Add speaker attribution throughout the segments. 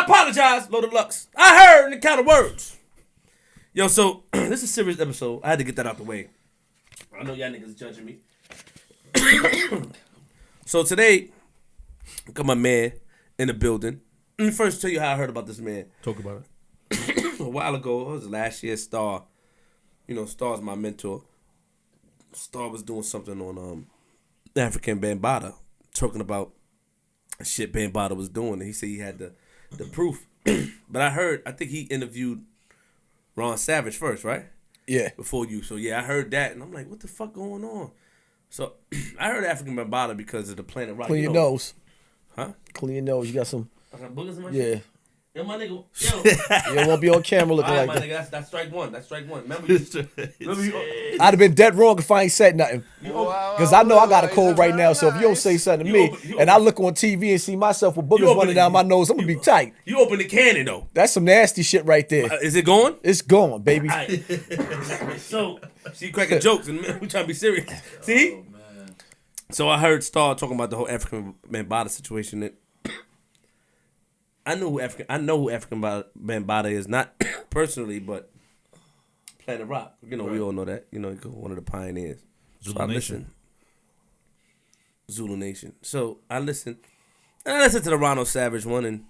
Speaker 1: I apologize, Lord of Lux. I heard in the count of words. Yo, so this is a serious episode. I had to get that out the way. I know y'all niggas judging me. So today, I got my man in the building. Let me first tell you how I heard about this man.
Speaker 2: Talk about
Speaker 1: it. A while ago, it was last year, Star. You know, Star's my mentor. Star was doing something on Afrika Bambaataa, talking about shit Bambaataa was doing. And he said he had the proof. But I think he interviewed Ron Savage first, right?
Speaker 3: Yeah.
Speaker 1: Before you. So, yeah, I heard that. And I'm like, what the fuck going on? So, I heard Afrika Bambaataa because of the Planet Rock.
Speaker 3: Clean your nose.
Speaker 1: Huh?
Speaker 3: Clean your nose. You got some.
Speaker 1: I got boogers in my
Speaker 3: Yeah.
Speaker 1: shit? Yo, my nigga. Yo.
Speaker 3: You won't be on camera looking
Speaker 1: All right,
Speaker 3: like
Speaker 1: my
Speaker 3: that.
Speaker 1: Nigga, that's strike one. That's strike one. Remember you
Speaker 3: I'd have been dead wrong if I ain't said nothing. Because I know I got a cold right now, so if you don't say something to me, and I look on TV and see myself with boogers running down my nose, I'm going to be tight.
Speaker 1: You open the cannon, though.
Speaker 3: That's some nasty shit right there.
Speaker 1: Is it going?
Speaker 3: It's going, baby.
Speaker 1: Right. So, she cracking jokes, and we trying to be serious. See? Oh, man. So I heard Star talking about the whole Afrika Bambaataa situation. That I know who Afrika Bambaataa is, not personally, but Planet Rock. You know, we all know that. You know, one of the pioneers.
Speaker 2: Zulu Nation.
Speaker 1: Zulu Nation. So I listened to the Ronald Savage one, and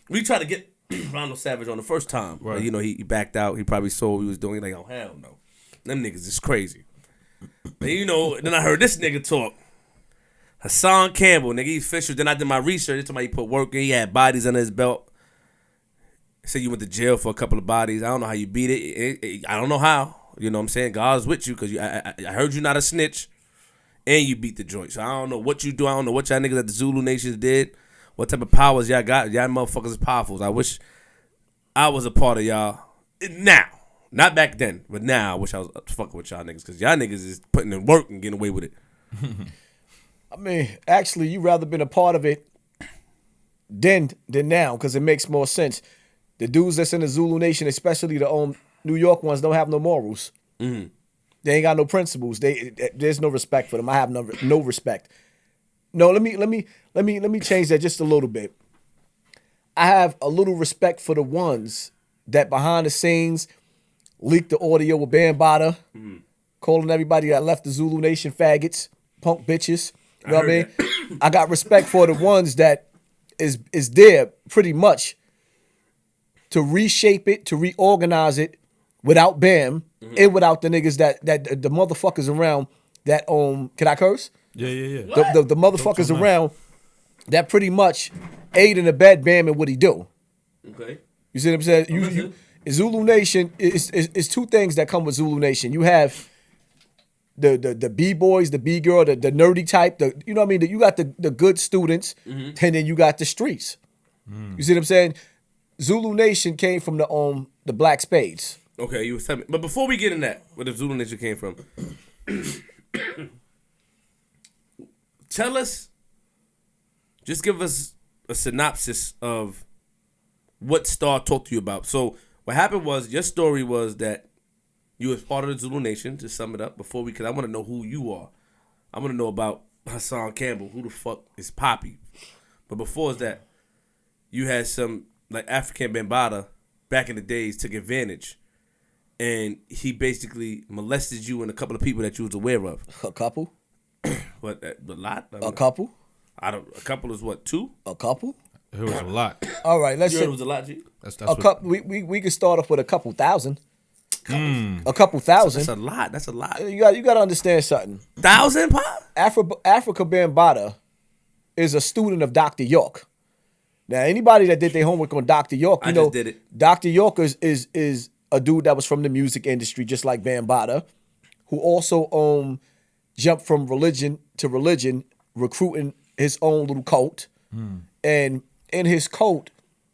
Speaker 1: we tried to get Ronald Savage on the first time.
Speaker 2: Right.
Speaker 1: But, you know, he backed out. He probably saw what he was doing. He's like, oh, hell no. Them niggas is crazy. But, you know, then I heard this nigga talk. Hassan Campbell, nigga, he's official. Then I did my research. Somebody put work in. He had bodies under his belt. He said you went to jail for a couple of bodies. I don't know how you beat it. I don't know how. You know what I'm saying? God's with you because I heard you not a snitch and you beat the joint. So I don't know what you do. I don't know what y'all niggas at the Zulu Nation did. What type of powers y'all got. Y'all motherfuckers is powerful. I wish I was a part of y'all now. Not back then, but now I wish I was fucking with y'all niggas because y'all niggas is putting in work and getting away with it.
Speaker 3: I mean, actually, you'd rather been a part of it then than now because it makes more sense. The dudes that's in the Zulu Nation, especially the New York ones, don't have no morals. Mm-hmm. They ain't got no principles. There's no respect for them. I have no respect. No, let me change that just a little bit. I have a little respect for the ones that behind the scenes leaked the audio with Bambaataa, calling everybody that left the Zulu Nation faggots, punk bitches. You know what I mean? I got respect for the ones that is there pretty much to reshape it, to reorganize it without Bam and without the niggas that the motherfuckers around that can I curse?
Speaker 2: Yeah.
Speaker 3: The motherfuckers around that pretty much aid and abet Bam and what he do.
Speaker 1: Okay.
Speaker 3: You see what I'm saying? You Zulu Nation is two things that come with Zulu Nation. You have the B-boys, the B-girl, the nerdy type, you know what I mean? You got the good students, and then you got the streets. You see what I'm saying? Zulu Nation came from the Black Spades.
Speaker 1: Okay, you was telling me. But before we get in that, where the Zulu Nation came from, tell us, just give us a synopsis of what Star talked to you about. So what happened was, your story was that you was part of the Zulu Nation, to sum it up, because I want to know who you are. I want to know about Hassan Campbell. Who the fuck is Poppy? But before that, you had some, like, Afrika Bambaataa back in the days took advantage. And he basically molested you and a couple of people that you was aware of.
Speaker 3: A couple?
Speaker 1: What, a lot?
Speaker 3: A couple?
Speaker 1: A couple is what, 2?
Speaker 3: A couple?
Speaker 2: It was a lot.
Speaker 3: All right, let's
Speaker 1: You
Speaker 3: say
Speaker 1: heard it was a lot, G?
Speaker 2: That's
Speaker 3: a couple. We could start off with a couple thousand. A couple thousand.
Speaker 1: That's a lot. That's a lot.
Speaker 3: You got to understand something.
Speaker 1: 1,000, Pop?
Speaker 3: Afrika Bambaataa is a student of Dr. York. Now, anybody that did their homework on Dr. York, you know,
Speaker 1: just did it.
Speaker 3: Dr. York is a dude that was from the music industry, just like Bambaataa, who also jumped from religion to religion, recruiting his own little cult. And in his cult,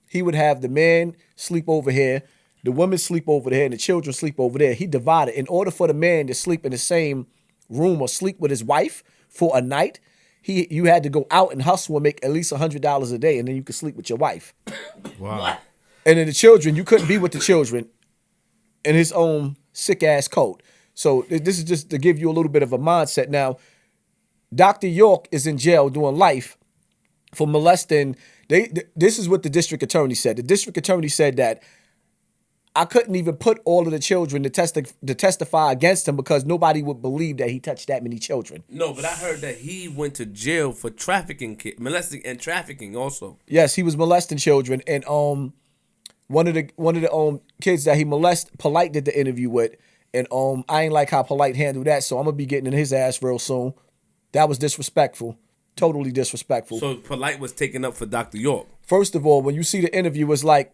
Speaker 3: he would have the man sleep over here, the women sleep over there, and the children sleep over there. He divided. In order for the man to sleep in the same room or sleep with his wife for a night, you had to go out and hustle and make at least $100 a day, and then you could sleep with your wife.
Speaker 2: Wow.
Speaker 1: What?
Speaker 3: And then the children, you couldn't be with the children in his own sick-ass cult. So this is just to give you a little bit of a mindset. Now, Dr. York is in jail doing life for molesting This is what the district attorney said. The district attorney said that I couldn't even put all of the children to testify against him because nobody would believe that he touched that many children.
Speaker 1: No, but I heard that he went to jail for molesting and trafficking also.
Speaker 3: Yes, he was molesting children, and one of the kids that he molested, Polite did the interview with, and I ain't like how Polite handled that, so I'm gonna be getting in his ass real soon. That was disrespectful, totally disrespectful.
Speaker 1: So Polite was taken up for Dr. York.
Speaker 3: First of all, when you see the interview, it's like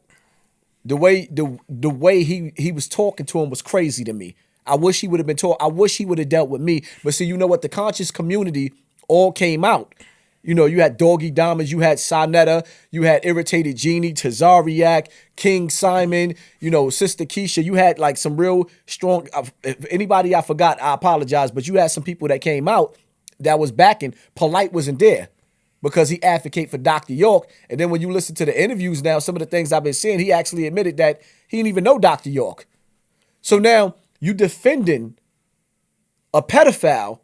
Speaker 3: the way he was talking to him was crazy to me. I wish he would have been taught. I wish he would have dealt with me. But see, you know what? The conscious community all came out. You know, you had Doggy Diamonds, you had Sonetta, you had Irritated Genie, Tazariak, King Simon, you know, Sister Keisha. You had like some real strong. If anybody I forgot, I apologize. But you had some people that came out that was backing. Polite wasn't there because he advocated for Dr. York. And then when you listen to the interviews now, some of the things I've been seeing, he actually admitted that he didn't even know Dr. York. So now you defending a pedophile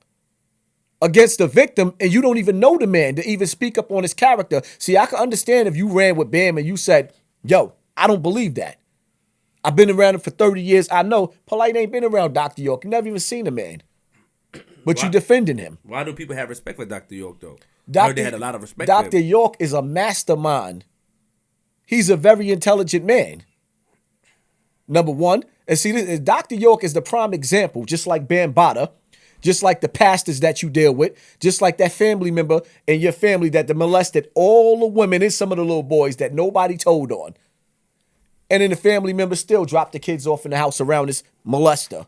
Speaker 3: against the victim and you don't even know the man to even speak up on his character. See, I can understand if you ran with Bam and you said, yo, I don't believe that. I've been around him for 30 years. I know Polite ain't been around Dr. York. You never even seen the man. But you defending him.
Speaker 1: Why do people have respect for Dr. York, though? I heard they had a lot of respect for
Speaker 3: Dr.
Speaker 1: him.
Speaker 3: York is a mastermind. He's a very intelligent man. Number one. And see, Dr. York is the prime example, just like Bambaataa, just like the pastors that you deal with, just like that family member in your family that molested all the women and some of the little boys that nobody told on. And then the family member still dropped the kids off in the house around this molester.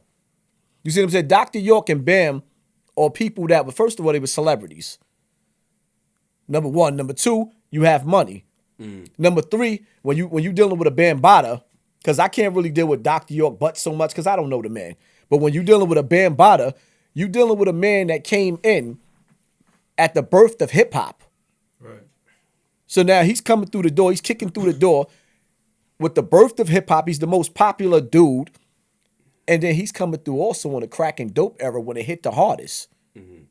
Speaker 3: You see what I'm saying? Dr. York and Bam are people that were, first of all, they were celebrities. Number one. Number two, you have money. Number three, when you dealing with a Bambaataa, because I can't really deal with Dr. York but so much because I don't know the man. But when you dealing with a Bambaataa, you dealing with a man that came in at the birth of hip hop.
Speaker 2: Right.
Speaker 3: So now he's coming through the door. He's kicking through the door with the birth of hip hop. He's the most popular dude. And then he's coming through also in the crack and dope era when it hit the hardest. Mm-hmm.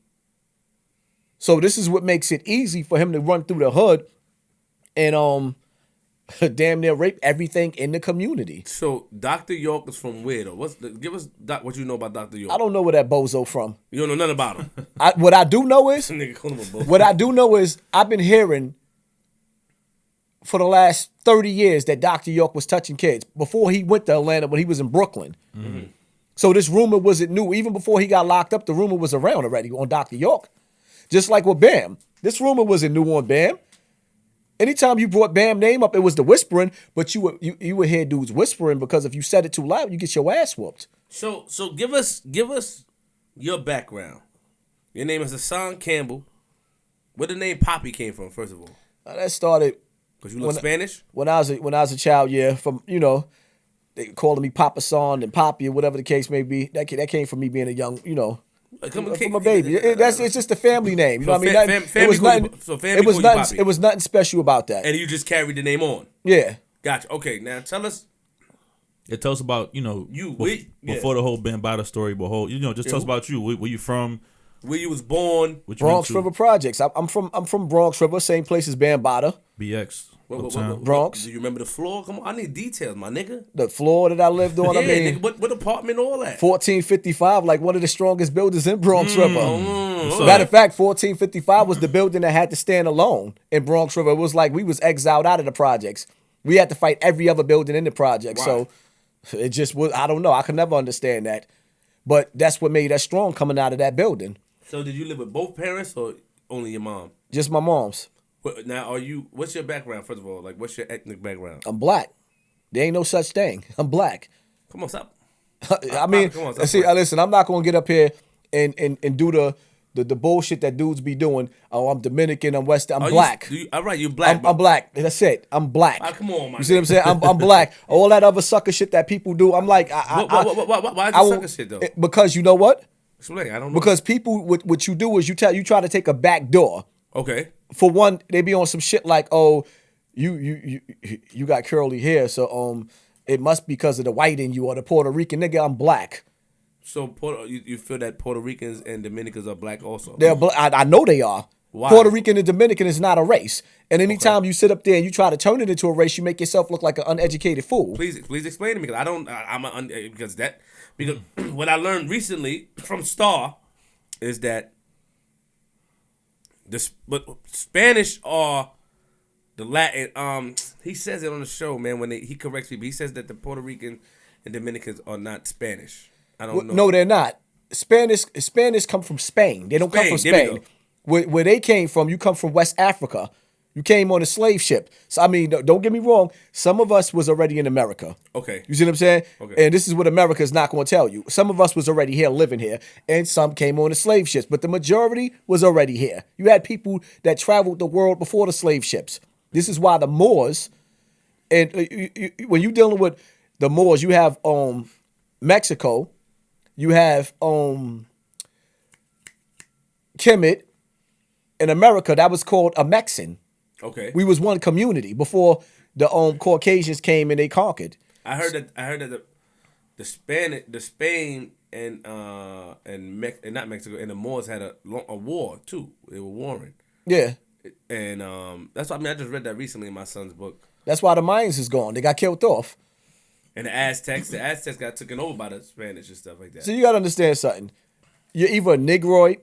Speaker 3: So this is what makes it easy for him to run through the hood and damn near rape everything in the community.
Speaker 1: So Dr. York is from where though? Give us what you know about Dr. York.
Speaker 3: I don't know where that bozo from.
Speaker 1: You don't know nothing about him.
Speaker 3: What I do know is
Speaker 1: Nigga call him a bozo.
Speaker 3: what I do know is I've been hearing for the last 30 years that Dr. York was touching kids before he went to Atlanta when he was in Brooklyn. Mm-hmm. So this rumor wasn't new. Even before he got locked up, the rumor was around already on Dr. York. Just like with Bam. This rumor wasn't new on Bam. Anytime you brought Bam name up, it was the whispering, but you would hear dudes whispering because if you said it too loud, you get your ass whooped.
Speaker 1: So give us your background. Your name is Hassan Campbell. Where the name Poppy came from, first of all?
Speaker 3: That started
Speaker 1: because you look Spanish.
Speaker 3: When I was a child, yeah. From they calling me Papa Son and Poppy or whatever the case may be. That came from me being a young, from a baby. It's just a family name. You know what I mean? It was nothing special about that.
Speaker 1: And you just carried the name on.
Speaker 3: Yeah.
Speaker 1: Gotcha. Okay, now tell us.
Speaker 2: Yeah, tell us about before the whole Bambaataa story. Just tell us about you. Where you from?
Speaker 1: Where you was born?
Speaker 3: Bronx River Projects. I'm from Bronx River, same place as Bambaataa.
Speaker 2: BX.
Speaker 3: Bronx.
Speaker 1: Do you remember the floor? Come on, I need details, my nigga.
Speaker 3: The floor that I lived on.
Speaker 1: Yeah, nigga, what apartment, all that?
Speaker 3: 1455, like one of the strongest buildings in Bronx River. Matter of fact, 1455 was the building that had to stand alone in Bronx River. It was like we was exiled out of the projects. We had to fight every other building in the project. Wow. So it just was, I don't know. I could never understand that. But that's what made us strong coming out of that building.
Speaker 1: So did you live with both parents or only your mom?
Speaker 3: Just my mom's.
Speaker 1: Now, what's your background, first of all? Like, what's your ethnic background?
Speaker 3: I'm black. There ain't no such thing. I'm black.
Speaker 1: Come on, stop.
Speaker 3: I mean, listen, I'm not going to get up here and do the bullshit that dudes be doing. Oh, I'm Dominican, I'm West, I'm black.
Speaker 1: All right, you're black.
Speaker 3: I'm black. That's it. I'm black.
Speaker 1: Come on, man.
Speaker 3: You see what I'm saying? I'm black. All that other sucker shit that people do, I'm like,
Speaker 1: why is sucker shit, though?
Speaker 3: Because you know what?
Speaker 1: Explain, I don't know.
Speaker 3: Because people, what you do is you try to take a back door.
Speaker 1: Okay.
Speaker 3: For one, they be on some shit like, oh, you got curly hair, so it must be because of the white in you or the Puerto Rican. Nigga, I'm black.
Speaker 1: So you feel that Puerto Ricans and Dominicans are black also?
Speaker 3: They're black. I know they are.
Speaker 1: Why?
Speaker 3: Puerto Rican and Dominican is not a race. And anytime you sit up there and you try to turn it into a race, you make yourself look like an uneducated fool.
Speaker 1: Please explain to me, because because what I learned recently from Star is that but Spanish are the Latin. He says it on the show, man. When he corrects people, he says that the Puerto Rican and Dominicans are not Spanish. I don't know.
Speaker 3: No, they're not. Spanish come from Spain. They don't come from Spain. Where they came from, you come from West Africa. You came on a slave ship. So, I mean, don't get me wrong. Some of us was already in America.
Speaker 1: Okay.
Speaker 3: You see what I'm saying?
Speaker 1: Okay.
Speaker 3: And this is what America is not going to tell you. Some of us was already here, living here, and some came on the slave ships. But the majority was already here. You had people that traveled the world before the slave ships. This is why the Moors, and when you're dealing with the Moors, you have Mexico, you have Kemet. In America, that was called a Mexican.
Speaker 1: Okay.
Speaker 3: We was one community before the Caucasians came and they conquered.
Speaker 1: I heard that the Spain and not Mexico and the Moors had a war too. They were warring.
Speaker 3: Yeah.
Speaker 1: And that's why I just read that recently in my son's book.
Speaker 3: That's why the Mayans is gone. They got killed off.
Speaker 1: And the Aztecs got taken over by the Spanish and stuff like that.
Speaker 3: So you got to understand something. You're either a Negroid,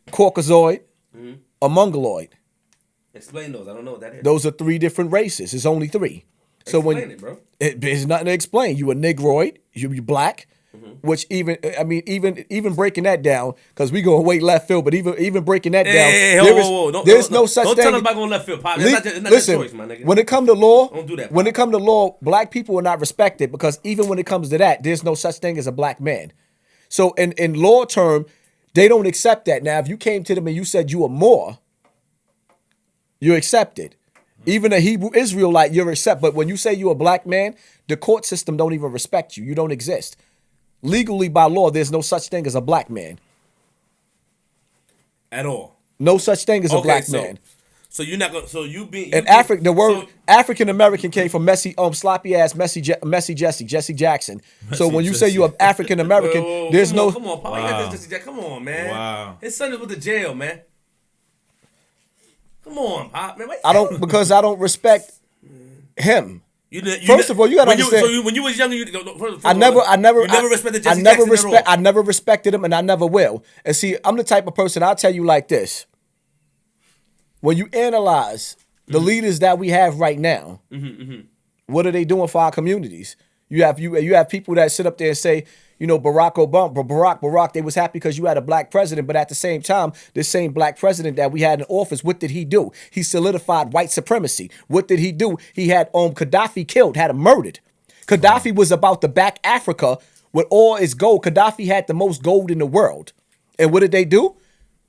Speaker 3: Caucasoid, or Mongoloid.
Speaker 1: Explain those. I don't know what that is.
Speaker 3: Those are 3 different races. It's only 3. So
Speaker 1: Explain it, bro.
Speaker 3: There's nothing to explain. You a Negroid. You black. Which even breaking that down, because we go way left field, but even breaking that down, there's no such thing.
Speaker 1: Don't tell us about going left field, Pop. It's not
Speaker 3: Listen,
Speaker 1: your choice, my nigga.
Speaker 3: when it comes to law,
Speaker 1: Don't do that,
Speaker 3: when
Speaker 1: Pop.
Speaker 3: it comes to law, black people are not respected, because even when it comes to that, there's no such thing as a black man. So in law term, they don't accept that. Now, if you came to them and you said you were Moor, you're accepted. Even a Hebrew Israelite, you're accepted. But when you say you're a black man, the court system don't even respect you. You don't exist. Legally, by law, there's no such thing as a black man.
Speaker 1: At all.
Speaker 3: No such thing as a black man.
Speaker 1: So you're not gonna. So you being.
Speaker 3: And the word African American came from sloppy ass Jesse Jackson. So when you say you're African American, there's no.
Speaker 1: Come on, Pop. Wow. Come on, man.
Speaker 2: Wow.
Speaker 1: His son is with the jail, man. Come on, Pop, man.
Speaker 3: Because I don't respect him. First of all, you gotta understand.
Speaker 1: When you was younger,
Speaker 3: I never
Speaker 1: respected Jesse Jackson at all.
Speaker 3: I never respected him, and I never will. And see, I'm the type of person, I'll tell you like this. When you analyze the leaders that we have right now, what are they doing for our communities? You have people that sit up there and say, Barack Obama, Barack, they was happy because you had a black president, but at the same time, this same black president that we had in office, what did he do? He solidified white supremacy. What did he do? He had Gaddafi killed, had him murdered. Gaddafi was about to back Africa with all its gold. Gaddafi had the most gold in the world. And what did they do?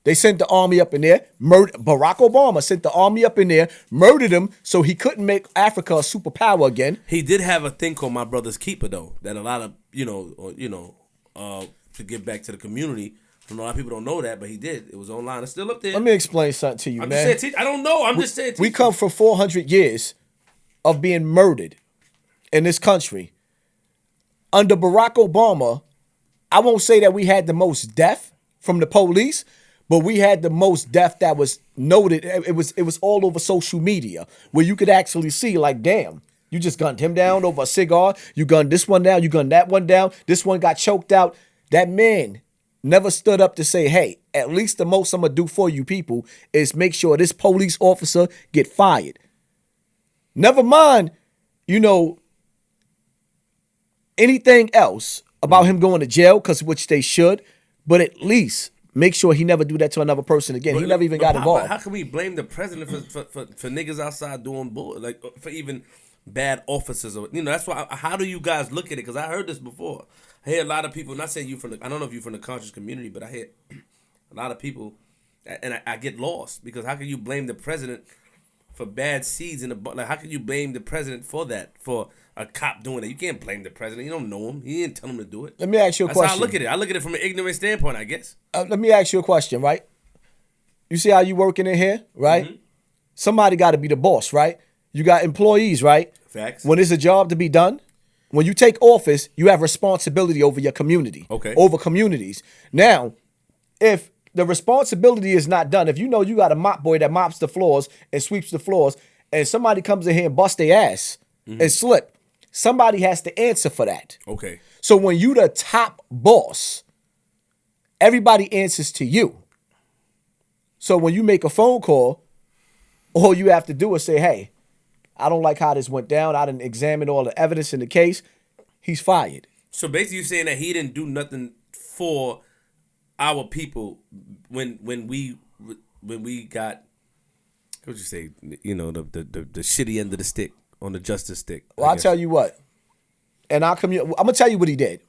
Speaker 3: They sent the army up in there, Barack Obama sent the army up in there, murdered him so he couldn't make Africa a superpower again.
Speaker 1: He did have a thing called My Brother's Keeper, though, that a lot of, to give back to the community. A lot of people don't know that, but he did. It was online. It's still up there.
Speaker 3: Let me explain something to you, man.
Speaker 1: Just saying, I don't know. I'm just saying.
Speaker 3: We come from 400 years of being murdered in this country. Under Barack Obama, I won't say that we had the most death from the police, but we had the most death that was noted. It was all over social media where you could actually see, like, damn, you just gunned him down over a cigar. You gunned this one down. You gunned that one down. This one got choked out. That man never stood up to say, hey, at least the most I'm going to do for you people is make sure this police officer get fired. Never mind, anything else about him going to jail, which they should, but at least make sure he never do that to another person again. He never even got involved.
Speaker 1: How can we blame the president for niggas outside doing bull, like for even bad officers? Or that's why. How do you guys look at it? Because I heard this before. I hear a lot of people. Not saying I don't know if you're from the conscious community, but I hear a lot of people, and I get lost because how can you blame the president for bad seeds in the like? How can you blame the president for that? For a cop doing it, you can't blame the president. You don't know him. He didn't tell him to do it.
Speaker 3: Let me ask you a question.
Speaker 1: That's how I look at it. I look at it from an ignorant standpoint, I guess.
Speaker 3: Let me ask you a question, right? You see how you working in here, right? Mm-hmm. Somebody got to be the boss, right? You got employees, right?
Speaker 1: Facts.
Speaker 3: When there's a job to be done, when you take office, you have responsibility over your community.
Speaker 1: Okay.
Speaker 3: Over communities. Now, if the responsibility is not done. If you know you got a mop boy that mops the floors and sweeps the floors, and somebody comes in here and busts their ass and slip, somebody has to answer for that.
Speaker 1: Okay.
Speaker 3: So when you the top boss, everybody answers to you. So when you make a phone call, all you have to do is say, hey, I don't like how this went down. I didn't examine all the evidence in the case. He's fired.
Speaker 1: So basically you're saying that he didn't do nothing for our people when we got, what would you say, you know, the shitty end of the stick on the justice stick.
Speaker 3: Well, I'll tell you what. And I'm going to tell you what he did.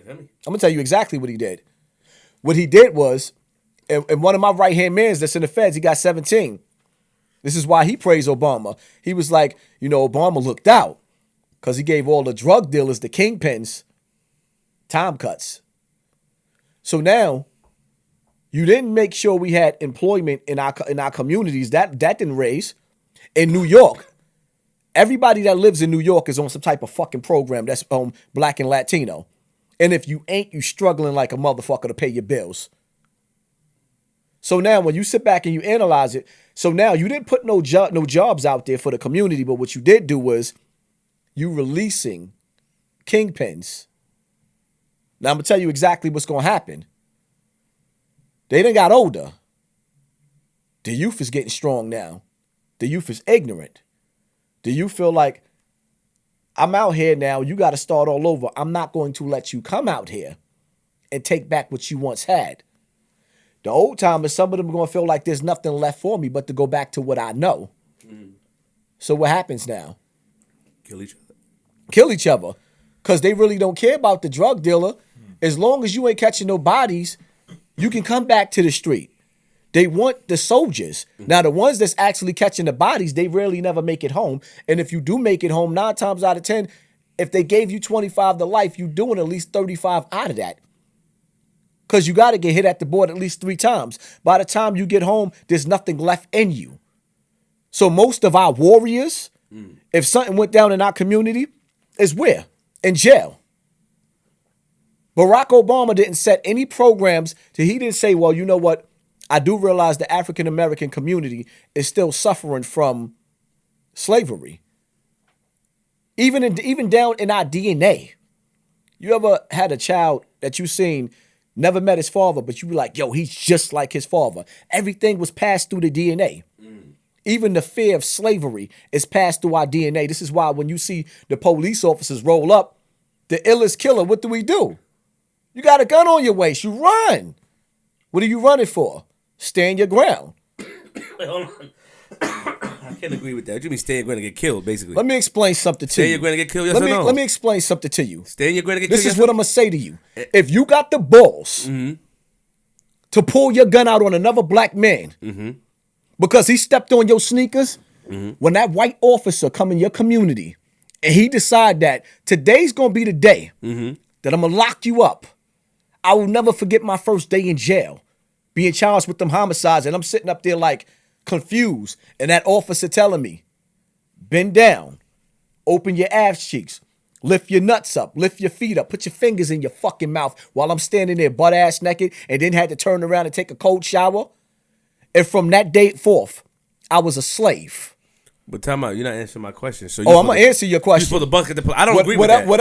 Speaker 1: Tell me.
Speaker 3: I'm going to tell you exactly what he did. What he did was, and one of my right-hand mans that's in the feds, he got 17. This is why he praised Obama. He was like, you know, Obama looked out because he gave all the drug dealers, the kingpins, time cuts. So now, you didn't make sure we had employment in our communities. That didn't raise. In New York, everybody that lives in New York is on some type of fucking program that's black and Latino. And if you ain't, you struggling like a motherfucker to pay your bills. So now when you sit back and you analyze it, so now you didn't put no jobs out there for the community, but what you did do was you releasing kingpins. Now I'm going to tell you exactly what's going to happen. They done got older. The youth is getting strong now. The youth is ignorant. Do you feel like, I'm out here now, you got to start all over. I'm not going to let you come out here and take back what you once had. The old timers, some of them are going to feel like there's nothing left for me but to go back to what I know. So what happens now?
Speaker 1: Kill each other.
Speaker 3: Kill each other. Because they really don't care about the drug dealer. As long as you ain't catching no bodies, you can come back to the street. They want the soldiers. Now, the ones that's actually catching the bodies, they rarely never make it home. And if you do make it home, 9 times out of 10, if they gave you 25 to life, you doing at least 35 out of that. Because you got to get hit at the board at least 3 times. By the time you get home, there's nothing left in you. So most of our warriors, if something went down in our community, is where? In jail. Barack Obama didn't set any programs. He didn't say, well, you know what? I do realize the African American community is still suffering from slavery. Even down in our DNA. You ever had a child that you seen never met his father, but you were like, yo, he's just like his father. Everything was passed through the DNA. Even the fear of slavery is passed through our DNA. This is why when you see the police officers roll up, the illest killer, what do? You got a gun on your waist. You run. What are you running for? Stand your ground.
Speaker 1: Wait, hold on. I can't agree with that. You mean stay your ground and get killed, basically.
Speaker 3: Let me explain something to
Speaker 1: Stay
Speaker 3: you.
Speaker 1: your ground and get killed, yes or no?
Speaker 3: Let me explain something to you.
Speaker 1: Stay your ground and get killed,
Speaker 3: This is what I'm going to say to you. If you got the balls to pull your gun out on another black man because he stepped on your sneakers, when that white officer come in your community and he decide that today's going to be the day that I'm going to lock you up, I will never forget my first day in jail, being charged with them homicides, and I'm sitting up there like confused, and that officer telling me, bend down, open your ass cheeks, lift your nuts up, lift your feet up, put your fingers in your fucking mouth while I'm standing there butt ass naked, and then had to turn around and take a cold shower. And from that day forth, I was a slave.
Speaker 1: But time out, you're not answering my question. So
Speaker 3: I'm gonna answer your question.
Speaker 1: You put the bucket. I don't agree with that.
Speaker 3: What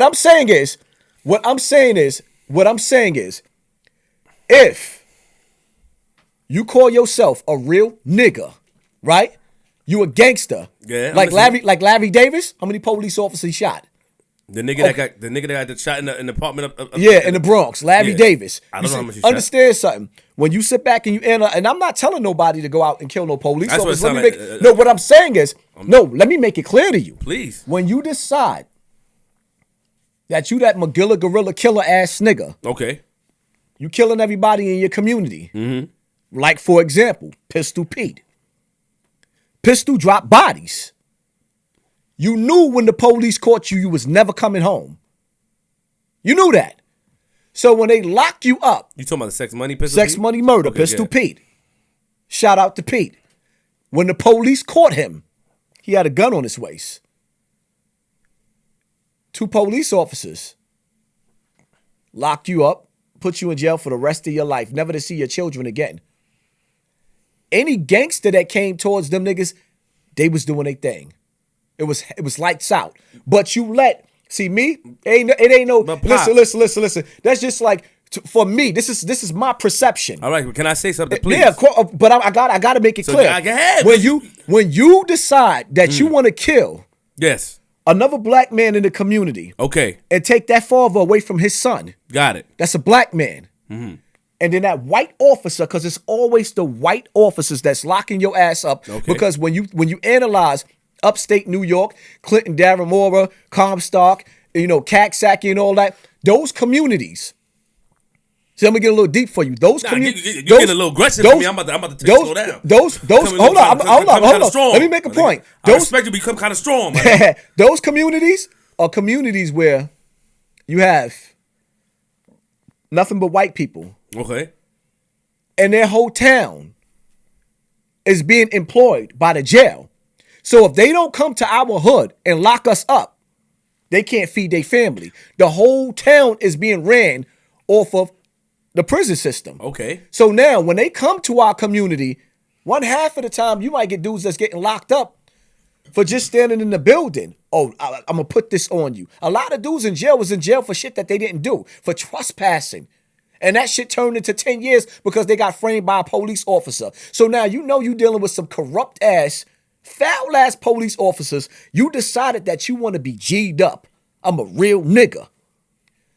Speaker 3: I'm saying is, if you call yourself a real nigga, right? You a gangster.
Speaker 1: Yeah.
Speaker 3: Like Larry Davis. How many police officers he shot?
Speaker 1: The nigga that got shot in the apartment
Speaker 3: in the Bronx. Larry Davis.
Speaker 1: I don't know how much he shot.
Speaker 3: Understand something. When you sit back and you analyze, and I'm not telling nobody to go out and kill no police
Speaker 1: That's
Speaker 3: officers.
Speaker 1: what it sound like.
Speaker 3: What I'm saying is, let me make it clear to you.
Speaker 1: Please.
Speaker 3: When you decide that you that Magilla gorilla killer ass nigga.
Speaker 1: Okay.
Speaker 3: You killing everybody in your community. Like, for example, Pistol Pete. Pistol dropped bodies. You knew when the police caught you, you was never coming home. You knew that. So when they locked you up.
Speaker 1: You talking about the sex money Pistol
Speaker 3: Sex
Speaker 1: Pete?
Speaker 3: money murder,
Speaker 1: Okay,
Speaker 3: Pistol Pete. Shout out to Pete. When the police caught him, he had a gun on his waist. 2 police officers locked you up, put you in jail for the rest of your life, never to see your children again. Any gangster that came towards them niggas, they was doing their thing. It was lights out. But you see me, it ain't no, listen. That's just like, for me, this is my perception.
Speaker 1: All right, can I say something, please?
Speaker 3: Yeah, but I gotta make it clear.
Speaker 1: Go ahead.
Speaker 3: When you decide that you want to kill another black man in the community,
Speaker 1: okay,
Speaker 3: and take that father away from his son,
Speaker 1: got it.
Speaker 3: That's a black man.
Speaker 1: Mm-hmm.
Speaker 3: And then that white officer, because it's always the white officers that's locking your ass up. Okay. Because when you analyze upstate New York, Clinton, Darramora, Comstock, Caxsackie and all that, those communities. See, I'm gonna get a little deep for you. Those communities.
Speaker 1: You're getting a little aggressive for me. I'm about to take slow down.
Speaker 3: Hold on. Let me make a point.
Speaker 1: I expect you to become kind of strong.
Speaker 3: Those communities are communities where you have nothing but white people.
Speaker 1: Okay.
Speaker 3: And their whole town is being employed by the jail. So if they don't come to our hood and lock us up, they can't feed their family. The whole town is being ran off of the prison system.
Speaker 1: Okay.
Speaker 3: So now when they come to our community, one half of the time you might get dudes that's getting locked up for just standing in the building. Oh, I'm going to put this on you. A lot of dudes in jail was in jail for shit that they didn't do, for trespassing. And that shit turned into 10 years because they got framed by a police officer. So now you dealing with some corrupt ass, foul ass police officers. You decided that you want to be G'd up. I'm a real nigga.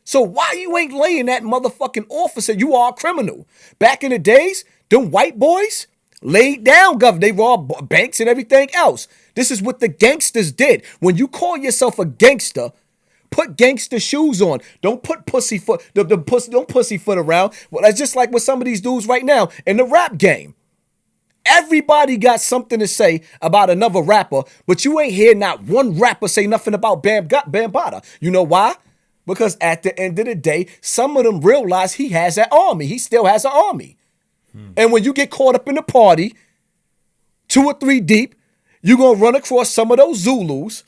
Speaker 3: So why you ain't laying that motherfucking officer? You are a criminal. Back in the days, them white boys laid down, governor. They robbed banks and everything else. This is what the gangsters did. When you call yourself a gangster, put gangster shoes on. Don't put pussyfoot. Don't pussyfoot around. Well, that's just like with some of these dudes right now in the rap game. Everybody got something to say about another rapper, but you ain't hear not one rapper say nothing about Bambaataa. You know why? Because at the end of the day, some of them realize he has an army. He still has an army. And when you get caught up in the party, 2 or 3 deep, you're going to run across some of those Zulus.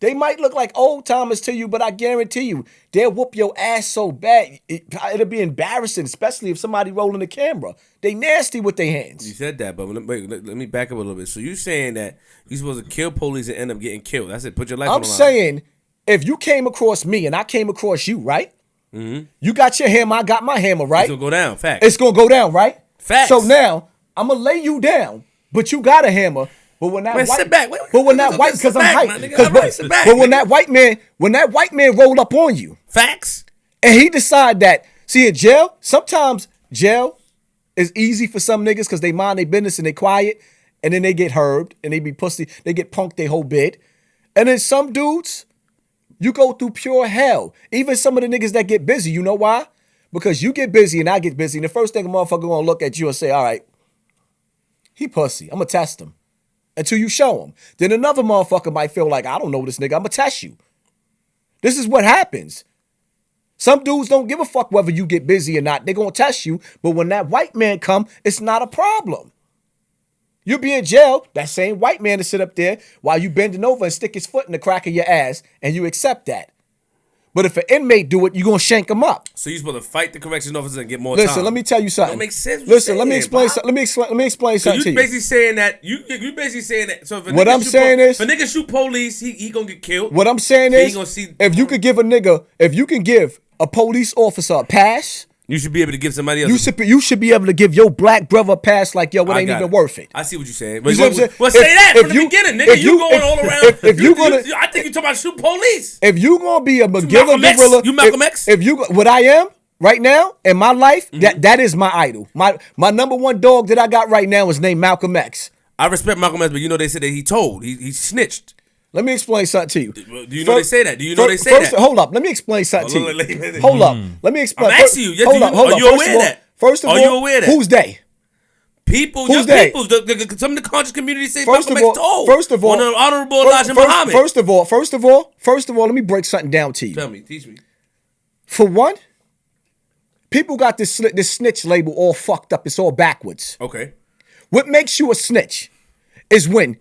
Speaker 3: They might look like old timers to you, but I guarantee you, they'll whoop your ass so bad, it'll be embarrassing, especially if somebody rolling the camera. They nasty with their hands.
Speaker 1: You said that, but let me back up a little bit. So you saying that you're supposed to kill police and end up getting killed. That's it. Put your life on the line.
Speaker 3: I'm saying, if you came across me and I came across you, right? Mm-hmm. You got your hammer, I got my hammer, right?
Speaker 1: It's going to go down. Facts.
Speaker 3: It's going to go down, right?
Speaker 1: Facts.
Speaker 3: So now, I'm going to lay you down, but you got a hammer. But when that
Speaker 1: sit back. Wait,
Speaker 3: but when that white, because I'm hyped. But when that white man rolled up on you,
Speaker 1: facts,
Speaker 3: and he decide that, see, in jail, sometimes jail is easy for some niggas because they mind their business and they quiet, and then they get herbed and they be pussy, they get punked their whole bit. And then some dudes, you go through pure hell. Even some of the niggas that get busy, you know why? Because you get busy and I get busy, and the first thing a motherfucker gonna look at you and say, all right, he pussy, I'm gonna test him. Until you show him. Then another motherfucker might feel like, I don't know this nigga, I'm gonna test you. This is what happens. Some dudes don't give a fuck whether you get busy or not. They're gonna test you, but when that white man come, it's not a problem. You'll be in jail, that same white man to sit up there while you bending over and stick his foot in the crack of your ass, and you accept that. But if an inmate do it, you're gonna shank him up.
Speaker 1: So you're supposed to fight the correction officer and get more time.
Speaker 3: Listen, let me tell you something.
Speaker 1: Don't make sense.
Speaker 3: Listen, let me explain something. Let me explain something to you.
Speaker 1: You basically saying that you basically saying that. So if
Speaker 3: what I'm saying is,
Speaker 1: if a nigga shoot police, he gonna get killed.
Speaker 3: What I'm saying is, if you can give a police officer a pass,
Speaker 1: you should be able to give somebody else.
Speaker 3: You should be able to give your black brother a pass like, yo, it ain't even worth it.
Speaker 1: I see what you're saying.
Speaker 3: But well,
Speaker 1: say that from the beginning, nigga. You going all around. I think you're talking about shoot police.
Speaker 3: If you gonna be a McGilla gorilla,
Speaker 1: you Malcolm X.
Speaker 3: If you what I am right now in my life, that is my idol. My number one dog that I got right now is named Malcolm X.
Speaker 1: I respect Malcolm X, but you know they said that he snitched.
Speaker 3: Let me explain something to you.
Speaker 1: Do you know they say that? Do you know they say that?
Speaker 3: Hold up. Let me explain something to you. Hold up. Let me explain.
Speaker 1: I'm asking you.
Speaker 3: Hold up.
Speaker 1: Are you aware of that?
Speaker 3: First of all,
Speaker 1: are you aware of that?
Speaker 3: Who's they?
Speaker 1: People.
Speaker 3: Who's they?
Speaker 1: People. Some of the conscious community say Malcolm X told.
Speaker 3: First of all,
Speaker 1: on the Honorable Elijah Muhammad.
Speaker 3: First of all, let me break something down to you.
Speaker 1: Tell me. Teach me.
Speaker 3: For one, people got this snitch label all fucked up. It's all backwards.
Speaker 1: Okay.
Speaker 3: What makes you a snitch is when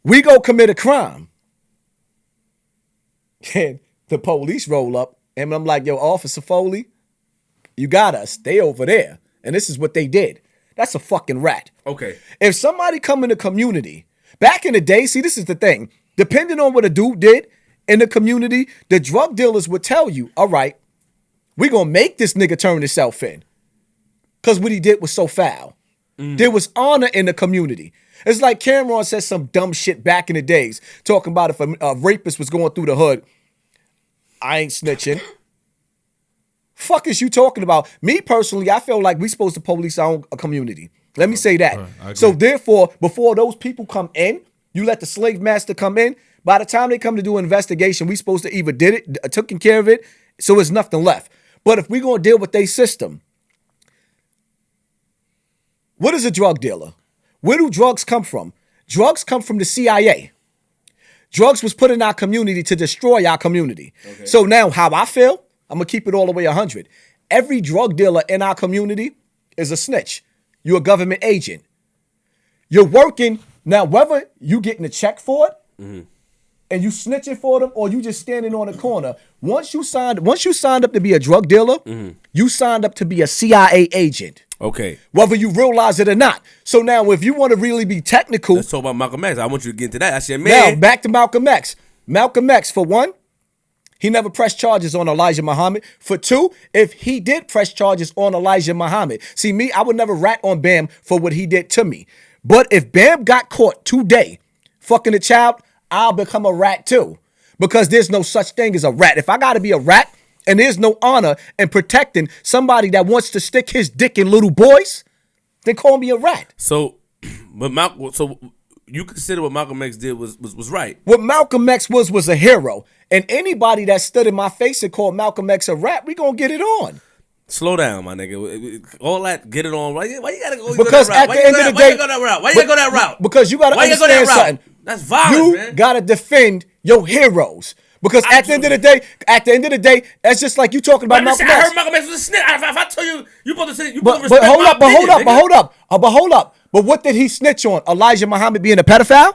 Speaker 3: we go commit a crime. And the police roll up, and I'm like, yo, Officer Foley, you got us. They over there. And this is what they did. That's a fucking rat.
Speaker 1: Okay.
Speaker 3: If somebody come in the community, back in the day, see, this is the thing. Depending on what a dude did in the community, the drug dealers would tell you, all right, we're going to make this nigga turn himself in. Because what he did was so foul. There was honor in the community. It's like Cameron said some dumb shit back in the days, talking about if a rapist was going through the hood, I ain't snitching. Fuck is you talking about? Me personally, I feel like we supposed to police our own community. Let me say that. So therefore, before those people come in, you let the slave master come in. By the time they come to do an investigation, we supposed to either did it, taken care of it, so there's nothing left. But if we're going to deal with their system, what is a drug dealer? Where do drugs come from? Drugs come from the CIA. Drugs was put in our community to destroy our community. Okay. So now how I feel, I'm going to keep it all the way 100. Every drug dealer in our community is a snitch. You're a government agent. You're working. Now, whether you getting a check for it and you snitching for them or you just standing on the corner, once you signed up to be a drug dealer, you signed up to be a CIA agent.
Speaker 1: Okay.
Speaker 3: Whether you realize it or not. So now if you want to really be technical.
Speaker 1: Let's talk about Malcolm X. I want you to get into that. I said, man.
Speaker 3: Now, back to Malcolm X. Malcolm X, for one, he never pressed charges on Elijah Muhammad. For two, if he did press charges on Elijah Muhammad. See, me, I would never rat on Bam for what he did to me. But if Bam got caught today fucking a child, I'll become a rat too. Because there's no such thing as a rat. If I got to be a rat, and there's no honor in protecting somebody that wants to stick his dick in little boys, they call me a rat.
Speaker 1: So you consider what Malcolm X did was right.
Speaker 3: What Malcolm X was a hero. And anybody that stood in my face and called Malcolm X a rat, we gonna get it on.
Speaker 1: Slow down, my nigga. All that, get it on. Why you gotta go?
Speaker 3: Because at the end of the day,
Speaker 1: why you go that route? Why you gotta go that route?
Speaker 3: Because you gotta understand something.
Speaker 1: That's violence, man.
Speaker 3: You gotta defend your heroes. Because at the end of the day, that's just like you talking about Malcolm X.
Speaker 1: I heard Malcolm X was a snitch. If I tell you, you supposed to say, you supposed to
Speaker 3: respect
Speaker 1: my opinion,
Speaker 3: But hold up. But what did he snitch on? Elijah Muhammad being a pedophile?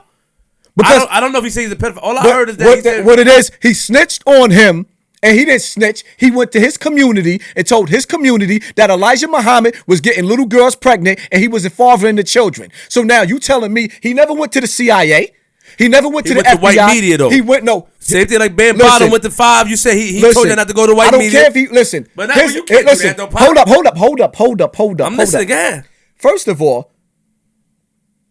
Speaker 1: Because I don't know if he says he's a pedophile. All I heard is that
Speaker 3: what it is, he snitched on him, and he didn't snitch. He went to his community and told his community that Elijah Muhammad was getting little girls pregnant, and he was fathering the children. So now you telling me he never went to the CIA? He never went to the FBI.
Speaker 1: To white media, though.
Speaker 3: He went, no.
Speaker 1: Same thing like Ben Bottom went to 5. You say he told you not to go to white media.
Speaker 3: I don't care if he, listen.
Speaker 1: But now you can't do that, though, Pop.
Speaker 3: Hold up.
Speaker 1: I'm listening again.
Speaker 3: First of all,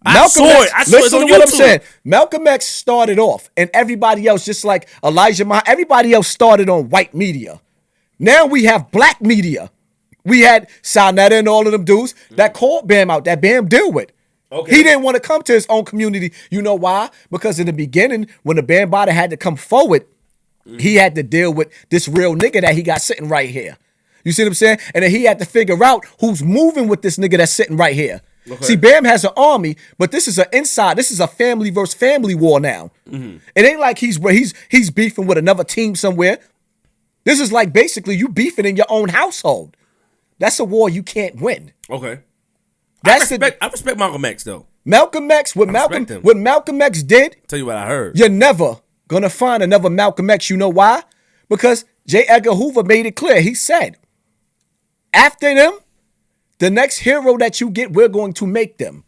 Speaker 1: I saw it.
Speaker 3: Listen to what I'm saying. Malcolm X started off, and everybody else, just like Elijah Muhammad, everybody else started on white media. Now we have black media. We had Sarnetta and all of them dudes that called Bam out, that Bam deal with. Okay. He didn't want to come to his own community. You know why? Because in the beginning, when the Bambaataa had to come forward, he had to deal with this real nigga that he got sitting right here. You see what I'm saying? And then he had to figure out who's moving with this nigga that's sitting right here. Okay. See, Bam has an army, but this is a family versus family war now. It ain't like he's beefing with another team somewhere. This is like basically you beefing in your own household. That's a war you can't win.
Speaker 1: Okay. I respect Malcolm X though.
Speaker 3: Malcolm X, what Malcolm X did.
Speaker 1: Tell you what I heard.
Speaker 3: You're never gonna find another Malcolm X. You know why? Because J. Edgar Hoover made it clear. He said, after them, the next hero that you get, we're going to make them.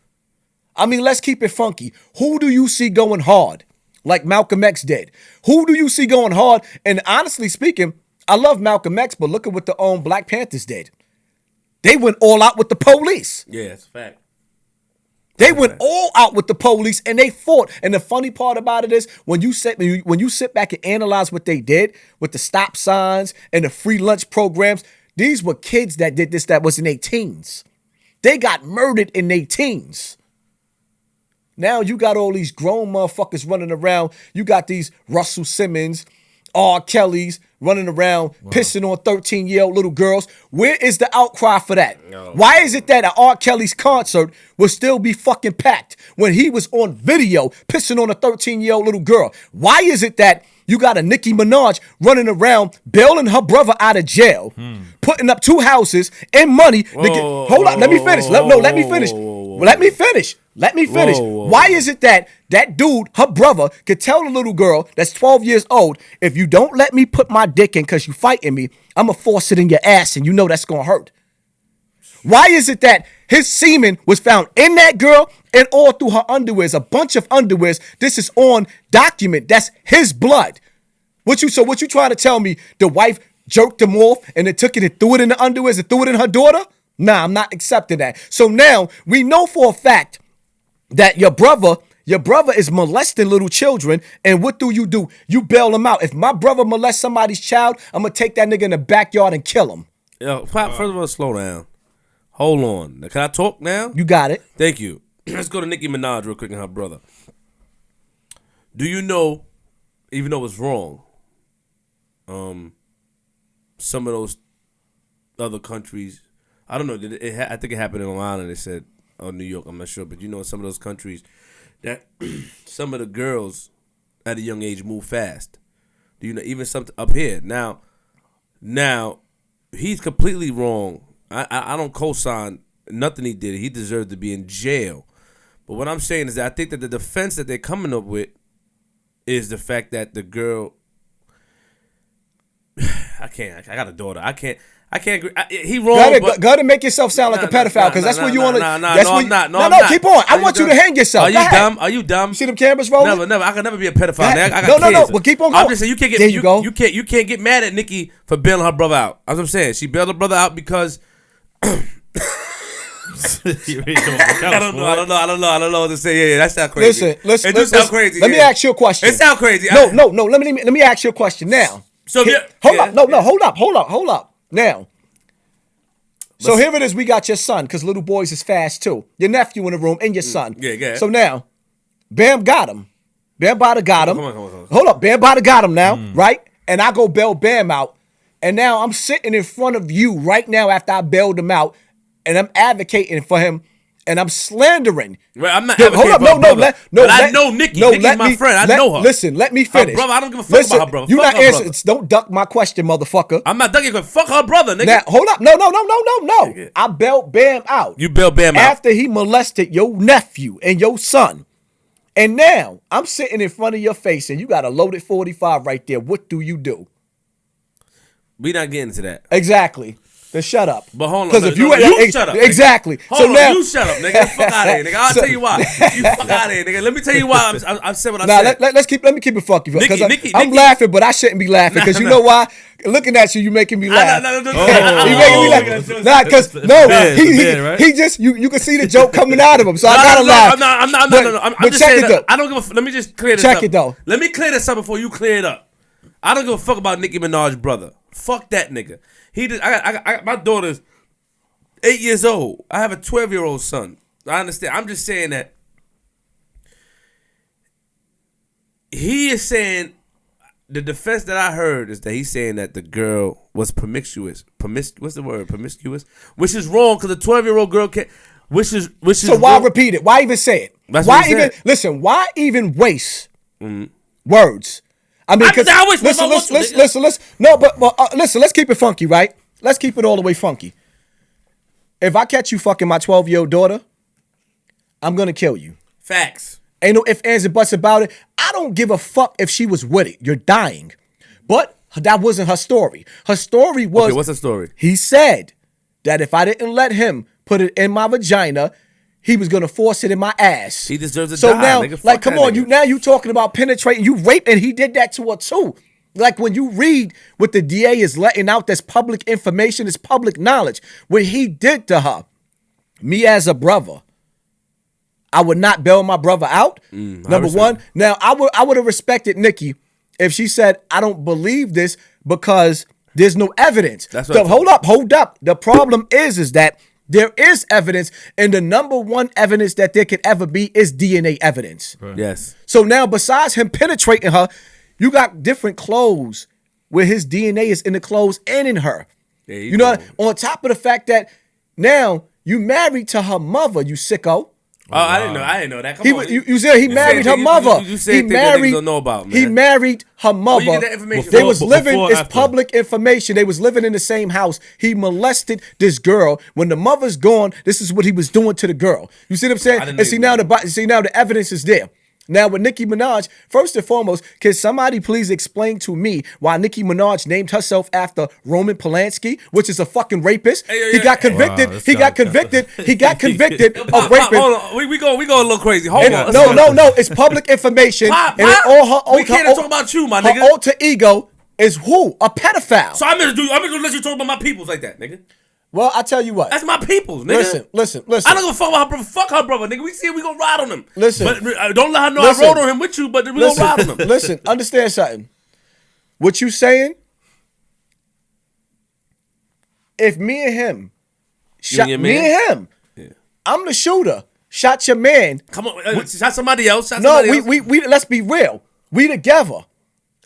Speaker 3: I mean, let's keep it funky. Who do you see going hard like Malcolm X did? Who do you see going hard? And honestly speaking, I love Malcolm X, but look at what the Black Panthers did. They went all out with the police.
Speaker 1: Yeah, it's a fact.
Speaker 3: They went all out with the police and they fought. And the funny part about it is when you sit back and analyze what they did with the stop signs and the free lunch programs, these were kids that did this that was in their teens. They got murdered in their teens. Now you got all these grown motherfuckers running around. You got these Russell Simmons, R. Kellys running around, pissing on 13-year-old little girls. Where is the outcry for that? No. Why is it that at R. Kelly's concert will still be fucking packed when he was on video pissing on a 13-year-old little girl? Why is it that you got a Nicki Minaj running around bailing her brother out of jail, putting up 2 houses and money? Hold on, let me finish. Let me finish. Let me finish.
Speaker 1: Whoa.
Speaker 3: Why is it that dude, her brother, could tell the little girl that's 12 years old, if you don't let me put my dick in because you fighting me, I'm going to force it in your ass and you know that's going to hurt? Why is it that his semen was found in that girl and all through her underwears, a bunch of underwears? This is on document. That's his blood. What you trying to tell me? The wife jerked him off and then took it and threw it in the underwears and threw it in her daughter? Nah, I'm not accepting that. So now we know for a fact that your brother is molesting little children, and what do? You bail him out. If my brother molests somebody's child, I'm gonna take that nigga in the backyard and kill him.
Speaker 1: Yo, first of all, slow down. Hold on. Can I talk now?
Speaker 3: You got it.
Speaker 1: Thank you. Let's go to Nicki Minaj real quick and her brother. Do you know, even though it's wrong, some of those other countries, I don't know, I think it happened in Long Island, they said, or New York, I'm not sure, but you know, in some of those countries, that some of the girls at a young age move fast. Do you know, even something up here. Now, he's completely wrong. I don't co-sign nothing he did. He deserved to be in jail. But what I'm saying is that I think that the defense that they're coming up with is the fact that the girl, I got a daughter. I can't agree. He wrong.
Speaker 3: Go ahead and make yourself sound like a pedophile, because that's what you want to.
Speaker 1: I'm not.
Speaker 3: Keep on. I want you to hang yourself.
Speaker 1: Are you dumb?
Speaker 3: You see them cameras rolling?
Speaker 1: Never. I can never be a pedophile.
Speaker 3: No. Well, keep on going.
Speaker 1: I'm just saying you can't get.
Speaker 3: There you go.
Speaker 1: You can't get mad at Nicki for bailing her brother out. That's what I'm saying. She bailed her brother out because. I don't know what to say. Yeah, that sounds crazy.
Speaker 3: Listen.
Speaker 1: It does sound crazy.
Speaker 3: Let me ask you a question.
Speaker 1: It sounds crazy.
Speaker 3: No. Let me ask you a question now.
Speaker 1: So
Speaker 3: hold up. Now. So here it is. We got your son, because little boys is fast too. Your nephew in the room and your son.
Speaker 1: Yeah.
Speaker 3: So now, Bam got him. Bam Bada got him.
Speaker 1: Come on.
Speaker 3: Hold up. Bam Bada got him now, right? And I go bail Bam out. And now I'm sitting in front of you right now after I bailed him out. And I'm advocating for him. And I'm slandering.
Speaker 1: Well, I'm not advocating for her brother. But I know Nicki. Nicki's my friend. I know her.
Speaker 3: Listen, let me finish.
Speaker 1: Her brother, I don't give a fuck about her brother.
Speaker 3: You not answering. Don't duck my question, motherfucker.
Speaker 1: I'm not ducking. Fuck her brother, nigga.
Speaker 3: Now, hold up. No. I bailed Bam out.
Speaker 1: You bailed Bam out.
Speaker 3: After he molested your nephew and your son. And now, I'm sitting in front of your face and you got a loaded 45 right there. What do you do?
Speaker 1: We not getting to that.
Speaker 3: Exactly. Then shut up.
Speaker 1: But hold on.
Speaker 3: Because if you
Speaker 1: shut up.
Speaker 3: Exactly.
Speaker 1: Hold on, you shut up, nigga. Fuck out of here, nigga. I'll tell you why. You fuck out of here, nigga. Let me tell you why I'm saying what I said.
Speaker 3: Let me keep it funky.
Speaker 1: Nicki,
Speaker 3: I'm laughing, but I shouldn't be laughing. Because you know why? Looking at you making me laugh.
Speaker 1: No.
Speaker 3: You making me laugh. Nah, because he just you can see the joke coming out of him. So I gotta laugh.
Speaker 1: I'm just saying that. I don't give a. Let me just clear this up.
Speaker 3: Check it though.
Speaker 1: Let me clear this up before you clear it up. I don't give a fuck about Nicki Minaj's brother. Fuck that nigga. He did. I my daughter's 8 years old. I have a 12-year-old son. I understand. I'm just saying that he is saying, the defense that I heard is that he's saying that the girl was promiscuous. What's the word? Promiscuous? Which is wrong, because a 12-year-old girl can't. Which is
Speaker 3: so why wrong. Repeat it? Why even say it?
Speaker 1: That's
Speaker 3: why even said. Listen? Why even waste words? I mean, listen. No, but listen. Let's keep it funky, right? Let's keep it all the way funky. If I catch you fucking my 12-year-old daughter, I'm gonna kill you.
Speaker 1: Facts.
Speaker 3: Ain't no ifs, ands, and buts about it. I don't give a fuck if she was with it. You're dying. But that wasn't her story. Her story was...
Speaker 1: Okay, what's her story?
Speaker 3: He said that if I didn't let him put it in my vagina, he was gonna force it in my ass.
Speaker 1: He deserves to die.
Speaker 3: So now, like, come on, you talking about penetrating, you raped, and he did that to her too. Like, when you read what the DA is letting out, that's public information, it's public knowledge. What he did to her, me as a brother, I would not bail my brother out. Number one. Now, I would have respected Nicki if she said, I don't believe this because there's no evidence. Hold up. The problem is that there is evidence, and the number one evidence that there could ever be is DNA evidence.
Speaker 1: Right. Yes.
Speaker 3: So now, besides him penetrating her, you got different clothes where his DNA is in the clothes and in her. You know, on top of the fact that now you married to her mother, you sicko.
Speaker 1: Oh, I didn't know that. Come
Speaker 3: He
Speaker 1: on.
Speaker 3: you said he married her mother.
Speaker 1: You said niggas don't know about, man.
Speaker 3: He married her mother.
Speaker 1: Where you get that information
Speaker 3: They
Speaker 1: from?
Speaker 3: was living.
Speaker 2: Before or
Speaker 3: It's
Speaker 2: after?
Speaker 3: public information. They was living in the same house. He molested this girl. When the mother's gone, this is what he was doing to the girl. You see what I'm saying?
Speaker 1: I didn't
Speaker 3: And see
Speaker 1: know
Speaker 3: now the evidence is there. Now with Nicki Minaj, first and foremost, can somebody please explain to me why Nicki Minaj named herself after Roman Polanski, which is a fucking rapist? He got convicted.
Speaker 2: Wow,
Speaker 3: he got convicted. He got convicted of raping.
Speaker 1: Hold on. We go a little crazy. Hold on.
Speaker 3: No. It's public information.
Speaker 1: Pop,
Speaker 3: and
Speaker 1: we can't talk about you, my
Speaker 3: her
Speaker 1: nigga.
Speaker 3: alter ego is who? A pedophile.
Speaker 1: So I'm gonna let you talk about my peoples like that, nigga.
Speaker 3: Well, I tell you what.
Speaker 1: That's my peoples, nigga.
Speaker 3: Listen.
Speaker 1: I don't give a fuck about her brother. Fuck her brother, nigga. We see it, we gonna ride on him.
Speaker 3: Listen.
Speaker 1: But don't let her know
Speaker 3: Listen.
Speaker 1: I rode on him with you, but we gonna ride on him.
Speaker 3: Listen, understand something. What you saying? If me and him shot
Speaker 1: your
Speaker 3: me
Speaker 1: man?
Speaker 3: and him, I'm the shooter. Shot your man.
Speaker 1: Come on, shot somebody else.
Speaker 3: No, we let's be real. We together.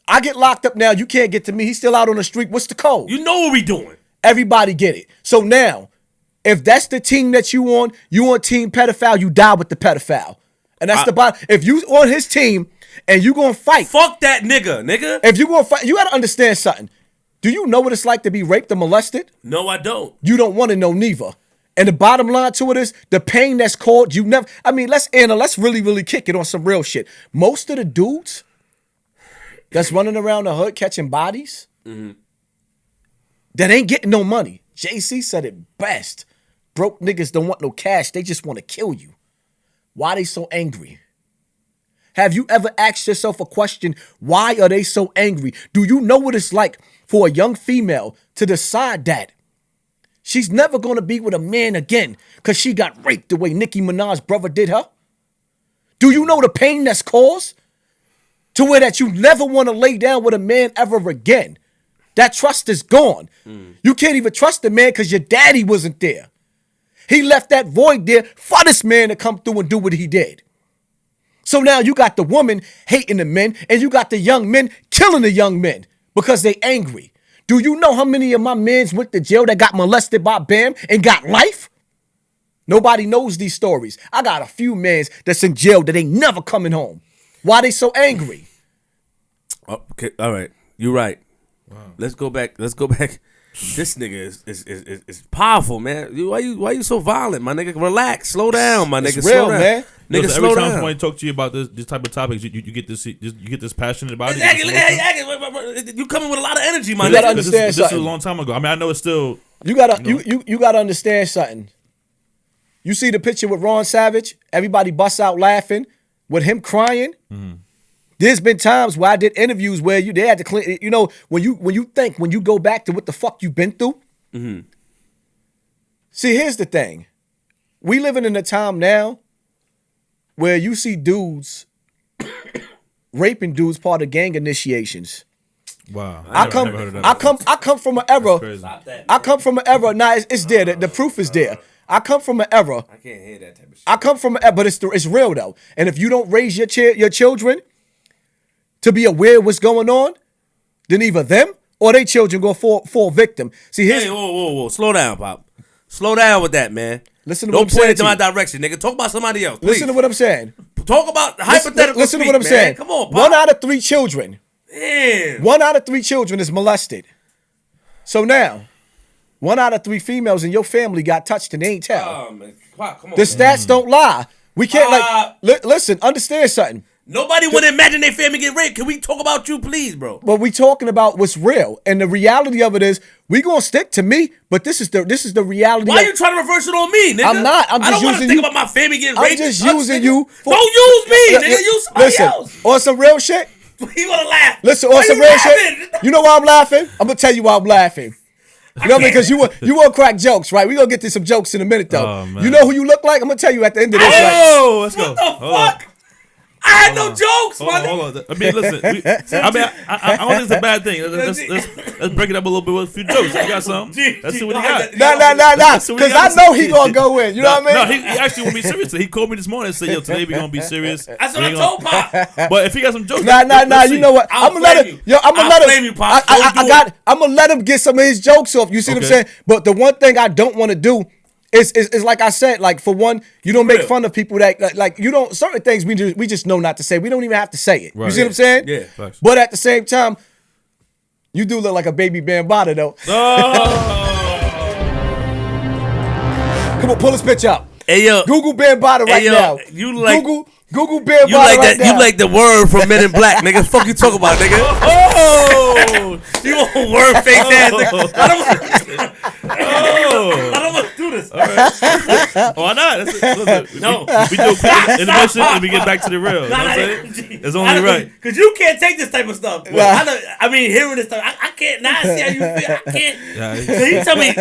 Speaker 3: I get locked up now. You can't get to me. He's still out on the street. What's the code?
Speaker 1: You know what we doing.
Speaker 3: Everybody get it. So now, if that's the team that you on team pedophile, you die with the pedophile. And that's the bottom. If you on his team and you gonna fight.
Speaker 1: Fuck that nigga.
Speaker 3: If you gonna fight, you gotta understand something. Do you know what it's like to be raped or molested?
Speaker 1: No, I don't.
Speaker 3: You don't want to know neither. And the bottom line to it is the pain that's caused you never. I mean, let's really kick it on some real shit. Most of the dudes that's running around the hood catching bodies that ain't getting no money. JC said it best. Broke niggas don't want no cash. They just want to kill you. Why they so angry? Have you ever asked yourself a question? Why are they so angry? Do you know what it's like for a young female to decide that she's never going to be with a man again because she got raped the way Nicki Minaj's brother did her? Do you know the pain that's caused? To where that you never want to lay down with a man ever again. That trust is gone. You can't even trust the man because your daddy wasn't there. He left that void there for this man to come through and do what he did. So now you got the woman hating the men and you got the young men killing the young men because they angry. Do you know how many of my mans went to jail that got molested by Bam and got life? Nobody knows these stories. I got a few mans that's in jail that ain't never coming home. Why they so angry?
Speaker 1: Okay, all right. You're right. Wow. Let's go back. This nigga is powerful, man. Why you so violent, my nigga? Relax, slow down, my nigga.
Speaker 3: It's real,
Speaker 1: slow down.
Speaker 3: man.
Speaker 1: Nigga,
Speaker 2: Every
Speaker 1: slow
Speaker 2: time
Speaker 1: down.
Speaker 2: somebody talk to you about this type of topics, you get this passionate about it.
Speaker 1: You coming with a lot of energy, my
Speaker 3: You gotta
Speaker 1: nigga.
Speaker 3: understand
Speaker 2: This is a
Speaker 3: something.
Speaker 2: long time ago. I mean, I know it's still.
Speaker 3: You gotta understand something. You see the picture with Ron Savage? Everybody busts out laughing with him crying. There's been times where I did interviews where they had to clean. You know, when you go back to what the fuck you've been through. See, here's the thing. We living in a time now where you see dudes raping dudes part of gang initiations.
Speaker 2: Wow.
Speaker 3: I come from an era. I come from an era. Nah, it's there. The proof is there. I come from an era.
Speaker 1: I can't hear that type of shit.
Speaker 3: I come from an era, but it's real though. And if you don't raise your children to be aware of what's going on, then either them or their children go fall victim. See, here's
Speaker 1: whoa, slow down, Pop. Slow down with that, man.
Speaker 3: Listen to
Speaker 1: Don't
Speaker 3: what I'm
Speaker 1: point
Speaker 3: saying
Speaker 1: it to
Speaker 3: to
Speaker 1: my
Speaker 3: you.
Speaker 1: direction, nigga. Talk about somebody else. Please.
Speaker 3: Listen to what I'm saying.
Speaker 1: Talk about hypothetical.
Speaker 3: Listen to what I'm
Speaker 1: man.
Speaker 3: saying.
Speaker 1: Come on, Pop.
Speaker 3: 1 out of 3 children.
Speaker 1: Damn.
Speaker 3: 1 out of 3 children is molested. So now, 1 out of 3 females in your family got touched and they ain't tell.
Speaker 1: Oh, man. Pop, come on.
Speaker 3: The stats don't lie. We can't listen, understand something.
Speaker 1: Nobody would imagine their family get raped. Can we talk about you, please, bro?
Speaker 3: But we talking about what's real. And the reality of it is we gonna stick to me, but this is the reality.
Speaker 1: Why are you trying to reverse it on me, nigga?
Speaker 3: I'm not. I'm just
Speaker 1: I don't want to
Speaker 3: using
Speaker 1: think
Speaker 3: you.
Speaker 1: about my family getting raped.
Speaker 3: I'm just using you.
Speaker 1: Don't use me, nigga. Use somebody
Speaker 3: Listen,
Speaker 1: else.
Speaker 3: on some real shit.
Speaker 1: You wanna laugh?
Speaker 3: Listen,
Speaker 1: Why
Speaker 3: on some
Speaker 1: you
Speaker 3: real
Speaker 1: laughing?
Speaker 3: shit. You know why I'm laughing? I'm gonna tell you why I'm laughing. You know what I mean? Because you want to crack jokes, right? We gonna get to some jokes in a minute, though.
Speaker 2: Oh, man.
Speaker 3: You know who you look like? I'm gonna tell you at the end of this.
Speaker 2: Oh, let's go.
Speaker 1: What the fuck? I had no jokes, man.
Speaker 2: Hold on. I mean, listen. I don't think it's a bad thing. Let's break it up a little bit with a few jokes. You got some? Let's see what he got.
Speaker 3: Nah. Because I know he gonna go in. You know what I mean?
Speaker 2: No, he actually want to be serious. He called me this morning and said, "Yo, today we gonna be serious."
Speaker 1: That's what I told Pop.
Speaker 2: But if he got some jokes,
Speaker 3: Nah. You know what?
Speaker 1: I'll
Speaker 3: I'm gonna let
Speaker 1: flame
Speaker 3: him.
Speaker 1: you.
Speaker 3: I'm gonna
Speaker 1: I'll
Speaker 3: let
Speaker 1: flame
Speaker 3: him.
Speaker 1: you, Pop. Don't do
Speaker 3: I'm gonna let him get some of his jokes off. You see what I'm
Speaker 2: Okay.
Speaker 3: saying? But the one thing I don't want to do It's like I said, like for one, you don't make fun of people that like you don't certain things we just know not to say. We don't even have to say it. Right. You see what I'm saying?
Speaker 1: Yeah.
Speaker 3: But at the same time, you do look like a Baby Bambaataa though.
Speaker 2: Oh.
Speaker 3: Come on, pull this bitch up.
Speaker 1: Hey yo,
Speaker 3: Google Bambaataa right now.
Speaker 1: You like
Speaker 3: Google Bambaataa right now.
Speaker 1: You like the word from Men in Black, nigga. Fuck you talk about, nigga. Oh, you a word face ass nigga. I don't want to do this.
Speaker 2: All right. Why not? Listen, no. We do a quick intermission and we get back to the real. You know what I'm saying? It's only right.
Speaker 1: Because you can't take this type of stuff. I mean, hearing this stuff, I can't. Now I see how you feel. I can't. So he tell me,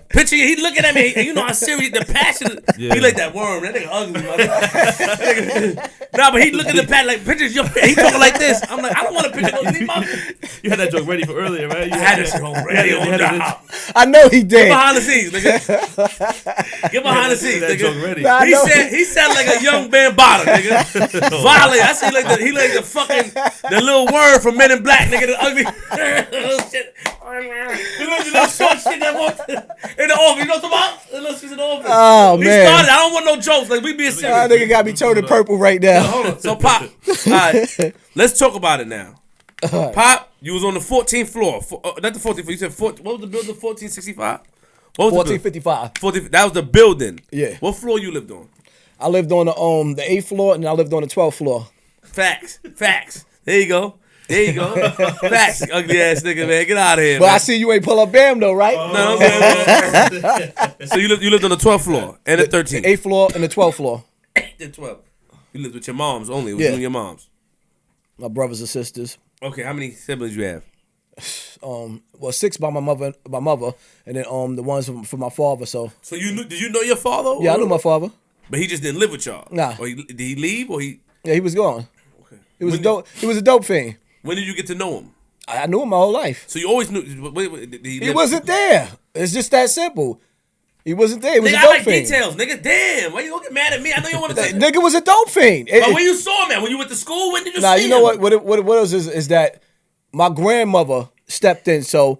Speaker 1: picture you, he looking at me, and you know how serious, the passion. Yeah. He like that worm. That nigga ugly. Nah, but he look at the pad like pictures. He talking like this. I'm like, I don't want to picture those.
Speaker 2: You had that joke ready for earlier, right?
Speaker 1: I had this joke ready on the
Speaker 3: I know he did.
Speaker 1: Get behind the scenes, nigga. Get behind the scenes, nigga. Nah, he sound like a young Bambaataa, nigga. Violent. I see like he like the fucking the little word from Men in Black, nigga. The ugly little shit. You know the little short shit that walked in the office. You know what I'm talking about? The little shit in the office.
Speaker 3: Oh
Speaker 1: we
Speaker 3: man.
Speaker 1: Started. I don't want no jokes. Like we being serious.
Speaker 3: That nigga got me turning purple right now.
Speaker 1: Hold on. So Pop, all right, let's talk about it now. Pop, you was on the 14th floor. Not the 14th floor. You said what was the building? 1465.
Speaker 3: 1455.
Speaker 1: That was the building.
Speaker 3: Yeah.
Speaker 1: What floor you lived on?
Speaker 3: I lived on the 8th floor and I lived on the 12th floor.
Speaker 1: Facts. There you go. Facts. Ugly ass nigga, man. Get out of here.
Speaker 3: But
Speaker 1: man.
Speaker 3: I see you ain't pull up Bam though, right?
Speaker 1: No. So you lived on the 12th floor and the 13th.
Speaker 3: 8th floor and the 12th floor.
Speaker 1: 8th and 12th. You lived with your moms only. It was you and your moms.
Speaker 3: My brothers and sisters.
Speaker 1: Okay, how many siblings you have?
Speaker 3: Well, 6 by my mother, and then the ones from my father. So
Speaker 1: did you know your father?
Speaker 3: Yeah, I knew my father.
Speaker 1: But he just didn't live with y'all.
Speaker 3: Nah.
Speaker 1: Or did he leave or he?
Speaker 3: Yeah, he was gone. Okay. He was a dope fiend.
Speaker 1: When did you get to know him?
Speaker 3: I knew him my whole life.
Speaker 1: So you always knew? Wait,
Speaker 3: he wasn't there. It's just that simple. He wasn't there. He was
Speaker 1: nigga,
Speaker 3: a dope
Speaker 1: I like
Speaker 3: fiend.
Speaker 1: Details, nigga. Damn, why you gonna get mad at me? I know you want to say
Speaker 3: nigga was a dope fiend.
Speaker 1: But when you saw him, man, when you went to school, when did you see him?
Speaker 3: You know what? What it was is that my grandmother stepped in. So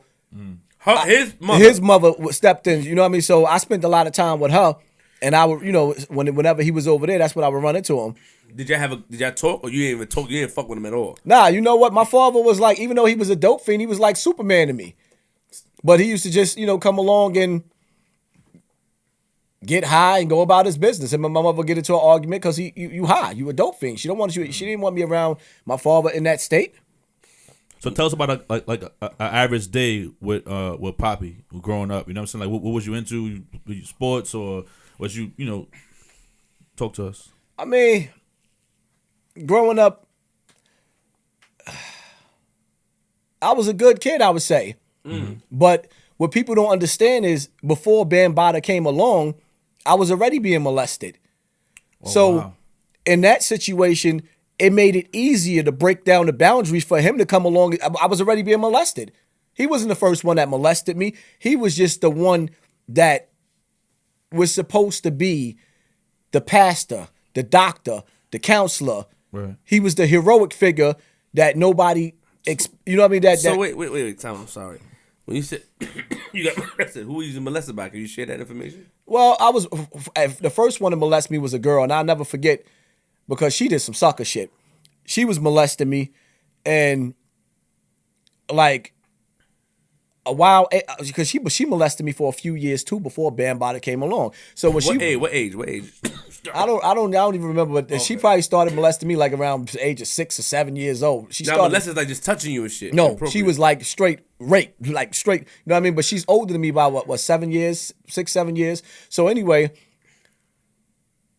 Speaker 3: his mother stepped in. You know what I mean? So I spent a lot of time with her, and I would, whenever he was over there, that's when I would run into him.
Speaker 1: Did y'all talk, or you didn't even talk? You didn't fuck with him at all?
Speaker 3: Nah, you know what? My father was like, even though he was a dope fiend, he was like Superman to me. But he used to just, come along and get high and go about his business. And my mother would get into an argument because you high, you a dope fiend. She didn't want me around my father in that state.
Speaker 2: So tell us about an average day with Poppy growing up. You know what I'm saying? Like what was you into? Were you sports or was you talk to us?
Speaker 3: I mean, growing up, I was a good kid, I would say. Mm-hmm. But what people don't understand is before Bambaataa came along, I was already being molested. Wow. In that situation, it made it easier to break down the boundaries for him to come along. I was already being molested. He wasn't the first one that molested me. He was just the one that was supposed to be the pastor, the doctor, the counselor. Right. He was the heroic figure that nobody, you know what I mean?
Speaker 1: So wait, Tom, I'm sorry. When you said you got molested, who were you molested by? Can you share that information?
Speaker 3: Well, the first one to molest me was a girl, and I'll never forget because she did some sucker shit. She was molesting me, and like a while, because she molested me for a few years too before Bambaataa came along. So when
Speaker 1: what age?
Speaker 3: I don't even remember, but she probably started molesting me like around the age of 6 or 7 years old.
Speaker 1: Molested like just touching you and shit.
Speaker 3: No, she was like straight rape, like straight. You know what I mean? But she's older than me by what 7 years, 6, 7 years. So anyway,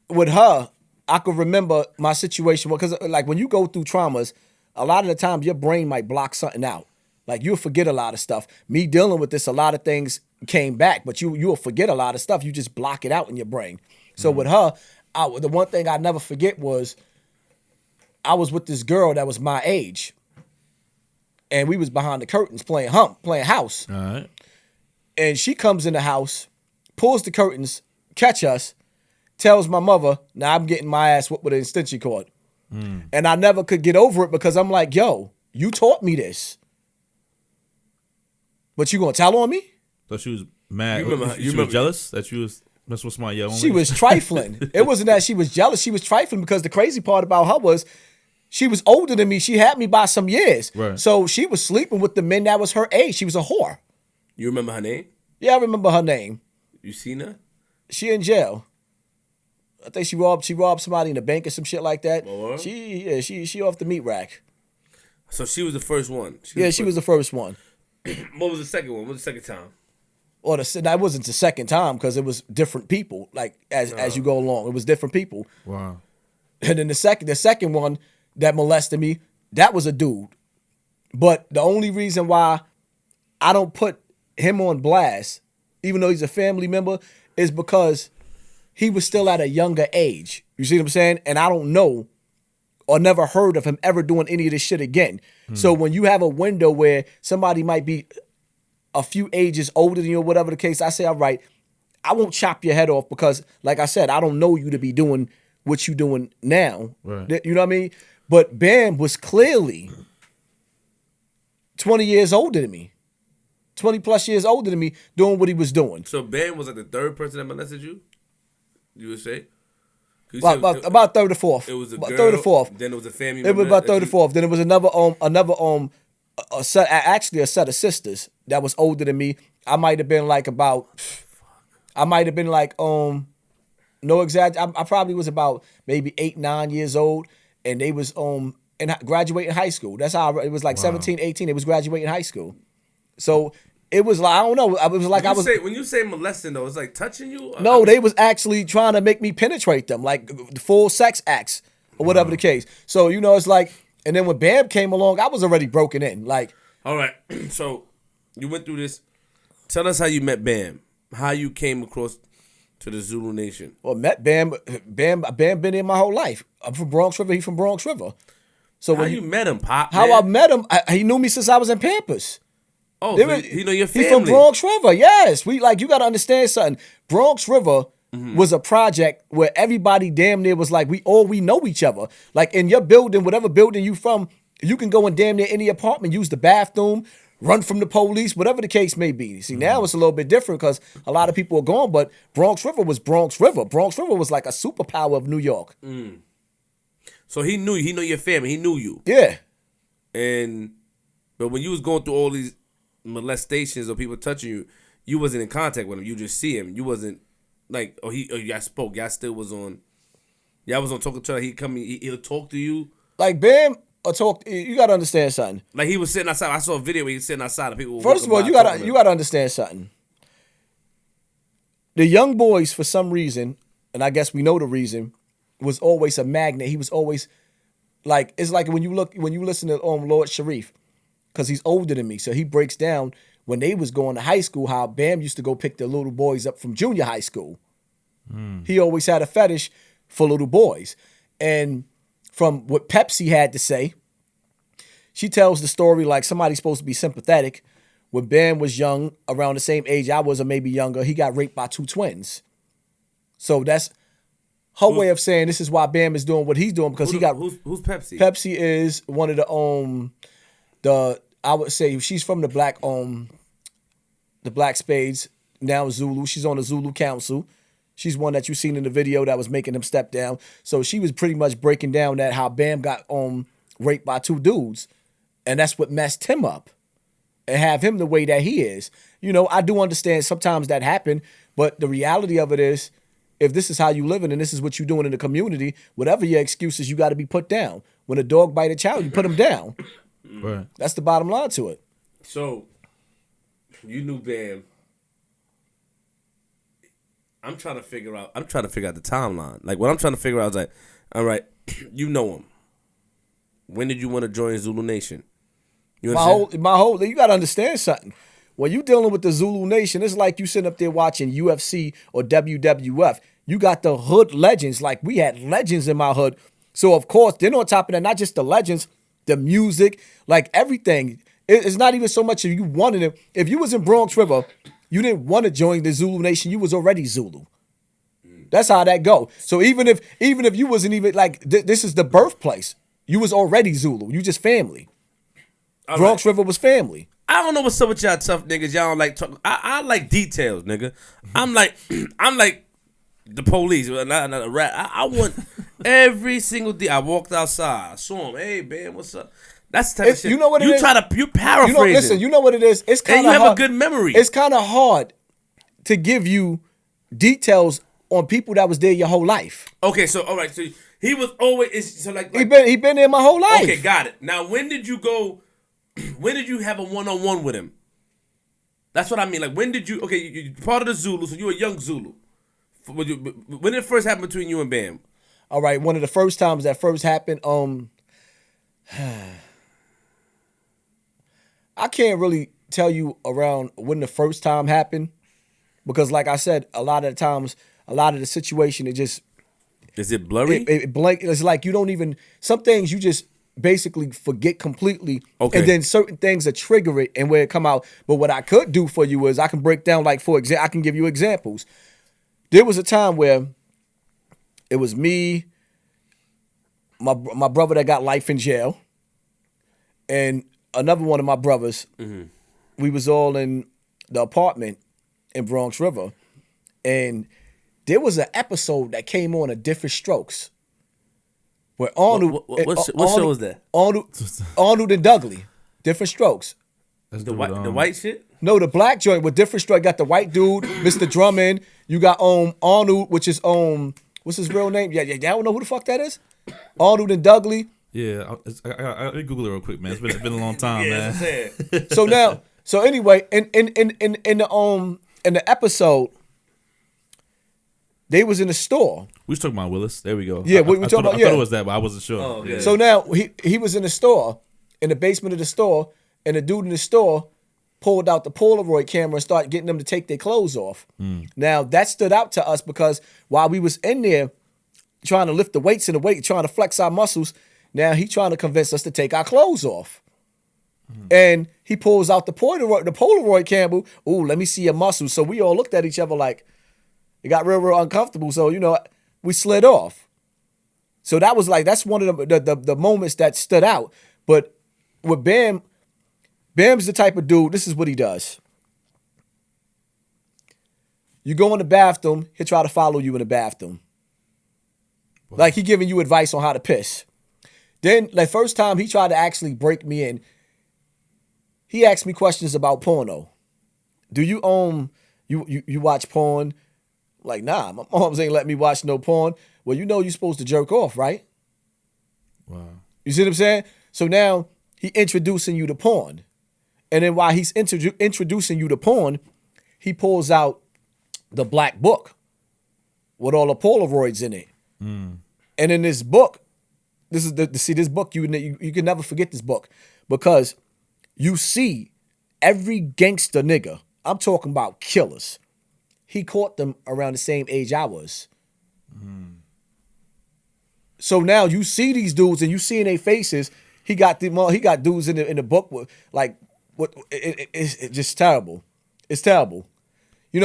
Speaker 3: with her, I could remember my situation because like when you go through traumas, a lot of the time your brain might block something out. Like you'll forget a lot of stuff. Me dealing with this, a lot of things came back, but you'll forget a lot of stuff. You just block it out in your brain. So with her, the one thing I never forget was I was with this girl that was my age, and we was behind the curtains playing house.
Speaker 2: All right.
Speaker 3: And she comes in the house, pulls the curtains, catch us, tells my mother, now I'm getting my ass whooped with an extension cord. And I never could get over it because I'm like, yo, you taught me this. But you gonna tell on me?
Speaker 2: So she was mad. You was jealous that you was... That's what's my young.
Speaker 3: She was trifling. It wasn't that she was jealous. She was trifling because the crazy part about her was she was older than me. She had me by some years.
Speaker 2: Right.
Speaker 3: So she was sleeping with the men that was her age. She was a whore.
Speaker 1: You remember her name?
Speaker 3: Yeah, I remember her name.
Speaker 1: You seen her?
Speaker 3: She in jail. I think she robbed somebody in the bank or some shit like that.
Speaker 1: Oh,
Speaker 3: She off the meat rack.
Speaker 1: So she was the first one.
Speaker 3: She was the first one.
Speaker 1: What was the second one? What was the second time?
Speaker 3: Or that wasn't the second time because it was different people. Like as you go along, it was different people.
Speaker 2: Wow.
Speaker 3: And then the second one that molested me, that was a dude. But the only reason why I don't put him on blast, even though he's a family member, is because he was still at a younger age. You see what I'm saying? And I don't know or never heard of him ever doing any of this shit again. So when you have a window where somebody might be a few ages older than you or whatever the case, I say, all right, I won't chop your head off because, like I said, I don't know you to be doing what you doing now.
Speaker 2: Right.
Speaker 3: You know what I mean? But Bam was clearly 20 years older than me. 20 plus years older than me doing what he was doing.
Speaker 1: So Bam was like the third person that molested you? You would say?
Speaker 3: About third or fourth.
Speaker 1: It was a
Speaker 3: about
Speaker 1: girl,
Speaker 3: third or fourth.
Speaker 1: Then it was a family
Speaker 3: It
Speaker 1: member.
Speaker 3: was about third or fourth. Then it was another a set of sisters that was older than me. I might have been like no exact. I probably was about maybe 8, 9 years old, and they was graduating high school. That's how it was like 17, 18. They was graduating high school. So it was like, I don't know. It was like
Speaker 1: when you say molesting though, it's like touching you.
Speaker 3: No, they was actually trying to make me penetrate them, like full sex acts or whatever the case. So it's like, and then when Bam came along, I was already broken in. Like,
Speaker 1: all right. So you went through this. Tell us how you met Bam. How you came across to the Zulu Nation.
Speaker 3: Well, met Bam. Bam been in my whole life. I'm from Bronx River. He's from Bronx River. So
Speaker 1: how you met him, Pop?
Speaker 3: How
Speaker 1: man?
Speaker 3: I met him? He knew me since I was in Pampers.
Speaker 1: Oh, so you know your family.
Speaker 3: He's from Bronx River. Yes, you got to understand something. Bronx River was a project where everybody damn near was like we know each other. Like in your building, whatever building you from, you can go in damn near any apartment, use the bathroom, run from the police, whatever the case may be. See, now it's a little bit different because a lot of people are gone, but Bronx River was Bronx River. Bronx River was like a superpower of New York.
Speaker 1: So he knew you. He knew your family. He knew you.
Speaker 3: Yeah.
Speaker 1: But when you was going through all these molestations or people touching you, you wasn't in contact with him. You just see him. You wasn't like, y'all spoke. Y'all still was on. Y'all was on talking to him. He'll talk to you.
Speaker 3: Like Bam or talk. You got to understand something.
Speaker 1: Like he was sitting outside. I saw a video where he was sitting outside and people.
Speaker 3: First of all, you gotta understand something. The young boys, for some reason, and I guess we know the reason, was always a magnet. He was always like, it's like when you listen to Lord Sharif, because he's older than me, so he breaks down when they was going to high school how Bam used to go pick the little boys up from junior high school. He always had a fetish for little boys, and from what Pepsi had to say, she tells the story like somebody's supposed to be sympathetic. When Bam was young, around the same age I was or maybe younger, he got raped by 2 twins. So that's her way of saying this is why Bam is doing what he's doing because
Speaker 1: Who's Pepsi?
Speaker 3: Pepsi is one of the I would say she's from the black Spades, now Zulu. She's on the Zulu Council. She's one that you seen in the video that was making him step down. So she was pretty much breaking down that how Bam got raped by 2 dudes, and that's what messed him up and have him the way that he is. I do understand sometimes that happen, but the reality of it is, if this is how you living and this is what you're doing in the community, whatever your excuses, you got to be put down. When a dog bite a child, you put him down.
Speaker 2: Right.
Speaker 3: That's the bottom line to it.
Speaker 1: So, you knew Bam. I'm trying to figure out the timeline. Like, what I'm trying to figure out is like, all right, you know him. When did you want to join Zulu Nation? You
Speaker 3: you got to understand something. When you dealing with the Zulu Nation, it's like you sitting up there watching UFC or WWF. You got the hood legends. Like, we had legends in my hood. So, of course, then on top of that, not just the legends, the music, like everything. It's not even so much if you wanted it. If you was in Bronx River, you didn't want to join the Zulu Nation. You was already Zulu. That's how that go. So even if you wasn't even like this is the birthplace, you was already Zulu. You just family. All Bronx River was family.
Speaker 1: I don't know what's up with y'all tough niggas. Y'all don't like talk. I like details, nigga. I'm like the police, not a rat. I want every single day. I walked outside. I saw him. Hey, man, what's up? That's the type of shit.
Speaker 3: You know what it is?
Speaker 1: You paraphrase.
Speaker 3: Listen, you know what it is? It's kind
Speaker 1: and
Speaker 3: of
Speaker 1: you have
Speaker 3: hard.
Speaker 1: a good memory.
Speaker 3: It's kind of hard to give you details on people that was there your whole life.
Speaker 1: Okay, so all right, so he was always so like
Speaker 3: He been there my whole life.
Speaker 1: okay, got it. Now, when did you go? When did you have a one-on-one with him? That's what I mean. Like, when did you? Okay, you part of the Zulu, so you a young Zulu. When did it first happen between you and Bam?
Speaker 3: All right, one of the first times that first happened, I can't really tell you around when the first time happened because, like I said, a lot of the times, a lot of the situation, it just
Speaker 1: is it blurry?
Speaker 3: It blank. It's like you don't even. Some things you just basically forget completely,
Speaker 1: okay.
Speaker 3: And then certain things that trigger it and where it come out. But what I could do for you is I can break down, like for example, I can give you examples. There was a time where it was me, my brother that got life in jail, and another one of my brothers. Mm-hmm. We was all in the apartment in Bronx River, and there was an episode that came on a Different Strokes. Where Arnold,
Speaker 1: what show was that?
Speaker 3: Arnold and Dudley, Different Strokes.
Speaker 1: That's the white shit?
Speaker 3: No, the black joint with Different Strokes. Got the white dude, Mr. Drummond. You got Arnold, which is what's his real name? Yeah, y'all don't know who the fuck that is? Arnold and Dudley.
Speaker 2: Yeah, I Google it real quick, man. It's been a long time, man.
Speaker 3: So anyway, in the episode, they was in the store.
Speaker 2: We was talking about Willis. There we go.
Speaker 3: Yeah, we talking about.
Speaker 2: I thought it was that, but I wasn't sure.
Speaker 1: Oh, okay.
Speaker 3: So now he was in the store, in the basement of the store, and the dude in the store pulled out the Polaroid camera and started getting them to take their clothes off. Now that stood out to us because while we was in there trying to lift the weights in the weight, trying to flex our muscles, now he trying to convince us to take our clothes off. And he pulls out the Polaroid camera. Ooh, let me see your muscles. So we all looked at each other like. It got real uncomfortable, so we slid off. So that's one of the moments that stood out. But with Bam's the type of dude. This is what he does. You go in the bathroom, he'll try to follow you in the bathroom, like he giving you advice on how to piss. Then, like first time he tried to actually break me in, he asked me questions about porno. Do you you watch porn? Like, nah, my moms ain't let me watch no porn. Well, you're supposed to jerk off, right?
Speaker 2: Wow.
Speaker 3: You see what I'm saying? So now he introducing you to porn. And then while he's introducing you to porn, he pulls out the black book with all the Polaroids in it. And in this book, this book, you can never forget this book because you see every gangster nigga, I'm talking about killers, he caught them around the same age I was. So now you see these dudes and you see in their faces, he got dudes in the book with like it's just terrible. It's terrible.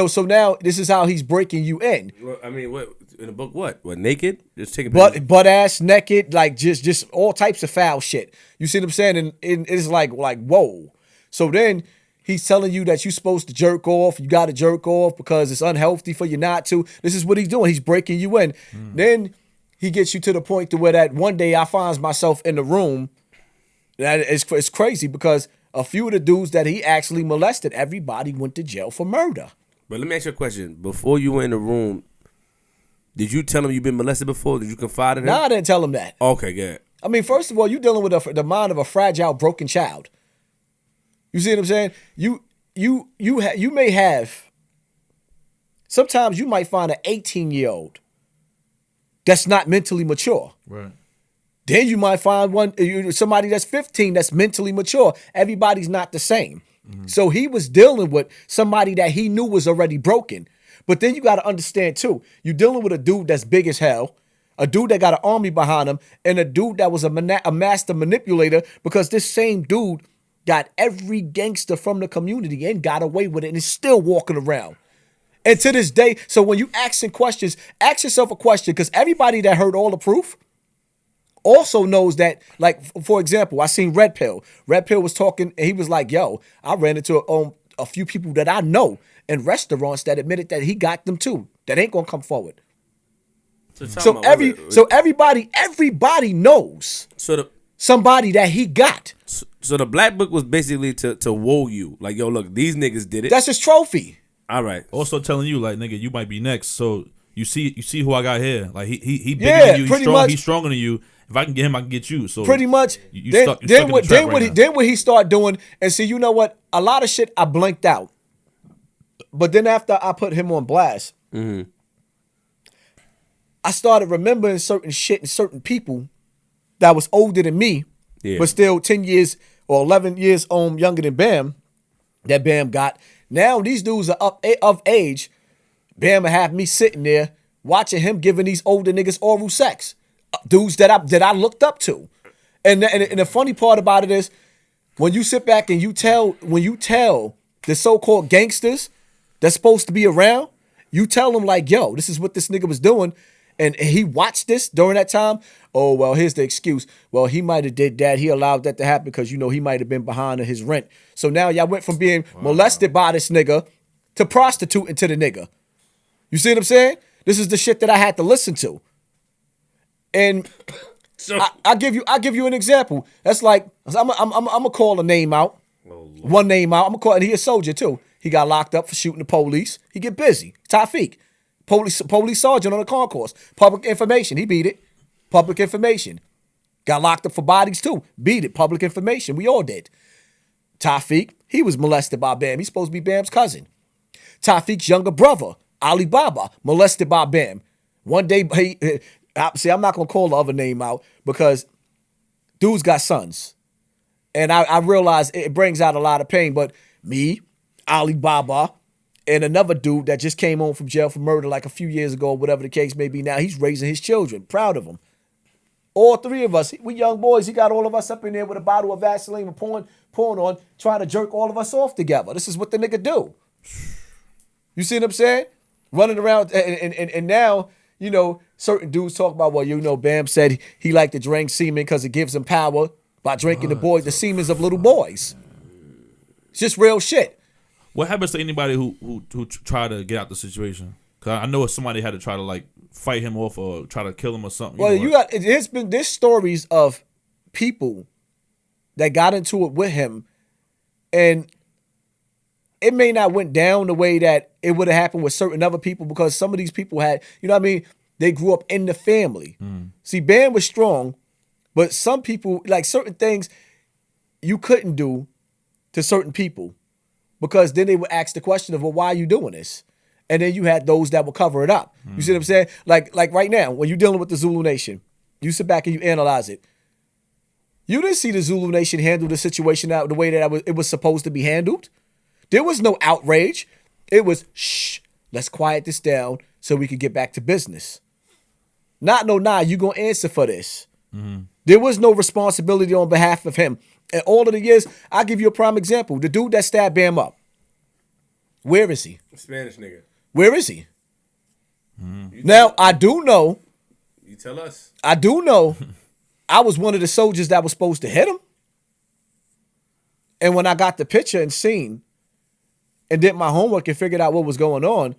Speaker 3: So now this is how he's breaking you in.
Speaker 1: Well, I mean, what in the book? What naked? Just taking
Speaker 3: butt ass naked, like just all types of foul shit. You see what I'm saying? And it's like whoa. So then he's telling you that you're supposed to jerk off. You got to jerk off because it's unhealthy for you not to. This is what he's doing. He's breaking you in. Then he gets you to the point to where that one day I find myself in the room. That it's crazy because a few of the dudes that he actually molested, everybody went to jail for murder.
Speaker 1: But let me ask you a question. Before you went in the room, did you tell him you've been molested before? Did you confide in him?
Speaker 3: No, I didn't tell him that.
Speaker 1: Okay, good.
Speaker 3: I mean, first of all, you're dealing with the mind of a fragile, broken child. You see what I'm saying? You may have. Sometimes you might find an 18-year-old that's not mentally mature.
Speaker 2: Right.
Speaker 3: Then you might find somebody that's 15 that's mentally mature. Everybody's not the same. So he was dealing with somebody that he knew was already broken. But then you got to understand too, you're dealing with a dude that's big as hell, a dude that got an army behind him, and a dude that was a master manipulator because this same dude got every gangster from the community and got away with it and is still walking around. And to this day, so when you asking questions, ask yourself a question because everybody that heard all the proof also knows that, like, for example, I seen Red Pill. Red Pill was talking and he was like, yo, I ran into a few people that I know in restaurants that admitted that he got them too. That ain't gonna come forward. So everybody knows somebody that he got.
Speaker 1: So the black book was basically to woo you. Like, yo, look, these niggas did it.
Speaker 3: That's his trophy.
Speaker 1: All right.
Speaker 2: Also telling you, like, nigga, you might be next. So you see who I got here. Like, he bigger than you. He's stronger than you. If I can get him, I can get you. So
Speaker 3: pretty much. Then what he started doing, and see, you know what? A lot of shit I blinked out. But then after I put him on blast, I started remembering certain shit and certain people that was older than me, but still 10 years or 11 years younger than Bam, that Bam got. Now these dudes are of age. Bam will have me sitting there watching him giving these older niggas oral sex. Dudes that I looked up to. And the funny part about it is when you sit back and you tell the so-called gangsters that's supposed to be around, you tell them like, yo, this is what this nigga was doing. And he watched this during that time. Oh, well, here's the excuse. Well, he might have did that. He allowed that to happen because, you know, he might have been behind on his rent. So now y'all went from being molested by this nigga to prostituting to the nigga. You see what I'm saying? This is the shit that I had to listen to. And so I give you an example. That's like I'm gonna call a name out. One name out. I'm gonna call, and he a soldier too. He got locked up for shooting the police. He get busy. Tafiq, police sergeant on the concourse. Public information. He beat it. Public information. Got locked up for bodies too. Beat it. Public information. We all did. Tafiq, he was molested by Bam. He's supposed to be Bam's cousin. Tafiq's younger brother, Ali Baba, molested by Bam. One day, I'm not going to call the other name out because dudes got sons. And I realize it brings out a lot of pain, but me, Ali Baba, and another dude that just came home from jail for murder like a few years ago, whatever the case may be now, he's raising his children, proud of him. All three of us, we young boys, he got all of us up in there with a bottle of Vaseline and porn on, trying to jerk all of us off together. This is what the nigga do. You see what I'm saying? Running around, and now, you know, certain dudes talk about, well, you know, Bam said he liked to drink semen because it gives him power by drinking the semens of little boys. It's just real shit.
Speaker 2: What happens to anybody who try to get out the situation? Because I know if somebody had to try to like fight him off or try to kill him or something.
Speaker 3: Well, there's stories of people that got into it with him, and it may not went down the way that it would have happened with certain other people because some of these people had, you know what I mean? They grew up in the family. See, Bam was strong, but some people, like certain things you couldn't do to certain people because then they would ask the question of, well, why are you doing this? And then you had those that would cover it up. You see what I'm saying? Like right now, when you're dealing with the Zulu Nation, you sit back and you analyze it. You didn't see the Zulu Nation handle the situation out the way that it was supposed to be handled. There was no outrage. It was, shh, let's quiet this down so we can get back to business. You're going to answer for this. There was no responsibility on behalf of him. And all of the years, I'll give you a prime example. The dude that stabbed Bam up. Where is he?
Speaker 1: Spanish nigga.
Speaker 3: Where is he? Now, I do know.
Speaker 1: You tell us.
Speaker 3: I do know I was one of the soldiers that was supposed to hit him. And when I got the picture and seen and did my homework and figured out what was going on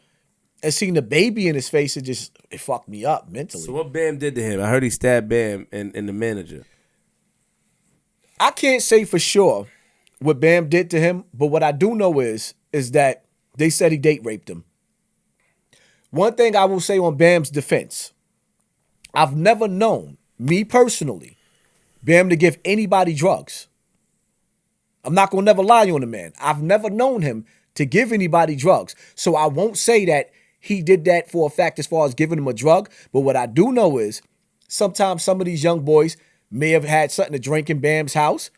Speaker 3: and seen the baby in his face, it fucked me up mentally.
Speaker 1: So what Bam did to him? I heard he stabbed Bam and the manager.
Speaker 3: I can't say for sure what Bam did to him, but what I do know is that they said he date raped him. One thing I will say on Bam's defense, I've never known, me personally, Bam to give anybody drugs. I'm not going to never lie on the man. I've never known him to give anybody drugs. So I won't say that he did that for a fact as far as giving him a drug. But what I do know is sometimes some of these young boys may have had something to drink in Bam's house,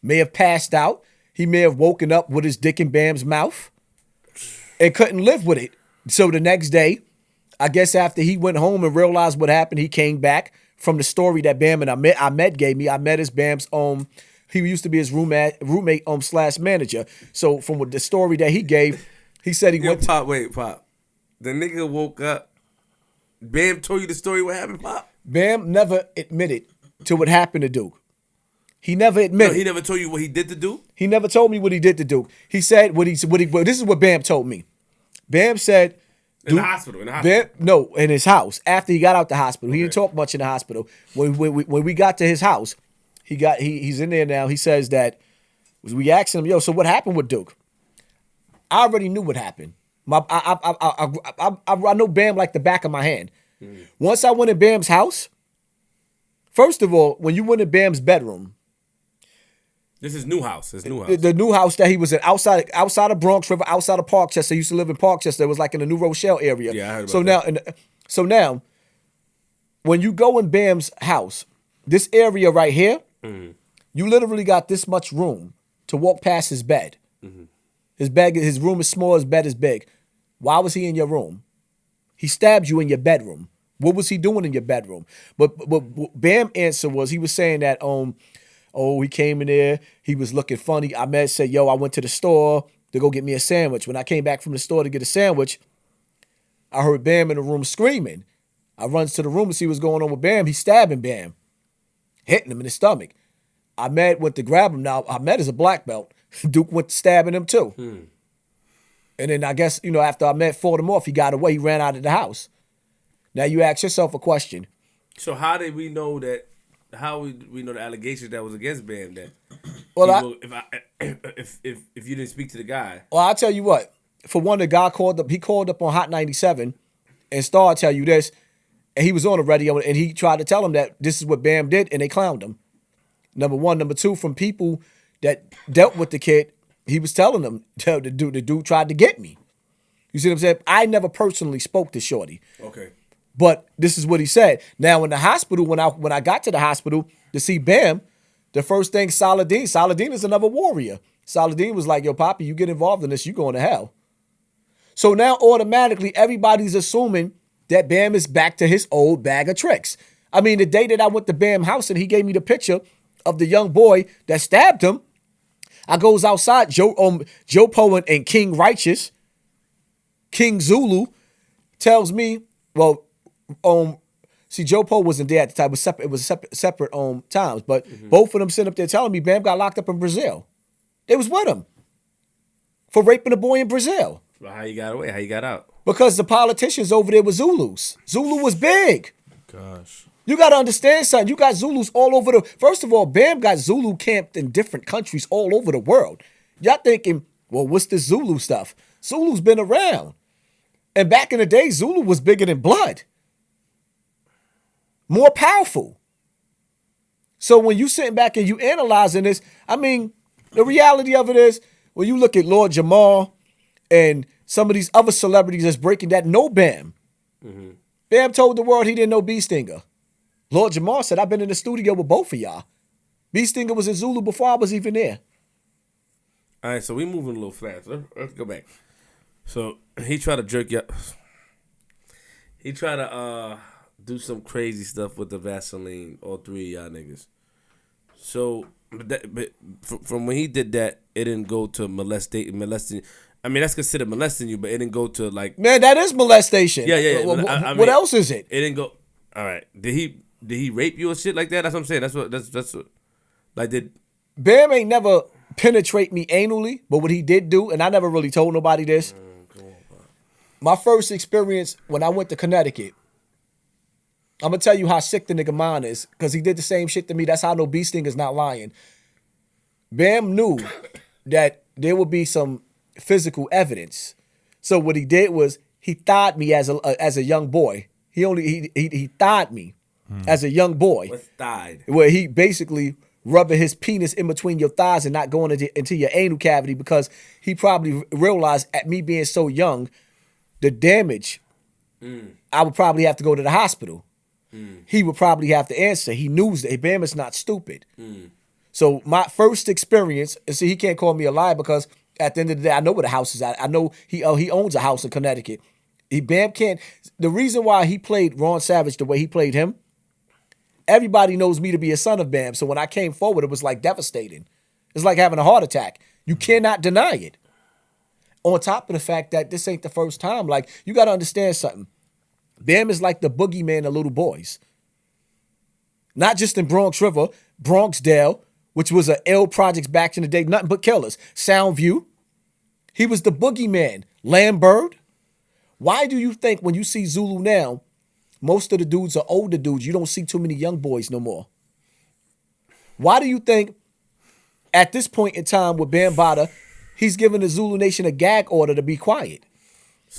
Speaker 3: may have passed out. He may have woken up with his dick in Bam's mouth and couldn't live with it. So the next day, I guess after he went home and realized what happened, he came back from the story that Bam and Ahmed gave me. Ahmed is Bam's he used to be his roommate / manager. So from the story that he gave, he said he went.
Speaker 1: Pop. The nigga woke up. Bam told you the story. What happened, Pop?
Speaker 3: Bam never admitted to what happened to Duke. He never admitted.
Speaker 1: No, he never told you what he did to Duke?
Speaker 3: He never told me what he did to Duke. He said this is what Bam told me. Bam said,
Speaker 1: In the hospital. In the hospital.
Speaker 3: No, in his house. After he got out the hospital, he didn't talk much in the hospital. When we got to his house, he's in there now. He says that we asked him, yo, so what happened with Duke? I already knew what happened. I know Bam like the back of my hand. Once I went in Bam's house, first of all, when you went in Bam's bedroom,
Speaker 1: this is new house. It's new house.
Speaker 3: the new house that he was in outside of Bronx River, outside of Parkchester. He used to live in Parkchester. It was like in the New Rochelle area.
Speaker 1: Yeah, I heard about that.
Speaker 3: So now, when you go in Bam's house, this area right here, you literally got this much room to walk past his bed. His room is small, his bed is big. Why was he in your room? He stabbed you in your bedroom. What was he doing in your bedroom? But Bam answer was, he was saying that he came in there, he was looking funny. Ahmed said, yo, I went to the store to go get me a sandwich. When I came back from the store to get a sandwich, I heard Bam in the room screaming. I runs to the room to see what's going on with Bam. He's stabbing Bam, hitting him in the stomach. Ahmed went to grab him. Now, Ahmed is a black belt. Duke went to stabbing him too. And then I guess, after Ahmed fought him off, he got away. He ran out of the house. Now you ask yourself a question.
Speaker 1: So how did we know that? How we know the allegations that was against Bam then?
Speaker 3: Well,
Speaker 1: if you didn't speak to the guy.
Speaker 3: Well, I'll tell you what. For one, the guy called up. He called up on Hot 97 and started tell you this. And he was on the radio and he tried to tell him that this is what Bam did, and they clowned him. Number one. Number two, from people that dealt with the kid, he was telling them, the dude tried to get me. You see what I'm saying? I never personally spoke to Shorty.
Speaker 1: Okay.
Speaker 3: But this is what he said. Now in the hospital, when I got to the hospital to see Bam, the first thing Saladin is another warrior. Saladin was like, yo, Poppy, you get involved in this, you going to hell. So now automatically everybody's assuming that Bam is back to his old bag of tricks. I mean, the day that I went to Bam house and he gave me the picture of the young boy that stabbed him, I goes outside, Joe Poe and King Righteous, King Zulu, tells me, well, see, Joe Poe wasn't there at the time. It was separate times, but both of them sitting up there telling me Bam got locked up in Brazil. They was with him for raping a boy in Brazil.
Speaker 1: Well, how you got away? How you got out?
Speaker 3: Because the politicians over there were Zulus. Zulu was big.
Speaker 2: Gosh.
Speaker 3: You got to understand something. You got Zulus all over first of all, Bam got Zulu camped in different countries all over the world. Y'all thinking, well, what's this Zulu stuff? Zulu's been around. And back in the day, Zulu was bigger than blood. More powerful. So when you sitting back and you analyzing this, I mean, the reality of it is, when you look at Lord Jamal and some of these other celebrities that's breaking that, no Bam. Bam told the world he didn't know B Stinger. Lord Jamal said, I've been in the studio with both of y'all. B Stinger was in Zulu before I was even there.
Speaker 1: All right, so we moving a little fast. Let's go back. So he tried to jerk you up. He tried to do some crazy stuff with the Vaseline, all three of y'all niggas. So, but from when he did that, it didn't go to molesting. I mean, that's considered molesting you, but it didn't go to like.
Speaker 3: Man, that is molestation.
Speaker 1: Yeah.
Speaker 3: What else is it?
Speaker 1: It didn't go. All right. Did he rape you or shit like that? That's what I'm saying. That's what. Like did.
Speaker 3: Bam ain't never penetrate me anally, but what he did do, and I never really told nobody this. My first experience when I went to Connecticut, I'm going to tell you how sick the nigga mind is, because he did the same shit to me. That's how I know B Stinger's not lying. Bam knew that there would be some physical evidence. So what he did was he thawed me as a young boy. He thawed me as a young boy.
Speaker 1: What's thawed?
Speaker 3: Where he basically rubbing his penis in between your thighs and not going into your anal cavity, because he probably realized at me being so young, the damage, I would probably have to go to the hospital. He would probably have to answer. He knew that Bam is not stupid. So my first experience, and see, he can't call me a liar, because at the end of the day, I know where the house is at. I know he owns a house in Connecticut. Bam can't. The reason why he played Ron Savage the way he played him, everybody knows me to be a son of Bam. So when I came forward, it was like devastating. It's like having a heart attack. You cannot deny it. On top of the fact that this ain't the first time. Like, you got to understand something. Bam is like the boogeyman of little boys. Not just in Bronx River, Bronxdale, which was a L projects back in the day, nothing but killers. Soundview. He was the boogeyman. Lambird. Why do you think when you see Zulu now, most of the dudes are older dudes? You don't see too many young boys no more. Why do you think at this point in time with Bambaataa, he's giving the Zulu Nation a gag order to be quiet?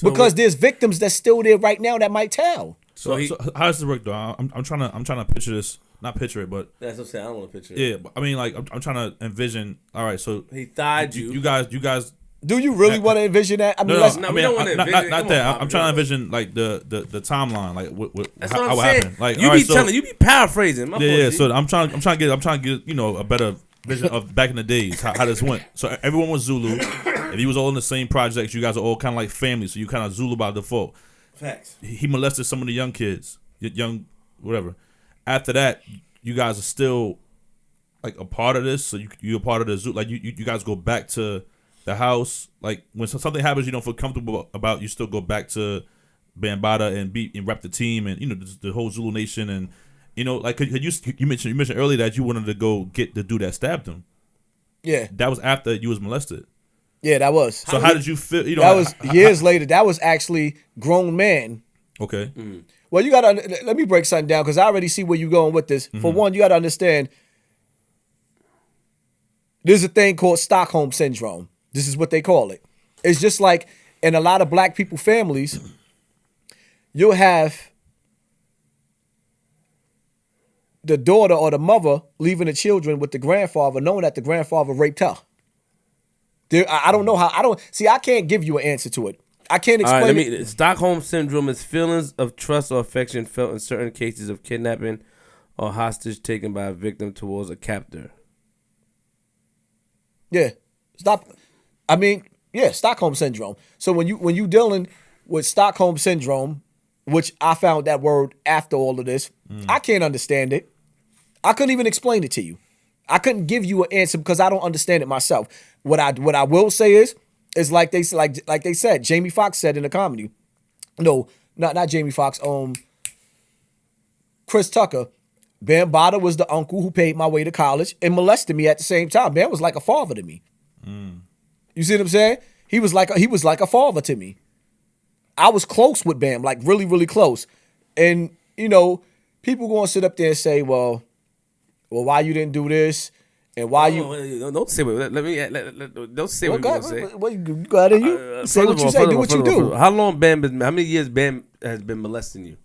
Speaker 3: Because there's victims that's still there right now that might tell.
Speaker 2: So how does this work though? I'm trying to picture this. Not picture it, but
Speaker 1: that's what I'm saying. I don't want to picture it.
Speaker 2: Yeah, but I mean, like I'm trying to envision. All right, so
Speaker 1: he thighed you.
Speaker 2: You guys.
Speaker 3: Do you really want to envision that? I mean,
Speaker 2: not that. I'm trying to envision like the timeline, like what
Speaker 1: how happened.
Speaker 2: Like
Speaker 1: you be paraphrasing.
Speaker 2: Yeah. So I'm trying to get a better vision of back in the days how this went. So everyone was Zulu. If you was all in the same projects, you guys are all kind of like family. So you kind of Zulu by default.
Speaker 1: Facts.
Speaker 2: He molested some of the young kids, young whatever. After that, you guys are still like a part of this. So you're a part of the Zulu. Like you guys go back to the house. Like when something happens you don't feel comfortable about, you still go back to Bambaataa and rep the team and the whole Zulu Nation and like you mentioned earlier that you wanted to go get the dude that stabbed him.
Speaker 3: Yeah,
Speaker 2: that was after you was molested.
Speaker 3: Yeah, that was.
Speaker 2: So how did you feel?
Speaker 3: That was years later. That was actually grown man.
Speaker 2: Okay.
Speaker 3: Mm. Well, you gotta let me break something down because I already see where you're going with this. Mm-hmm. For one, you gotta understand. There's a thing called Stockholm syndrome. This is what they call it. It's just like in a lot of black people families, you'll have the daughter or the mother leaving the children with the grandfather, knowing that the grandfather raped her. I don't know how. I can't give you an answer to it. I can't explain it.
Speaker 1: Stockholm syndrome is feelings of trust or affection felt in certain cases of kidnapping or hostage taken by a victim towards a captor.
Speaker 3: Yeah. Stockholm syndrome. So when you dealing with Stockholm syndrome, which I found that word after all of this, I can't understand it. I couldn't even explain it to you. I couldn't give you an answer because I don't understand it myself. What I will say is like they said, Jamie Foxx said in the comedy. No, not Jamie Foxx. Chris Tucker. Bambaataa was the uncle who paid my way to college and molested me at the same time. Bam was like a father to me. You see what I'm saying? He was like a father to me. I was close with Bam, like really, really close. And people gonna sit up there and say, well, why you didn't do this? And why
Speaker 1: don't say what? Don't say what you're gonna say.
Speaker 3: Well, you go ahead and you say what you say. Do what you do.
Speaker 1: How many years Bam has been molesting you?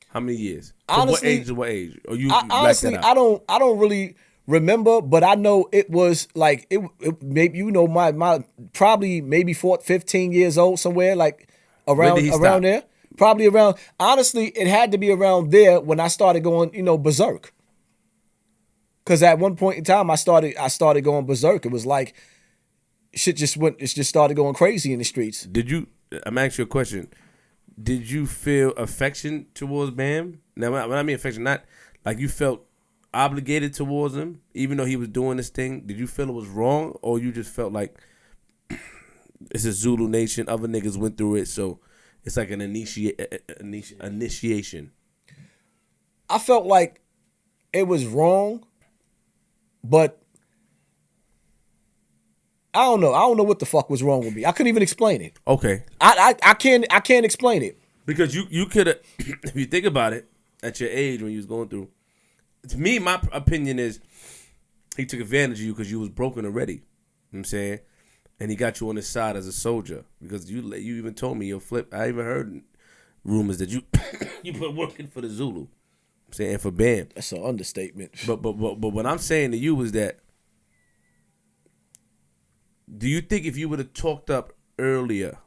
Speaker 1: How many years?
Speaker 3: Honestly,
Speaker 1: From what age? Or you
Speaker 3: honestly, I don't really remember, but I know it was like it maybe my probably maybe 15 years old somewhere like around there. Probably around. Honestly, it had to be around there when I started going berserk. Because at one point in time, I started going berserk. It was like shit just started going crazy in the streets.
Speaker 1: I'm asking you a question. Did you feel affection towards Bam? Now, when I mean affection, not like you felt obligated towards him, even though he was doing this thing. Did you feel it was wrong, or you just felt like it's a Zulu Nation, other niggas went through it, so it's like an initiation?
Speaker 3: I felt like it was wrong, but I don't know. I don't know what the fuck was wrong with me. I couldn't even explain it.
Speaker 1: Okay.
Speaker 3: I can't explain it.
Speaker 1: Because you could have, if you think about it, at your age when you was going through, to me, my opinion is he took advantage of you because you was broken already. You know what I'm saying? And he got you on his side as a soldier. Because you even told me your flip. I even heard rumors that you put working for the Zulu. I'm saying for Bam.
Speaker 3: That's an understatement.
Speaker 1: But what I'm saying to you is that, do you think if you would have talked up earlier,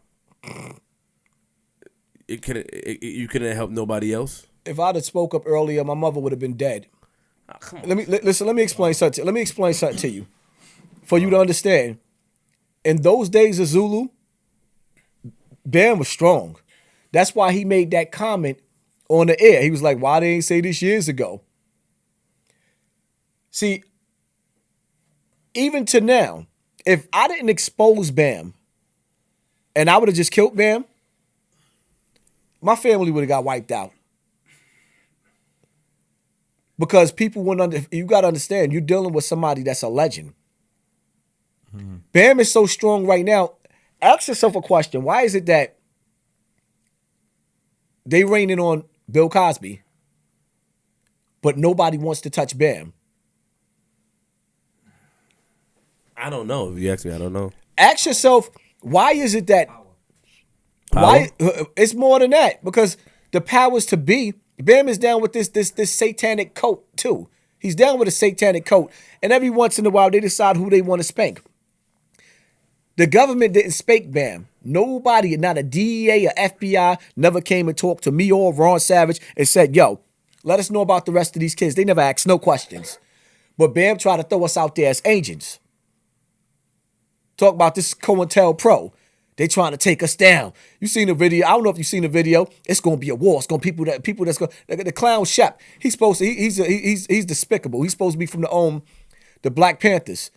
Speaker 1: you couldn't have helped nobody else?
Speaker 3: If I'd have spoke up earlier, my mother would have been dead.
Speaker 1: Oh, come on.
Speaker 3: Let me explain something. Let me explain something to you, for you to understand. In those days of Zulu, Bam was strong. That's why he made that comment on the air. He was like, "Why they ain't say this years ago?" See, even to now, if I didn't expose Bam and I would have just killed Bam, my family would have got wiped out. Because people wouldn't you got to understand, you're dealing with somebody that's a legend. Mm-hmm. Bam is so strong right now. Ask yourself a question. Why is it that they raining on Bill Cosby, but nobody wants to touch Bam.
Speaker 1: I don't know. If you ask me, I don't know.
Speaker 3: Ask yourself, why is it that why it's more than that? Because the powers to be, Bam is down with this satanic cult too. He's down with a satanic cult, and every once in a while they decide who they want to spank. The government didn't spank Bam. Nobody, not a DEA or FBI, never came and talked to me or Ron Savage and said, "Yo, let us know about the rest of these kids." They never asked no questions. But Bam tried to throw us out there as agents. Talk about this COINTELPRO. They trying to take us down. You seen the video? I don't know if you seen the video. It's gonna be a war. It's gonna people that's gonna the clown Shep. He's supposed to. He's despicable. He's supposed to be from the Black Panthers.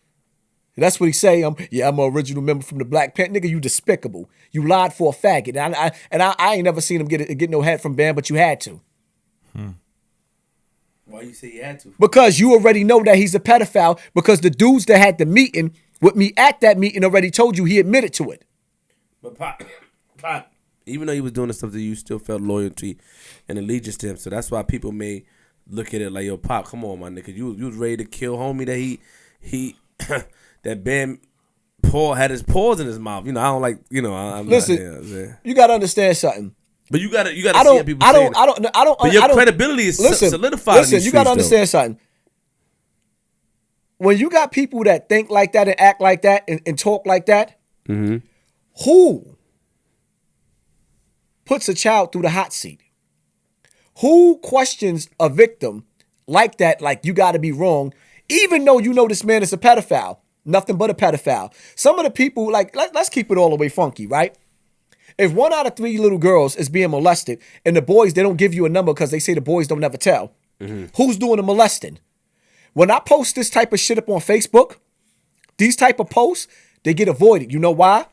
Speaker 3: That's what he say. I'm an original member from the Black Panther. Nigga, you despicable. You lied for a faggot. And I ain't never seen him get no head from Bam, but you had to.
Speaker 1: Why you say you had to?
Speaker 3: Because you already know that he's a pedophile. Because the dudes that had the meeting with me at that meeting already told you he admitted to it.
Speaker 1: But Pop, even though he was doing the stuff that you still felt loyalty and allegiance to him, so that's why people may look at it like, yo, Pop, come on, my nigga, you was ready to kill homie that he that Bam Paul had his paws in his mouth. You know, I don't like, you know, I'm
Speaker 3: listen,
Speaker 1: not,
Speaker 3: you gotta understand something.
Speaker 1: But you gotta see how people say it. But your credibility is solidified.
Speaker 3: Listen, you gotta understand something. When you got people that think like that and act like that and talk like that, who puts a child through the hot seat? Who questions a victim like that, like you got to be wrong, even though you know this man is a pedophile? Nothing but a pedophile. Some of the people, like, let's keep it all the way funky, right? If 1 out of 3 little girls is being molested and the boys, they don't give you a number because they say the boys don't never tell, who's doing the molesting? When I post this type of shit up on Facebook, these type of posts, they get avoided. You know why?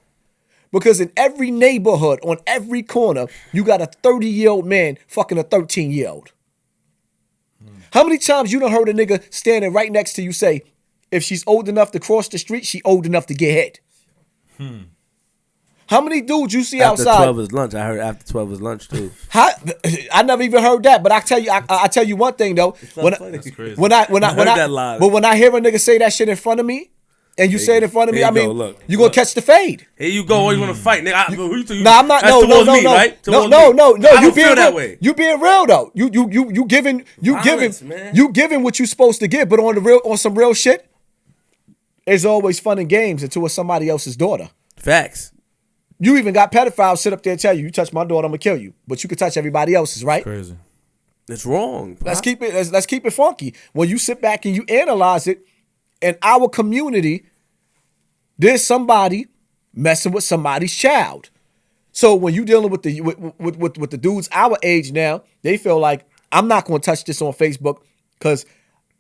Speaker 3: Because in every neighborhood, on every corner, you got a 30-year-old man fucking a 13-year-old. How many times you done heard a nigga standing right next to you say, if she's old enough to cross the street, she old enough to get hit? How many dudes you see
Speaker 1: after
Speaker 3: outside?
Speaker 1: After 12 is lunch. I heard after 12 is lunch, too.
Speaker 3: I never even heard that, but I tell you one thing, though.
Speaker 2: That's crazy.
Speaker 3: When I but when I hear a nigga say that shit in front of me, and you say it in front of me, I mean, you're going to catch the fade.
Speaker 1: Here you go. You want to fight, nigga.
Speaker 3: I'm not. No.
Speaker 1: Right?
Speaker 3: No. You being that way. You being real though. You giving what you supposed to give, but on some real shit, it's always fun and games until it's somebody else's daughter.
Speaker 1: Facts.
Speaker 3: You even got pedophiles sit up there and tell you touch my daughter, I'm gonna kill you. But you can touch everybody else's, right?
Speaker 2: Crazy.
Speaker 1: It's wrong.
Speaker 3: Let's keep it funky. When you sit back and you analyze it, in our community, there's somebody messing with somebody's child. So when you dealing with the dudes our age now, they feel like I'm not gonna touch this on Facebook because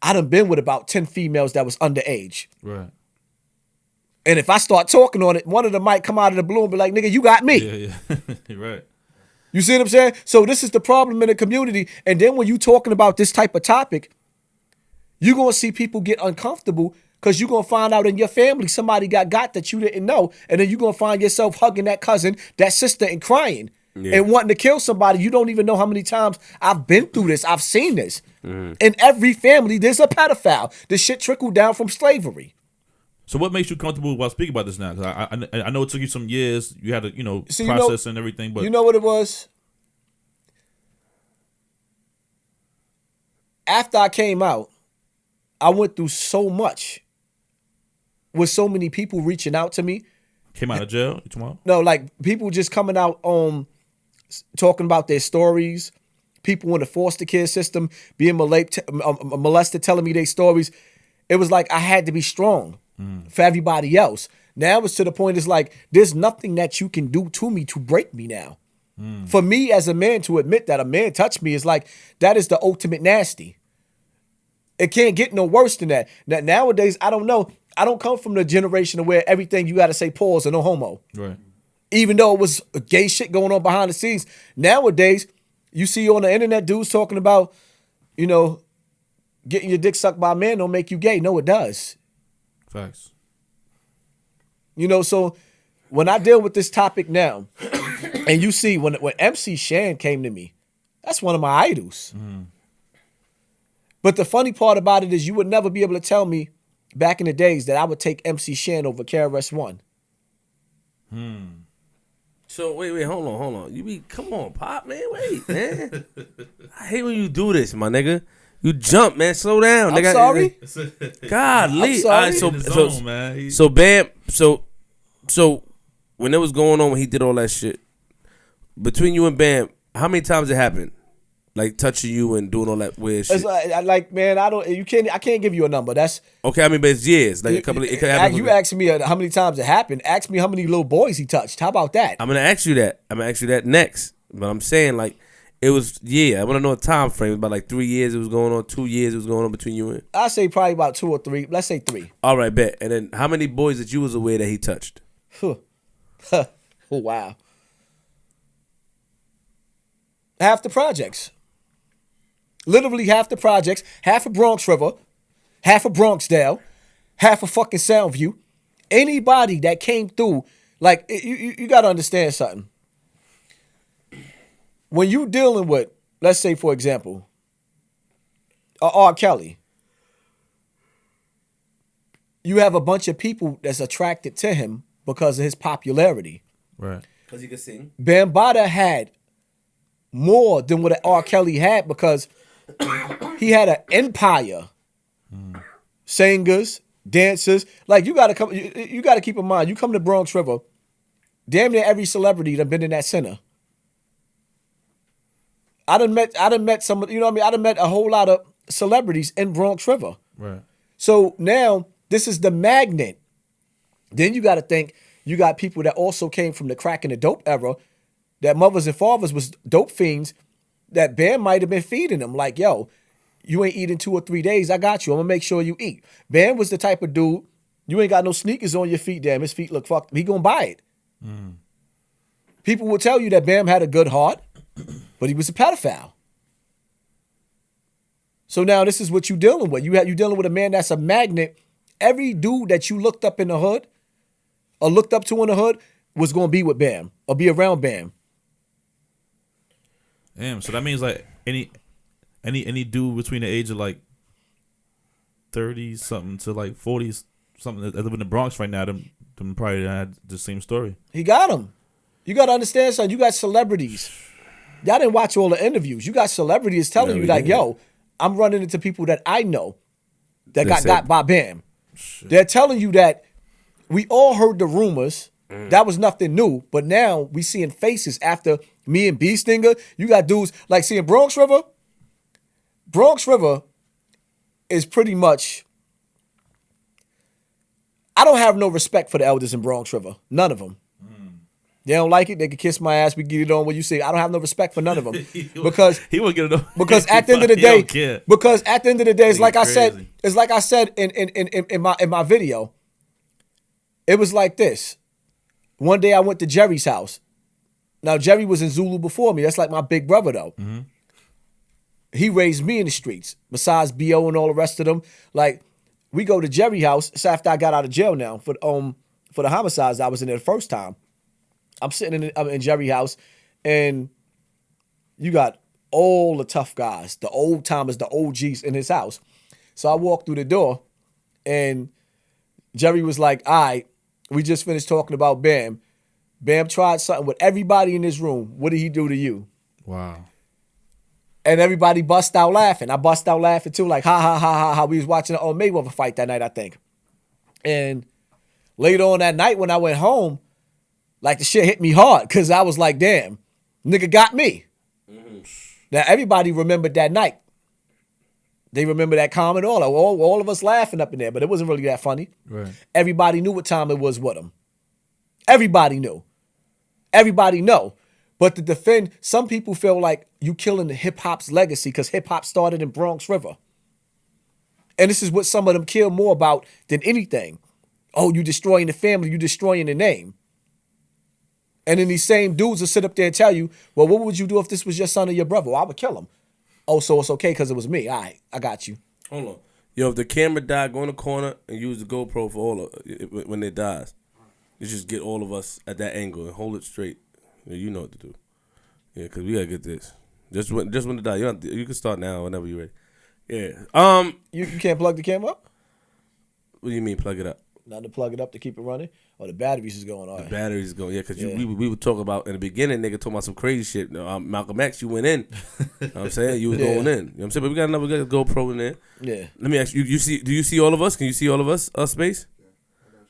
Speaker 3: I done been with about 10 females that was underage.
Speaker 2: Right.
Speaker 3: And if I start talking on it, one of them might come out of the blue and be like, nigga, you got me.
Speaker 2: Yeah. You're right.
Speaker 3: You see what I'm saying? So this is the problem in the community. And then when you talking about this type of topic, you're going to see people get uncomfortable because you're going to find out in your family somebody got that you didn't know. And then you're going to find yourself hugging that cousin, that sister, and crying and wanting to kill somebody. You don't even know how many times I've been through this. I've seen this. In every family, there's a pedophile. This shit trickled down from slavery.
Speaker 2: So what makes you comfortable while speaking about this now? Because I know it took you some years. You had to, process and everything. But
Speaker 3: you know what it was? After I came out, I went through so much with so many people reaching out to me.
Speaker 2: Came out of jail tomorrow?
Speaker 3: No, like people just coming out talking about their stories. People in the foster care system being molested, telling me their stories. It was like I had to be strong for everybody else. Now it's to the point it's like there's nothing that you can do to me to break me now. For me as a man to admit that a man touched me is like that is the ultimate nasty. It can't get no worse than that. Now, nowadays, I don't know. I don't come from the generation where everything you got to say pause or no homo.
Speaker 2: Right.
Speaker 3: Even though it was gay shit going on behind the scenes. Nowadays, you see on the internet dudes talking about, getting your dick sucked by a man don't make you gay. No, it does.
Speaker 2: Facts.
Speaker 3: So when I deal with this topic now, And you see, when MC Shan came to me, that's one of my idols. But the funny part about it is you would never be able to tell me back in the days that I would take MC Shan over KRS-One.
Speaker 1: So wait, hold on. Come on, Pop, man, wait, man. I hate when you do this, my nigga. You jump, man. Slow down, nigga.
Speaker 3: I'm sorry.
Speaker 1: God,
Speaker 3: I'm sorry.
Speaker 1: Right, so Bam, so when it was going on, when he did all that shit, between you and Bam, how many times it happened? Like touching you and doing all that weird shit.
Speaker 3: It's man, I can't give you a number. That's
Speaker 1: okay. I mean, but it's years. Like a couple. It could happen.
Speaker 3: You asked me how many times it happened. Ask me how many little boys he touched. How about that?
Speaker 1: I'm gonna ask you that next. But I'm saying like it was. Yeah, I want to know a time frame. About like 3 years it was going on. 2 years it was going on between you and.
Speaker 3: I say probably about 2 or 3. Let's say 3.
Speaker 1: All right, bet. And then how many boys that you was aware that he touched?
Speaker 3: Oh wow. Half the projects. Literally half the projects, half of Bronx River, half of Bronxdale, half of fucking Soundview. Anybody that came through, like, you got to understand something. When you dealing with, let's say, for example, R. Kelly, you have a bunch of people that's attracted to him because of his popularity.
Speaker 2: Right.
Speaker 1: Because he could sing.
Speaker 3: Bambaataa had more than what R. Kelly had because he had an empire. Singers, dancers. Like you gotta keep in mind, you come to Bronx River, damn near every celebrity that been in that center. I done met some, you know what I mean? I done met a whole lot of celebrities in Bronx River.
Speaker 2: Right.
Speaker 3: So now this is the magnet. Then you gotta think you got people that also came from the crack and the dope era, that mothers and fathers was dope fiends, that Bam might have been feeding them. Like, yo, you ain't eating 2 or 3 days, I got you. I'm gonna make sure you eat. Bam was the type of dude, you ain't got no sneakers on your feet, damn, his feet look fucked. He gonna buy it. People will tell you that Bam had a good heart, but he was a pedophile. So now this is what you dealing with. You dealing with a man that's a magnet. Every dude that you looked up in the hood or looked up to in the hood was gonna be with Bam or be around Bam.
Speaker 2: Damn, so that means like any dude between the age of like 30 something to like 40 something that live in the Bronx right now, them probably had the same story.
Speaker 3: He got him. You got to understand, son. You got celebrities. Y'all didn't watch all the interviews. You got celebrities telling you like, yo, I'm running into people that I know that got by Bam. Shit. They're telling you that we all heard the rumors. That was nothing new. But now we seeing faces after me and B Stinger. You got dudes like seeing Bronx River. Bronx River is pretty much, I don't have no respect for the elders in Bronx River. None of them. They don't like it. They can kiss my ass. We get it on what you say. I don't have no respect for none of them because
Speaker 2: he won't get it on.
Speaker 3: Because at the end of the day, it's like I said. It's like I said in my video. It was like this. One day I went to Jerry's house. Now Jerry was in Zulu before me. That's like my big brother though. He raised me in the streets. Besides B.O. and all the rest of them, like we go to Jerry's house. It's after I got out of jail now for the homicides. I was in there the first time. I'm sitting in Jerry's house, and you got all the tough guys, the old timers, the OGs in his house. So I walked through the door, and Jerry was like, all right, we just finished talking about Bam. Bam tried something with everybody in this room. What did he do to you?
Speaker 2: Wow.
Speaker 3: And everybody bust out laughing. I bust out laughing too, like, ha, ha, ha, ha, ha. We was watching the Mayweather fight that night, I think. And later on that night when I went home, like the shit hit me hard because I was like, damn, nigga got me. Now everybody remembered that night. They remember that comment, all of us laughing up in there, but it wasn't really that funny.
Speaker 2: Right.
Speaker 3: Everybody knew what time it was with him. Everybody knew. Everybody know. But to defend, some people feel like you killing the hip hop's legacy because hip hop started in Bronx River. And this is what some of them care more about than anything. Oh, you destroying the family, you destroying the name. And then these same dudes will sit up there and tell you, well, what would you do if this was your son or your brother? Well, I would kill him. Oh, so it's okay because it was me. All right, I got you.
Speaker 1: Hold on. Yo, if the camera died, go in the corner and use the GoPro for all of when it dies. You just get all of us at that angle and hold it straight. Yeah, you know what to do. Yeah, because we got to get this. Just when to die. You can start now whenever you're ready. Yeah.
Speaker 3: You can't plug the camera up?
Speaker 1: What do you mean plug it up?
Speaker 3: Not to plug it up to keep it running? Or the batteries is going on?
Speaker 1: The batteries go, yeah, because we were talking about, in the beginning, nigga talking about some crazy shit. Malcolm X, you went in. You know what I'm saying? You was going in. You know what I'm saying? But we got another GoPro in there.
Speaker 3: Yeah.
Speaker 1: Let me ask you, do you see all of us? Can you see all of us, Space?
Speaker 4: Yeah, I got you.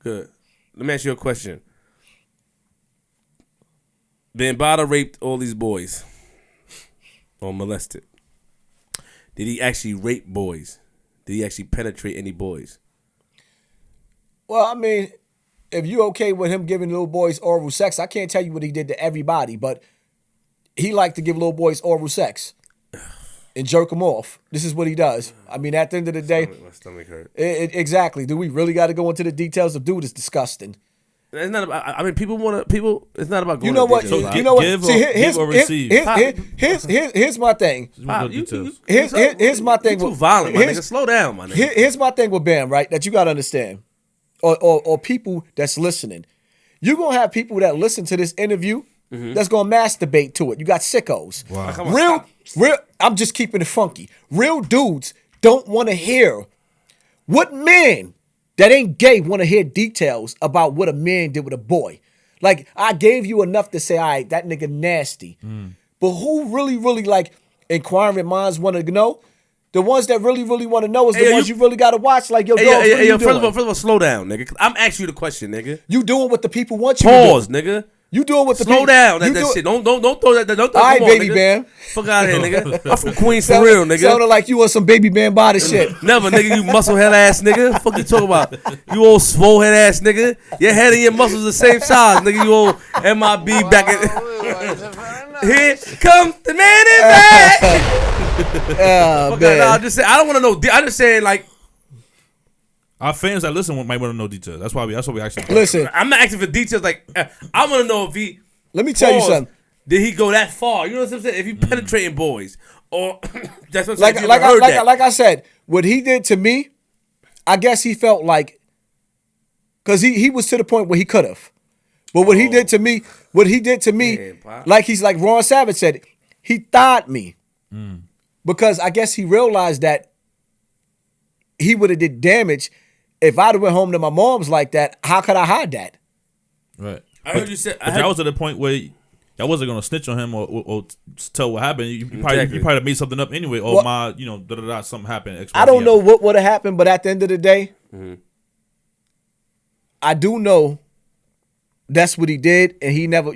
Speaker 1: Good. Let me ask you a question. Bambaataa raped all these boys. Or molested. Did he actually rape boys? Did he actually penetrate any boys?
Speaker 3: Well, I mean, if you okay with him giving little boys oral sex, I can't tell you what he did to everybody, but he liked to give little boys oral sex and jerk them off. This is what he does. I mean, at the end of the day,
Speaker 1: My stomach hurt.
Speaker 3: Exactly. Do we really got to go into the details of dude? It's disgusting.
Speaker 1: It's not about. I mean, people want to. People. It's not about going.
Speaker 3: You know
Speaker 1: to
Speaker 3: what?
Speaker 1: details.
Speaker 3: You know what?
Speaker 2: Give
Speaker 3: See,
Speaker 2: give or receive.
Speaker 3: Here's my thing.
Speaker 1: Pop,
Speaker 3: Here's my thing.
Speaker 1: You too violent, my nigga. Slow down, my nigga.
Speaker 3: Here's my thing with Bam, right? That you got to understand. Or people that's listening. You're going to have people that listen to this interview that's going to masturbate to it. You got sickos.
Speaker 2: Wow.
Speaker 3: Real, I'm just keeping it funky. Real dudes don't want to hear. What man that ain't gay want to hear details about what a man did with a boy? Like, I gave you enough to say, all right, that nigga nasty. But who really, like, inquiring minds want to know? The ones that really, want to know is the ones you really got to watch. Like, yo,
Speaker 1: Hey,
Speaker 3: what you
Speaker 1: first
Speaker 3: doing?
Speaker 1: of all, slow down, nigga. 'Cause I'm asking you the question, nigga.
Speaker 3: You doing what the people want you to
Speaker 1: Pause,
Speaker 3: do.
Speaker 1: nigga.
Speaker 3: You doing what the
Speaker 1: Slow
Speaker 3: people...
Speaker 1: down.
Speaker 3: you
Speaker 1: That
Speaker 3: do-
Speaker 1: shit. Don't throw that. Don't throw.
Speaker 3: All right,
Speaker 1: come on,
Speaker 3: Baby
Speaker 1: nigga.
Speaker 3: Bam.
Speaker 1: Fuck out of here, nigga. I'm from Queens for real, nigga.
Speaker 3: Sounded like you on some Baby Bambaataa shit.
Speaker 1: Never, nigga. You musclehead ass nigga. Fuck you talking about? You old swole head ass nigga. Your head and your muscles the same size, nigga. You old MIB back at. Here comes the man in back.
Speaker 3: Oh,
Speaker 1: Okay,
Speaker 3: man.
Speaker 1: nah, I'm just saying. I don't want to know. I'm just saying, like,
Speaker 2: Our fans that listen might want to know details. That's why we actually
Speaker 3: Listen,
Speaker 1: I'm not asking for details. Like, I want to know if he.
Speaker 3: let me tell you
Speaker 1: Pause.
Speaker 3: something.
Speaker 1: Did he go that far? You know what I'm saying? If he penetrating boys, or that's what I'm saying.
Speaker 3: Like,
Speaker 1: if you
Speaker 3: like,
Speaker 1: ever heard
Speaker 3: like,
Speaker 1: that.
Speaker 3: like I said, what he did to me, I guess he felt like, because he was to the point where he could have. But what he did to me,
Speaker 1: Man, Pop.
Speaker 3: like he's like Ron Savage said, he thawed me. Because I guess he realized that he would have did damage if I'd have went home to my mom's like that. How could I hide that?
Speaker 2: Right.
Speaker 1: I heard you said.
Speaker 2: But y'all was at the point where y'all wasn't gonna snitch on him or tell what happened. You probably made something up anyway. Oh,
Speaker 3: Well,
Speaker 2: something happened. XYZ
Speaker 3: I don't know what would have happened, but at the end of the day, I do know that's what he did, and he never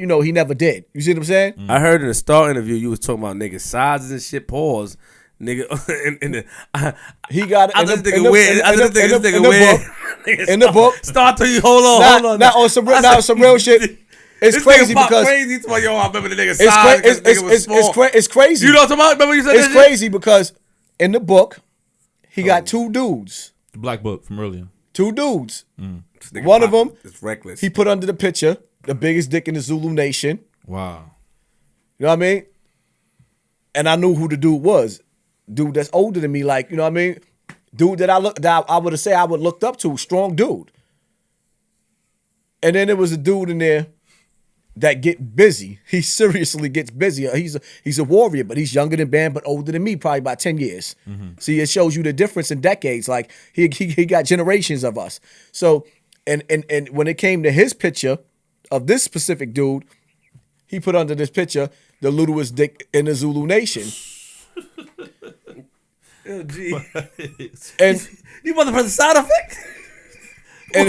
Speaker 3: did. You see what I'm saying?
Speaker 1: I heard in the Star interview you was talking about nigga sizes and shit. Pause, nigga.
Speaker 3: He got it.
Speaker 1: I just think it weird. I just think this nigga weird.
Speaker 3: In the book.
Speaker 1: Start to you. Hold on.
Speaker 3: Now on some real shit. It's
Speaker 1: This
Speaker 3: crazy
Speaker 1: nigga pop
Speaker 3: because
Speaker 1: crazy. He's like, yo, I remember the nigga size.
Speaker 3: it's crazy.
Speaker 1: You know what I'm talking about? Remember you said
Speaker 3: It's
Speaker 1: that shit?
Speaker 3: crazy because in the book, he got two dudes.
Speaker 2: The black book from earlier.
Speaker 3: Two dudes.
Speaker 1: This nigga
Speaker 3: One of
Speaker 1: pop
Speaker 3: them,
Speaker 1: is reckless.
Speaker 3: he put under the picture the biggest dick in the Zulu Nation.
Speaker 2: Wow.
Speaker 3: You know what I mean? And I knew who the dude was. Dude that's older than me, like, you know what I mean? Dude that I would have said I would looked up to, strong dude. And then there was a dude in there that get busy. He seriously gets busy. He's a warrior, but he's younger than Bam, but older than me, probably about 10 years. See, it shows you the difference in decades. Like he got generations of us. So, and when it came to his picture of this specific dude, he put under this picture the littlest dick in the Zulu Nation.
Speaker 1: Yo, G.
Speaker 3: And
Speaker 1: You about to press the side effect?
Speaker 3: and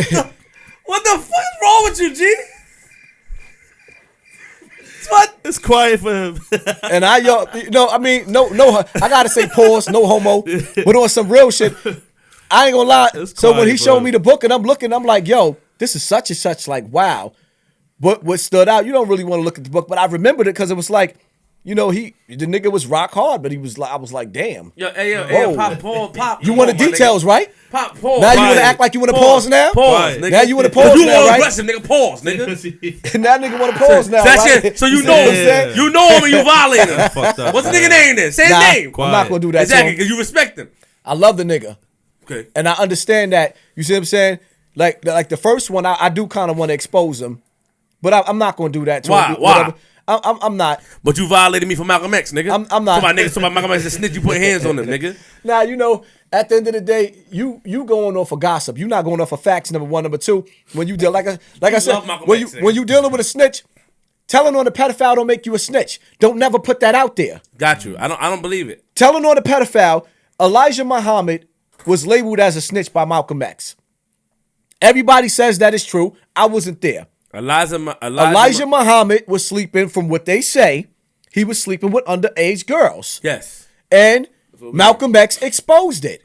Speaker 1: What the fuck is wrong with you, G? What?
Speaker 2: It's quiet for him.
Speaker 3: and I I gotta say pause, no homo, but on some real shit. I ain't gonna lie.
Speaker 2: It's
Speaker 3: So when
Speaker 2: quiet,
Speaker 3: he showed
Speaker 2: bro.
Speaker 3: me the book and I'm looking, I'm like, yo, this is such and such. Like, wow. But what stood out, you don't really want to look at the book, but I remembered it because it was like, the nigga was rock hard, but I was like, damn.
Speaker 1: Yo, hey,
Speaker 3: Whoa.
Speaker 1: pop.
Speaker 3: You want the details, right?
Speaker 1: Pop, pause.
Speaker 3: Now you want to act like you want to pause now?
Speaker 1: Pause, nigga.
Speaker 3: Now you want to pause
Speaker 1: You
Speaker 3: now,
Speaker 1: all
Speaker 3: right?
Speaker 1: aggressive, nigga. Pause, nigga.
Speaker 3: And that nigga want to pause now,
Speaker 1: That's
Speaker 3: right?
Speaker 1: it. So you
Speaker 3: see
Speaker 1: know
Speaker 3: what I'm
Speaker 1: him.
Speaker 3: saying?
Speaker 1: You know him and you violate him.
Speaker 2: Fucked up.
Speaker 1: What's the nigga name then? Say his
Speaker 3: Nah,
Speaker 1: name.
Speaker 3: I'm not gonna do that.
Speaker 1: Exactly,
Speaker 3: to him.
Speaker 1: because you respect him.
Speaker 3: I love the nigga.
Speaker 1: Okay.
Speaker 3: And I understand that. You see what I'm saying? Like the first one, I do kind of want to expose him But I'm not going to do that to
Speaker 1: Why?
Speaker 3: him.
Speaker 1: Why?
Speaker 3: Whatever. I'm not.
Speaker 1: But you violated me for Malcolm X, nigga.
Speaker 3: I'm not.
Speaker 1: So my nigga, so my Malcolm X is a snitch. You put hands on him, nigga.
Speaker 3: Now, you know, at the end of the day, you going off for gossip. You're not going off for facts, number one. Number two, when you deal, like I said, when you dealing with a snitch, telling on the pedophile don't make you a snitch. Don't never put that out there.
Speaker 1: Got you. I don't believe it.
Speaker 3: Telling on the pedophile, Elijah Muhammad was labeled as a snitch by Malcolm X. Everybody says that is true. I wasn't there. Elijah Muhammad was sleeping, from what they say, he was sleeping with underage girls.
Speaker 1: Yes.
Speaker 3: And Malcolm X exposed it.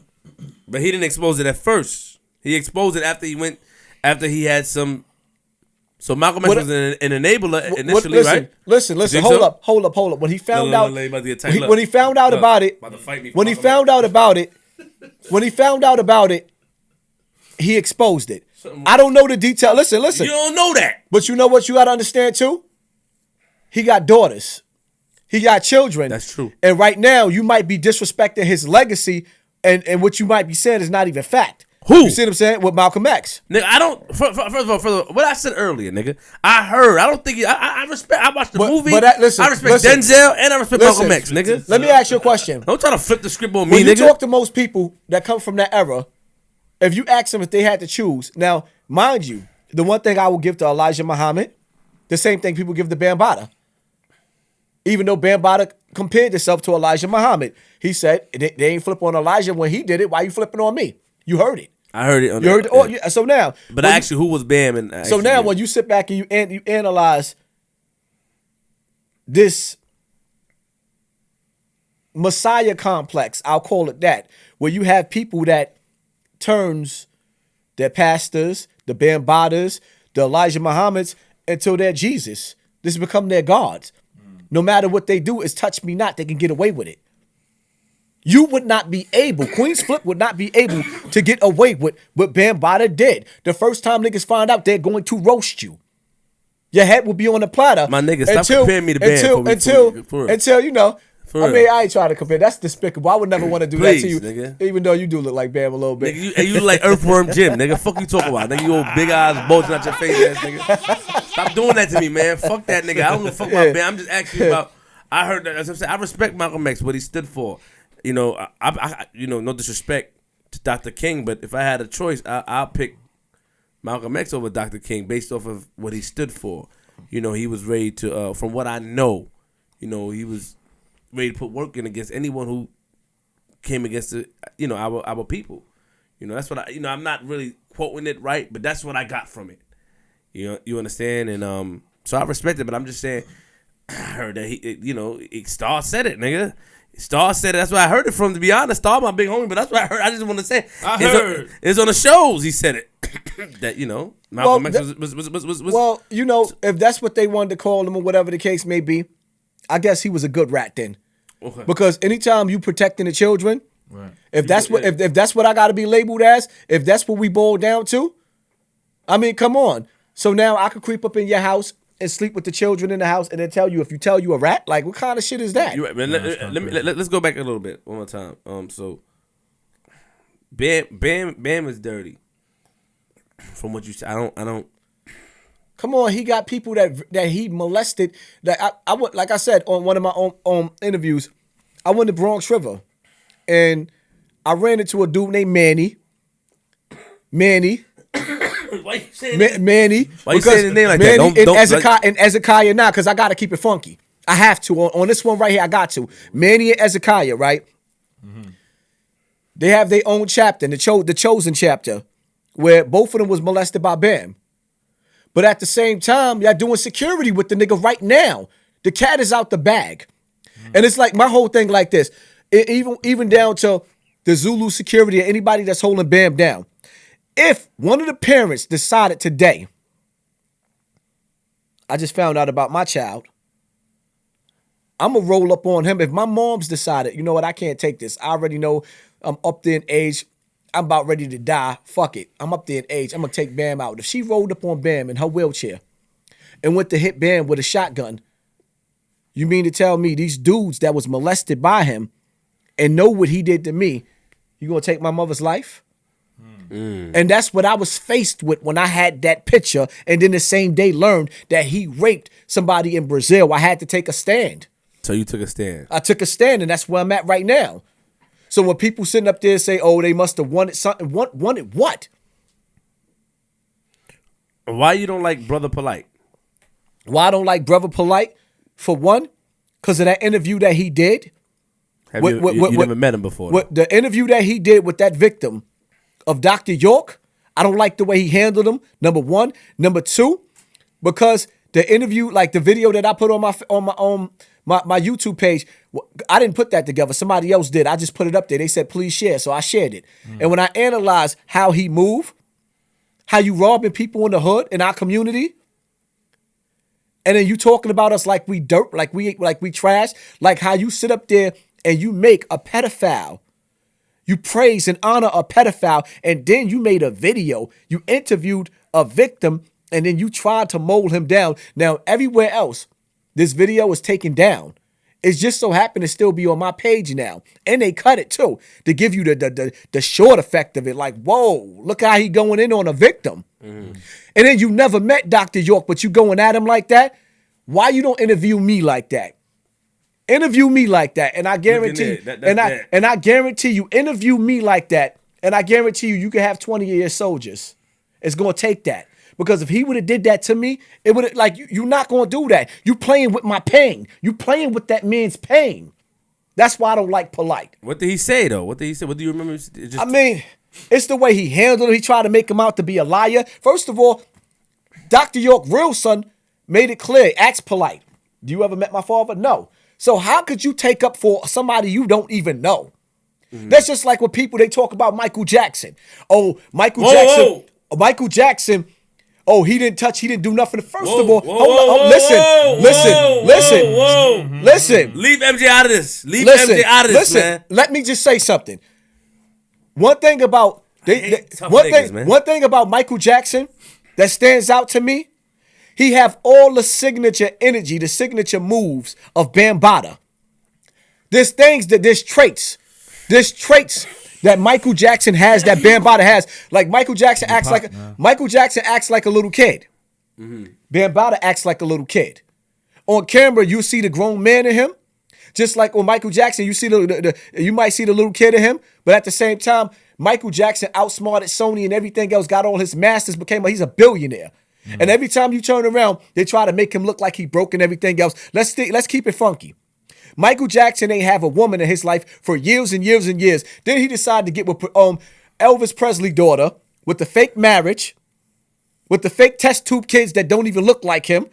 Speaker 1: But he didn't expose it at first. He exposed it after he had some. So Malcolm X was an enabler initially, right?
Speaker 3: Listen. Hold up. When he found out about it, he exposed it. I don't know the detail. Listen.
Speaker 1: You don't know that.
Speaker 3: But you know what you got to understand too? He got daughters. He got children.
Speaker 1: That's true.
Speaker 3: And right now, you might be disrespecting his legacy, and what you might be saying is not even fact.
Speaker 1: Who?
Speaker 3: You see what I'm saying? With Malcolm X.
Speaker 1: Nigga, I don't. First of all, what I said earlier, nigga. I don't think. I respect. I watched the movie. I respect Denzel and I respect Malcolm X, nigga.
Speaker 3: Let me ask you a question.
Speaker 1: Don't try to flip the script on me,
Speaker 3: when
Speaker 1: nigga.
Speaker 3: You talk to most people that come from that era, if you ask them if they had to choose, now, mind you, the one thing I will give to Elijah Muhammad, the same thing people give to Bambaataa. Even though Bambaataa compared himself to Elijah Muhammad, he said they ain't flip on Elijah when he did it. Why you flipping on me? You heard it.
Speaker 1: I heard it.
Speaker 3: You heard it. Oh, yeah. So now,
Speaker 1: but actually, who was Bam? And
Speaker 3: so now, when you sit back and you analyze this Messiah complex, I'll call it that, where you have people that turns their pastors, the Bambaatas, the Elijah Muhammads, until they're Jesus. This has become their gods. No matter what they do, is touch me not, they can get away with it. You would not be able, Queen's Flip would not be able to get away with what Bambaataa did. The first time niggas find out, they're going to roast you. Your head will be on the platter.
Speaker 1: My nigga, stop comparing me to Bam.
Speaker 3: Until you know. I mean, I ain't trying to compare. That's despicable. I would never want to do that to you,
Speaker 1: nigga.
Speaker 3: Even though you do look like Bam a little bit.
Speaker 1: Nigga, you look like Earthworm Jim, nigga. Fuck you talking about, nigga. You old big eyes bulging out your face, ass nigga. Stop doing that to me, man. Fuck that, nigga. I don't give a fuck about Bam. I'm just asking about. I heard that. As I'm saying, I respect Malcolm X, what he stood for. You know, I no disrespect to Dr. King, but if I had a choice, I'll pick Malcolm X over Dr. King based off of what he stood for. You know, he was ready to, from what I know, you know, he was ready to put work in against anyone who came against the, you know, our people. You know, that's what I'm not really quoting it right, but that's what I got from it. You understand? And so I respect it, but I'm just saying, I heard that Star said it, nigga. Star said it. That's where I heard it from. To be honest, Star my big homie, but that's what I heard. I just want to say. I heard it's on the shows. He said it. That Malcolm X was.
Speaker 3: Well, if that's what they wanted to call him or whatever the case may be, I guess he was a good rat then. Okay. Because anytime you protecting the children, right. if that's what I got to be labeled as, if that's what we boil down to, I mean, come on. So now I could creep up in your house and sleep with the children in the house, and then tell you a rat? Like, what kind of shit is that?
Speaker 1: You're right, man. Let's go back a little bit one more time. So Bam is dirty. From what you said, I don't.
Speaker 3: Come on, he got people that he molested. That I went, like I said on one of my own interviews, I went to Bronx River, and I ran into a dude named Manny.
Speaker 1: Why you saying that?
Speaker 3: Manny.
Speaker 1: Why you saying his name like
Speaker 3: Manny
Speaker 1: that?
Speaker 3: And Ezekiah now, because I got to keep it funky. I have to. On this one right here, I got to. Manny and Ezekiah, right? Mm-hmm. They have their own chapter, the chosen chapter, where both of them was molested by Bam. But at the same time, y'all doing security with the nigga right now. The cat is out the bag. Mm-hmm. And it's like my whole thing like this. Even down to the Zulu security or anybody that's holding Bam down. If one of the parents decided today, I just found out about my child, I'm going to roll up on him. If my mom's decided, you know what, I can't take this. I already know I'm up there in age. I'm about ready to die. Fuck it. I'm up there in age. I'm going to take Bam out. If she rolled up on Bam in her wheelchair and went to hit Bam with a shotgun, you mean to tell me these dudes that was molested by him and know what he did to me, you going to take my mother's life? And that's what I was faced with when I had that picture, and then the same day learned that he raped somebody in Brazil. I had to take a stand.
Speaker 1: So you took a stand.
Speaker 3: I took a stand, and that's where I'm at right now. So when people sitting up there and say, oh, they must have wanted something, wanted what?
Speaker 1: Why you don't like Brother Polite?
Speaker 3: Why I don't like Brother Polite? For one, because of that interview that he did.
Speaker 1: You never met him before.
Speaker 3: The interview that he did with that victim of Dr. York, I don't like the way he handled him, number one. Number two, because the interview, like the video that I put on my YouTube page, I didn't put that together. Somebody else did. I just put it up there. They said, please share. So I shared it. And when I analyzed how he moved, how you robbing people in the hood in our community, and then you talking about us like we dirt, like we trash, like how you sit up there and you make a pedophile. You praise and honor a pedophile, and then you made a video. You interviewed a victim, and then you tried to mold him down. Now, everywhere else, this video is taken down. It's just so happened to still be on my page now. And they cut it, too, to give you the short effect of it. Like, whoa, look how he going in on a victim. And then you never met Dr. York, but you going at him like that? Why you don't interview me like that? Interview me like that, and I guarantee I guarantee you, interview me like that, and I guarantee you can have 20 of your soldiers. It's gonna take that. Because if he would have did that to me, it would have, like, you're not gonna do that. You playing with my pain. You playing with that man's pain. That's why I don't like Polite.
Speaker 1: What did he say though? What did he say? What do you remember?
Speaker 3: It's the way he handled it. He tried to make him out to be a liar. First of all, Dr. York, real son, made it clear. Ask Polite. Do you ever met my father? No. So how could you take up for somebody you don't even know? That's just like when people, they talk about Michael Jackson. Oh, Michael Jackson. Oh, he didn't do nothing. First of all, listen.
Speaker 1: Leave MJ out of this. MJ out of this, man.
Speaker 3: Let me just say something. One thing about one thing about Michael Jackson that stands out to me. He have all the signature energy, the signature moves of Bambaataa. There's traits that Michael Jackson has that Bambaataa has. Like Michael Jackson acts like a little kid. Bambaataa acts like a little kid. On camera, you see the grown man in him. Just like on Michael Jackson, you see you might see the little kid in him, but at the same time, Michael Jackson outsmarted Sony and everything else, got all his masters, he's a billionaire. And every time you turn around, they try to make him look like he broke and everything else. Let's keep it funky. Michael Jackson ain't have a woman in his life for years and years and years. Then he decided to get with Elvis Presley's daughter with the fake marriage, with the fake test tube kids that don't even look like him.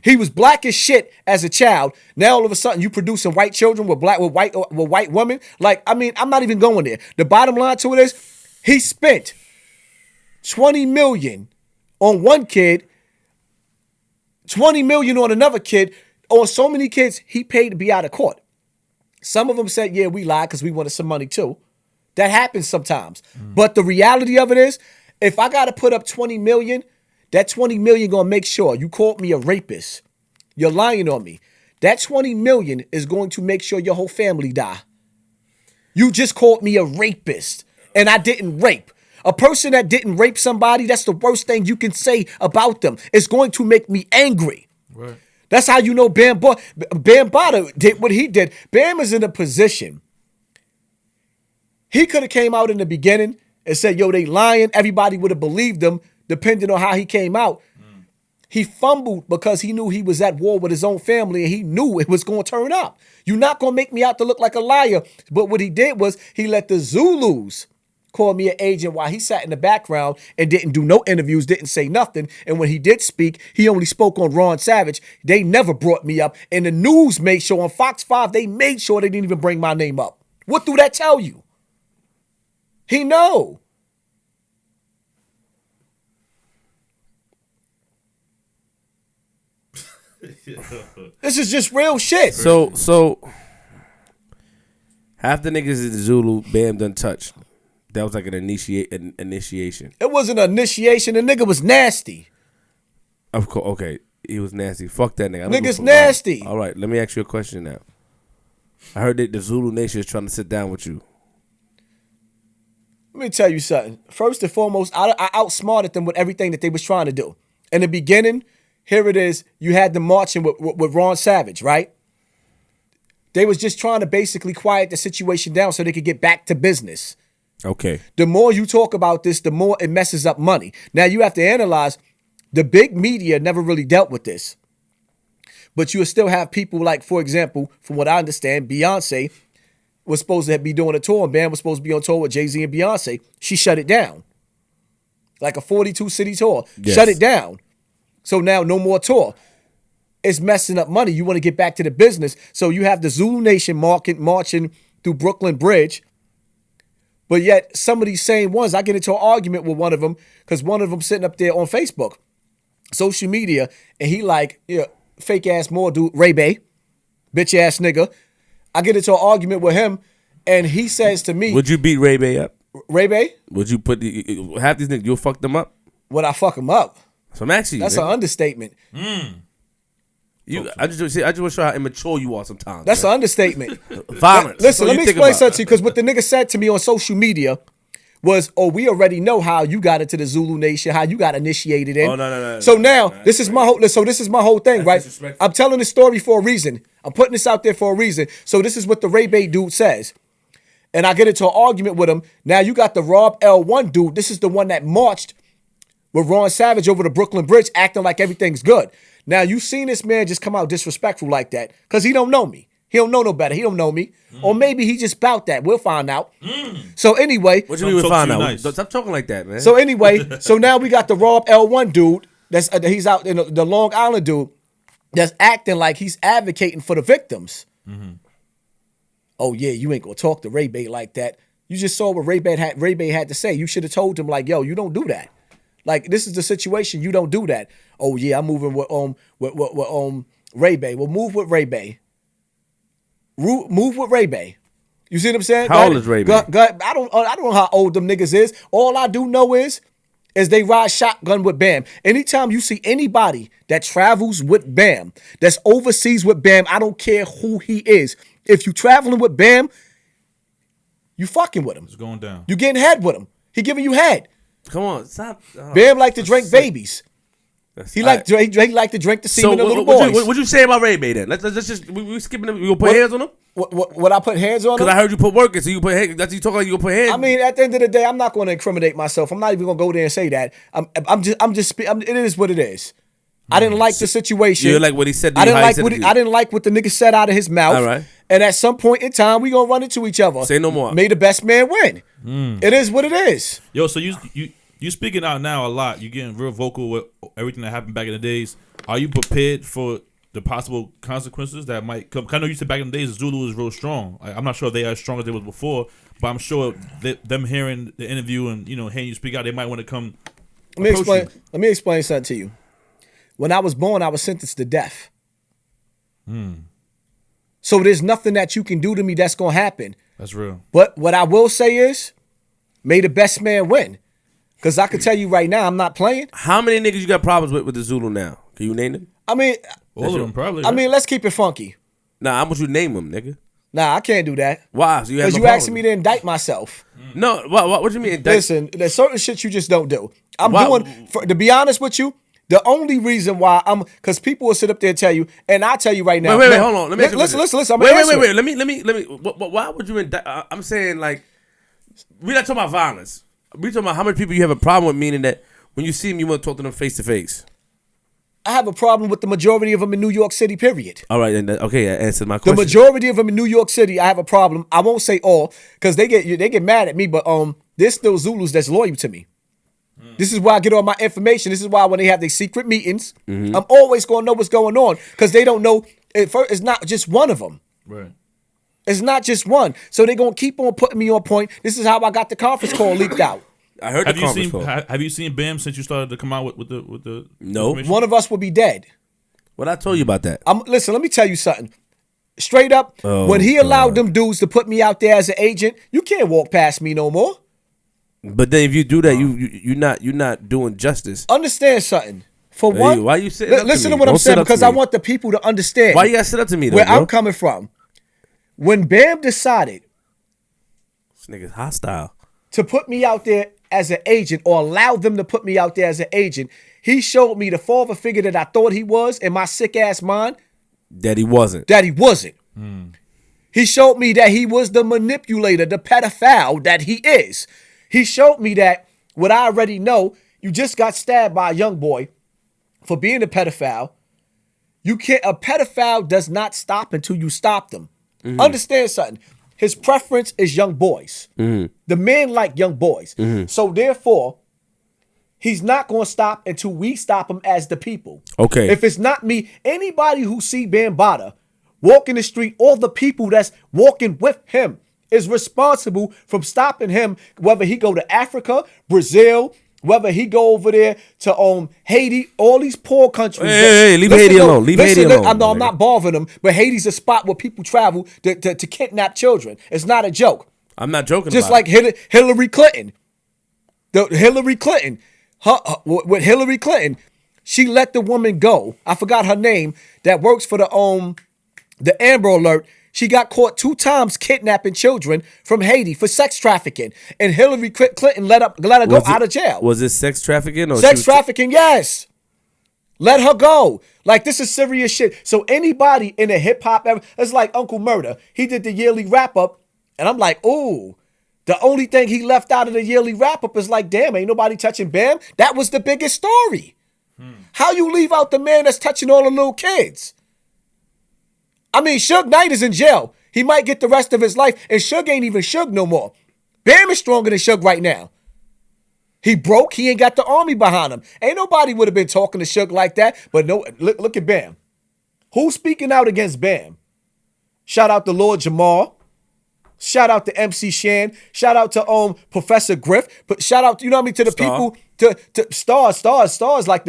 Speaker 3: He was black as shit as a child. Now all of a sudden you producing white children with white women. Like, I mean, I'm not even going there. The bottom line to it is he spent $20 million on one kid, $20 million on another kid, on so many kids, he paid to be out of court. Some of them said, yeah, we lied because we wanted some money too. That happens sometimes. But the reality of it is, if I got to put up $20 million, that $20 million going to make sure you called me a rapist. You're lying on me. That $20 million is going to make sure your whole family die. You just called me a rapist, and I didn't rape. A person that didn't rape somebody, that's the worst thing you can say about them. It's going to make me angry.
Speaker 2: Right.
Speaker 3: That's how you know Bambaataa did what he did. Bam is in a position. He could have came out in the beginning and said, yo, they lying. Everybody would have believed him, depending on how he came out. He fumbled because he knew he was at war with his own family and he knew it was going to turn up. You're not going to make me out to look like a liar. But what he did was he let the Zulus called me an agent while he sat in the background and didn't do no interviews, didn't say nothing. And when he did speak, he only spoke on Ron Savage. They never brought me up. And the news made sure on Fox 5, they made sure they didn't even bring my name up. What do that tell you? He know. This is just real shit.
Speaker 1: So half the niggas in Zulu, Bam done touched. That was like an initiation.
Speaker 3: It wasn't an initiation. The nigga was nasty.
Speaker 1: Of course, okay. He was nasty. Fuck that nigga.
Speaker 3: Nigga's nasty.
Speaker 1: All right, let me ask you a question now. I heard that the Zulu Nation is trying to sit down with you.
Speaker 3: Let me tell you something. First and foremost, I outsmarted them with everything that they was trying to do. In the beginning, here it is. You had them marching with Ron Savage, right? They was just trying to basically quiet the situation down so they could get back to business.
Speaker 1: Okay.
Speaker 3: The more you talk about this, the more it messes up money. Now, you have to analyze, the big media never really dealt with this. But you will still have people like, for example, from what I understand, Beyonce was supposed to be doing a tour, and Bam was supposed to be on tour with Jay-Z and Beyonce. She shut it down. Like a 42-city tour.
Speaker 1: Yes.
Speaker 3: Shut it down. So now no more tour. It's messing up money. You want to get back to the business. So you have the Zulu Nation marching through Brooklyn Bridge. But yet some of these same ones, I get into an argument with one of them because one of them sitting up there on Facebook, social media, and he like, yeah, fake ass more dude, Ray Bay, bitch ass nigga. I get into an argument with him, and he says to me,
Speaker 1: would you beat Ray Bay up?
Speaker 3: Ray Bay?
Speaker 1: Would you put half these niggas? You'll fuck them up.
Speaker 3: Would I fuck him up?
Speaker 1: So I'm asking you.
Speaker 3: That's an understatement.
Speaker 1: I just want to show how immature you are sometimes.
Speaker 3: That's an understatement.
Speaker 1: Violence.
Speaker 3: Listen, let me explain something to you, because what the nigga said to me on social media was, oh, we already know how you got into the Zulu Nation, how you got initiated in.
Speaker 1: Oh, no.
Speaker 3: So now, this is my whole thing, right? I'm telling the story for a reason. I'm putting this out there for a reason. So this is what the Ray Bay dude says. And I get into an argument with him. Now you got the Rob L1 dude. This is the one that marched with Ron Savage over the Brooklyn Bridge acting like everything's good. Now you seen this man just come out disrespectful like that because he don't know me. He don't know no better. He don't know me. Or maybe he just bout that. We'll find out. So anyway.
Speaker 1: What you mean we'll find out? Nice. Stop talking like that, man.
Speaker 3: So anyway, so now we got the Rob L1 dude. He's out in the Long Island dude that's acting like he's advocating for the victims. Oh yeah, you ain't gonna talk to Ray Bay like that. You just saw what Ray Bay had to say. You should have told him like, yo, you don't do that. Like, this is the situation. You don't do that. Oh yeah, I'm moving with Ray Bay. Well, move with Ray Bay. Move with Ray Bay. You see what I'm saying?
Speaker 1: How old is Ray Bay?
Speaker 3: I don't know how old them niggas is. All I do know is they ride shotgun with Bam. Anytime you see anybody that travels with Bam, that's overseas with Bam, I don't care who he is. If you traveling with Bam, you fucking with him.
Speaker 2: It's going down.
Speaker 3: You getting head with him. He giving you head.
Speaker 1: Come on, stop.
Speaker 3: Bam like to drink babies. He like to drink the semen of little boys.
Speaker 1: What you say about Ray Bay then? Let's just we skipping him. You gonna put hands on him?
Speaker 3: What I put hands on him?
Speaker 1: Because I heard you put work in, so you put hands. That's you talking like you gonna put hands.
Speaker 3: I mean, at the end of the day, I'm not going to incriminate myself. I'm not even going to go there and say that. It is what it is. I didn't like the situation.
Speaker 1: You like what he said.
Speaker 3: I didn't like what the nigga said out of his mouth.
Speaker 1: All right.
Speaker 3: And at some point in time, we gonna run into each other.
Speaker 1: Say no more.
Speaker 3: May the best man win. It is what it is.
Speaker 2: Yo, so you speaking out now a lot. You getting real vocal with everything that happened back in the days. Are you prepared for the possible consequences that might come? I know you said back in the days Zulu was real strong. I'm not sure if they are as strong as they was before, but I'm sure them hearing the interview and hearing you speak out, they might want to come.
Speaker 3: Let me explain something to you. When I was born, I was sentenced to death. So there's nothing that you can do to me that's gonna happen.
Speaker 2: That's real.
Speaker 3: But what I will say is, may the best man win. Because I can tell you right now, I'm not playing.
Speaker 1: How many niggas you got problems with the Zulu now? Can you name them?
Speaker 3: I mean,
Speaker 2: all of them probably.
Speaker 3: I mean, let's keep it funky.
Speaker 1: Nah, how much you name them, nigga?
Speaker 3: Nah, I can't do that.
Speaker 1: Why? So
Speaker 3: because you asking me to indict myself.
Speaker 1: No, what you mean indict?
Speaker 3: Listen, there's certain shit you just don't do. To be honest with you, the only reason why because people will sit up there and tell you, and I'll tell you right now.
Speaker 1: Wait, hold on. Let me
Speaker 3: listen. I'm
Speaker 1: wait. Let me. Why would you indict? I'm saying like, we're not talking about violence. We're talking about how many people you have a problem with, meaning that when you see them, you want to talk to them face to face.
Speaker 3: I have a problem with the majority of them in New York City, period.
Speaker 1: All right, okay, answer my question.
Speaker 3: The majority of them in New York City, I have a problem. I won't say all, because they get mad at me, but there's still Zulus that's loyal to me. This is where I get all my information. This is why when they have their secret meetings, I'm always going to know what's going on, because they don't know. It's not just one of them.
Speaker 2: Right.
Speaker 3: It's not just one. So they're going to keep on putting me on point. This is how I got the conference call leaked out.
Speaker 1: I heard the conference call.
Speaker 2: Have you seen Bam since you started to come out with the
Speaker 1: No.
Speaker 3: One of us will be dead.
Speaker 1: What I told you about that?
Speaker 3: Listen, let me tell you something. Straight up, when he allowed them dudes to put me out there as an agent, you can't walk past me no more.
Speaker 1: But then if you do that, you're not doing justice.
Speaker 3: Understand something. For one,
Speaker 1: why you sitting up to
Speaker 3: listen
Speaker 1: me?
Speaker 3: to what
Speaker 1: Don't
Speaker 3: I'm saying, because I
Speaker 1: me.
Speaker 3: want the people to understand.
Speaker 1: Why you gotta sit up to me though,
Speaker 3: where
Speaker 1: bro?
Speaker 3: I'm coming from. When Bam decided
Speaker 1: This nigga's hostile.
Speaker 3: to put me out there as an agent or allow them to put me out there as an agent, he showed me the father figure that I thought he was in my sick ass mind.
Speaker 1: That he wasn't.
Speaker 3: He showed me that he was the manipulator, the pedophile that he is. He showed me that what I already know, you just got stabbed by a young boy for being a pedophile. A pedophile does not stop until you stop them. Mm-hmm. Understand something. His preference is young boys. Mm-hmm. The men like young boys. Mm-hmm. So therefore, he's not going to stop until we stop him as the people.
Speaker 1: Okay.
Speaker 3: If it's not me, anybody who see Bambaataa walking the street, all the people that's walking with him is responsible from stopping him, whether he go to Africa, Brazil, whether he go over there to Haiti, all these poor countries.
Speaker 1: Hey, leave Haiti alone. Leave Haiti alone.
Speaker 3: I'm not bothering them, but Haiti's a spot where people travel to kidnap children. It's not a joke.
Speaker 1: I'm not joking
Speaker 3: Just
Speaker 1: about
Speaker 3: like Hillary Clinton. With Hillary Clinton, she let the woman go. I forgot her name. That works for the Amber Alert. She got caught 2 times kidnapping children from Haiti for sex trafficking. And Hillary Clinton let her go out of jail.
Speaker 1: Was it sex trafficking? Or
Speaker 3: sex trafficking, yes. Let her go. Like, this is serious shit. So anybody in the hip-hop, it's like Uncle Murder. He did the yearly wrap-up, and I'm like, ooh. The only thing he left out of the yearly wrap-up is like, damn, ain't nobody touching Bam. That was the biggest story. How you leave out the man that's touching all the little kids? I mean, Suge Knight is in jail. He might get the rest of his life, and Suge ain't even Suge no more. Bam is stronger than Suge right now. He broke. He ain't got the army behind him. Ain't nobody would have been talking to Suge like that. But no, look at Bam. Who's speaking out against Bam? Shout out to Lord Jamar. Shout out to MC Shan. Shout out to Professor Griff. But shout out, you know what I mean, to the people, to stars like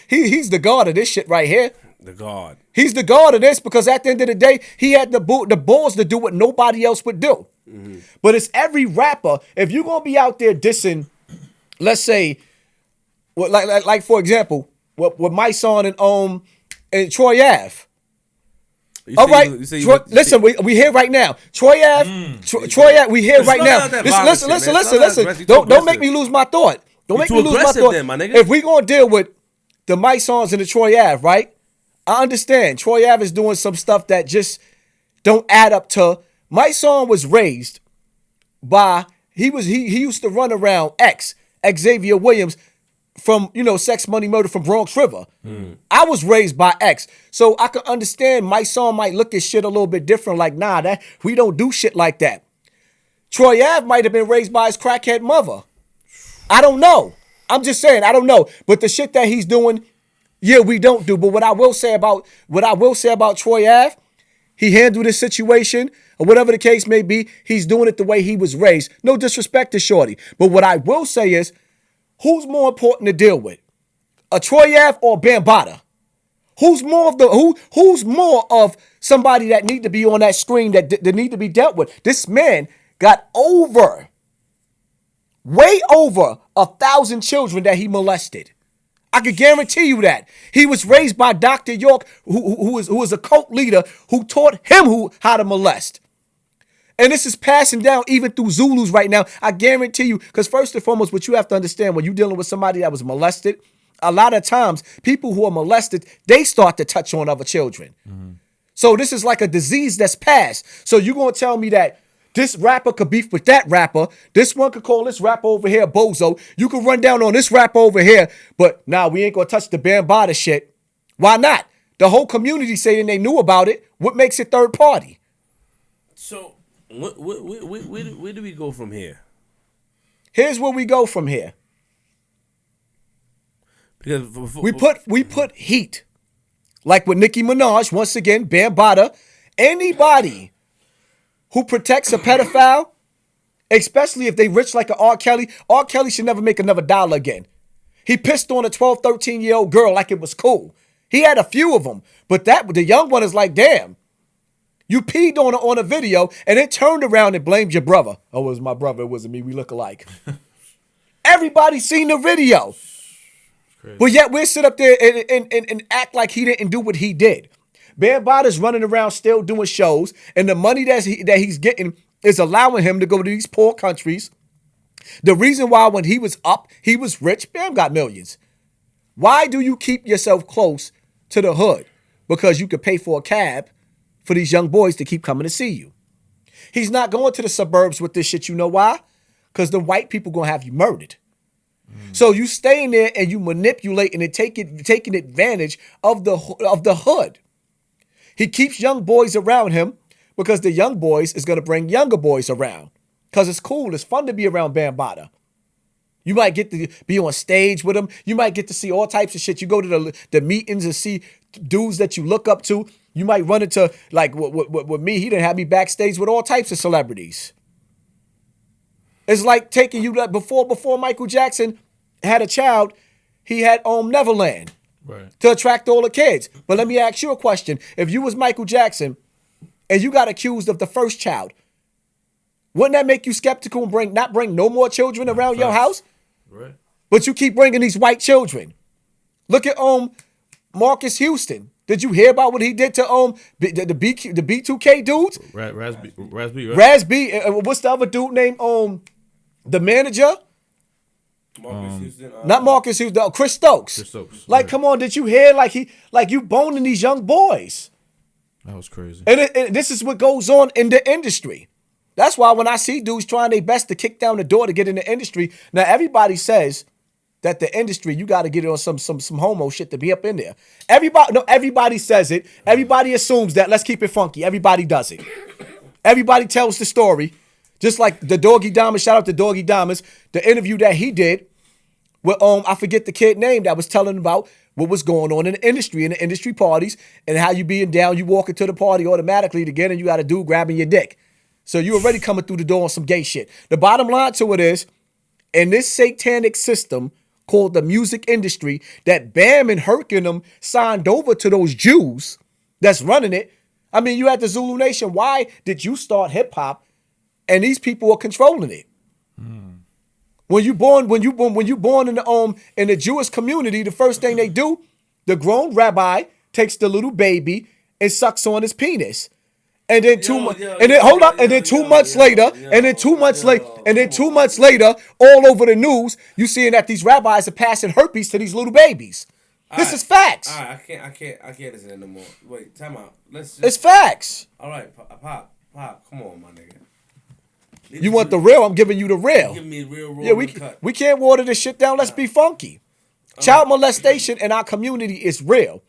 Speaker 3: he's the god of this shit right here.
Speaker 1: The god.
Speaker 3: He's the god of this because at the end of the day, he had the balls to do what nobody else would do. Mm-hmm. But it's every rapper. If you're gonna be out there dissing, let's say, like for example, with my son and Troi Ave. All right, listen, we here right now. Troi Ave, Troi Ave, we here right now. Listen. Don't make me lose my thought. Don't make me lose my thought. If we gonna deal with the my songs and the Troi Ave, right? I understand. Troi Ave is doing some stuff that just don't add up to. My son was raised by he used to run around Xavier Williams from Sex Money Murder from Bronx River. I was raised by X, so I can understand my son might look at shit a little bit different. Like, nah, that we don't do shit like that. Troi Ave might have been raised by his crackhead mother. I don't know. I'm just saying I don't know. But the shit that he's doing. Yeah, we don't do. But what I will say about Troi Ave, he handled his situation, or whatever the case may be, he's doing it the way he was raised. No disrespect to Shorty. But what I will say is, who's more important to deal with? A Troi Ave or Bambaataa? Who's more of somebody that need to be on that screen that need to be dealt with? This man got way over 1,000 children that he molested. I could guarantee you that. He was raised by Dr. York, who was a cult leader who taught him how to molest. And this is passing down even through Zulus right now. I guarantee you, because first and foremost, what you have to understand when you're dealing with somebody that was molested, a lot of times people who are molested, they start to touch on other children. Mm-hmm. So this is like a disease that's passed. So you're going to tell me that this rapper could beef with that rapper. This one could call this rapper over here bozo. You could run down on this rapper over here. But nah, we ain't going to touch the Bambaataa shit. Why not? The whole community saying they knew about it. What makes it third party?
Speaker 1: So where do we go from here?
Speaker 3: Here's where we go from here.
Speaker 1: Because
Speaker 3: we put heat. Like with Nicki Minaj, once again, Bambaataa, anybody who protects a pedophile, especially if they rich like an R. Kelly should never make another dollar again. He pissed on a 12, 13-year-old girl like it was cool. He had a few of them, but the young one is like, damn. You peed on a video and then turned around and blamed your brother. Oh, it was my brother. It wasn't me. We look alike. Everybody seen the video. But yet we sit up there and act like he didn't do what he did. Bambaataa's running around still doing shows, and the money that he's getting is allowing him to go to these poor countries The reason why when he was up, he was rich, Bam got millions. Why do you keep yourself close to the hood? Because you could pay for a cab for these young boys to keep coming to see you. He's not going to the suburbs with this shit. You know why? Because the white people going to have you murdered. So you staying there and you manipulating and taking advantage of the hood. He keeps young boys around him because the young boys is going to bring younger boys around. Because it's cool. It's fun to be around Bambaataa. You might get to be on stage with them. You might get to see all types of shit. You go to the meetings and see dudes that you look up to. You might run into, like with me, he didn't have me backstage with all types of celebrities. It's like taking you, before Michael Jackson had a child, he had Neverland to attract all the kids. But let me ask you a question. If you was Michael Jackson and you got accused of the first child, wouldn't that make you skeptical and not bring no more children around your house?
Speaker 2: Right.
Speaker 3: But you keep bringing these white children. Look at Marcus Houston. Did you hear about what he did to the B2K dudes? Raz B. What's the other dude named the manager?
Speaker 1: Marcus Houston.
Speaker 3: Not Marcus Houston. Chris Stokes. Like, come on, did you hear? Like you boning these young boys?
Speaker 2: That was crazy.
Speaker 3: And this is what goes on in the industry. That's why when I see dudes trying their best to kick down the door to get in the industry, now everybody says that the industry, you got to get it on some homo shit to be up in there. Everybody says it. Everybody assumes that. Let's keep it funky. Everybody does it. Everybody tells the story. Just like the Doggy Diamonds, shout out to Doggy Diamonds, the interview that he did with I forget the kid name that was telling about what was going on in the industry parties, and how you being down, you walk into the party automatically to get in, you got a dude grabbing your dick. So you already coming through the door on some gay shit. The bottom line to it is, in this satanic system called the music industry, that Bam and Herc and them signed over to those Jews that's running it. I mean, you had the Zulu Nation. Why did you start hip hop and these people are controlling it? When you born in the Jewish community, the first thing they do, the grown rabbi takes the little baby and sucks on his penis. And then 2 months later, all over the news, you seeing that these rabbis are passing herpes to these little babies. This is facts.
Speaker 1: All right, I can't listen no more. Wait, time out.
Speaker 3: It's facts.
Speaker 1: All right, Pop, come on, my nigga.
Speaker 3: You want the real? I'm giving you the real.
Speaker 1: Give me real.
Speaker 3: Yeah, we can't water this shit down. Let's be funky. Child molestation in our community is real.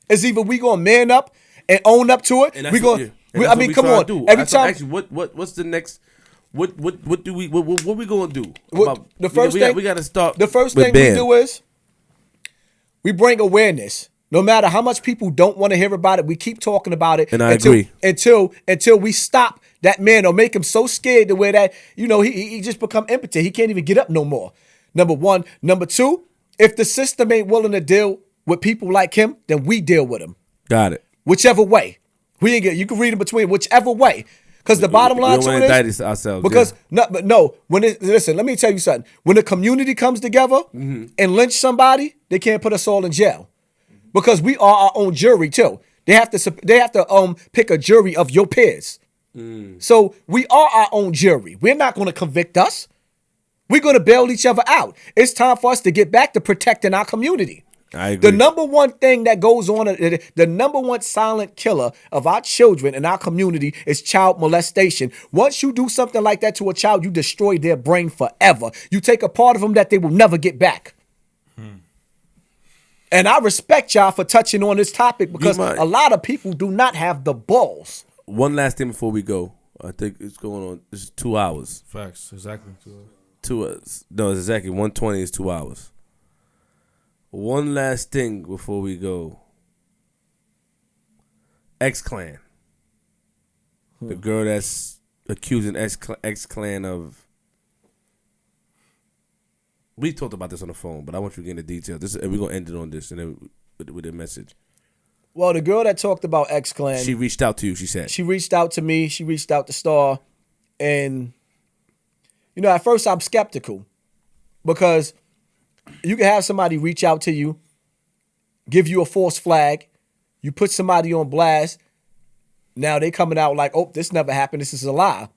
Speaker 3: It's either we gonna man up and own up to it. We gonna. I mean, come on. Every time.
Speaker 1: Actually, what's the next? What we gonna do?
Speaker 3: The first thing
Speaker 1: we got to start.
Speaker 3: The first thing we do is we bring awareness. No matter how much people don't want to hear about it, we keep talking about it.
Speaker 1: And I agree.
Speaker 3: Until we stop that man or make him so scared to where that, he just become impotent. He can't even get up no more. Number one. Number two, if the system ain't willing to deal with people like him, then we deal with him.
Speaker 1: Got it.
Speaker 3: Whichever way. You can read in between, whichever way. Because the bottom line to it is,
Speaker 1: ourselves,
Speaker 3: because listen, let me tell you something. When the community comes together and lynch somebody, they can't put us all in jail. Because we are our own jury too. They have to pick a jury of your peers. So we are our own jury. We're not going to convict us. We're going to bail each other out. It's time for us to get back to protecting our community.
Speaker 1: I agree.
Speaker 3: The number one thing that goes on, the number one silent killer of our children in our community is child molestation. Once you do something like that to a child, you destroy their brain forever. You take a part of them that they will never get back. And I respect y'all for touching on this topic because a lot of people do not have the balls.
Speaker 1: One last thing before we go. I think it's going on. It's 2 hours.
Speaker 2: Facts. Exactly.
Speaker 1: 2 hours. No, it's exactly 1:20 is 2 hours. One last thing before we go. X-Clan. The girl that's accusing X-Clan of... We talked about this on the phone, but I want you to get into details. We're going to end it on this and then with a message.
Speaker 3: Well, the girl that talked about X-Clan...
Speaker 1: She reached out to you, she said.
Speaker 3: She reached out to me. She reached out to Star. And, at first I'm skeptical because... You can have somebody reach out to you, give you a false flag, you put somebody on blast. Now they coming out like, oh, this never happened. This is a lie.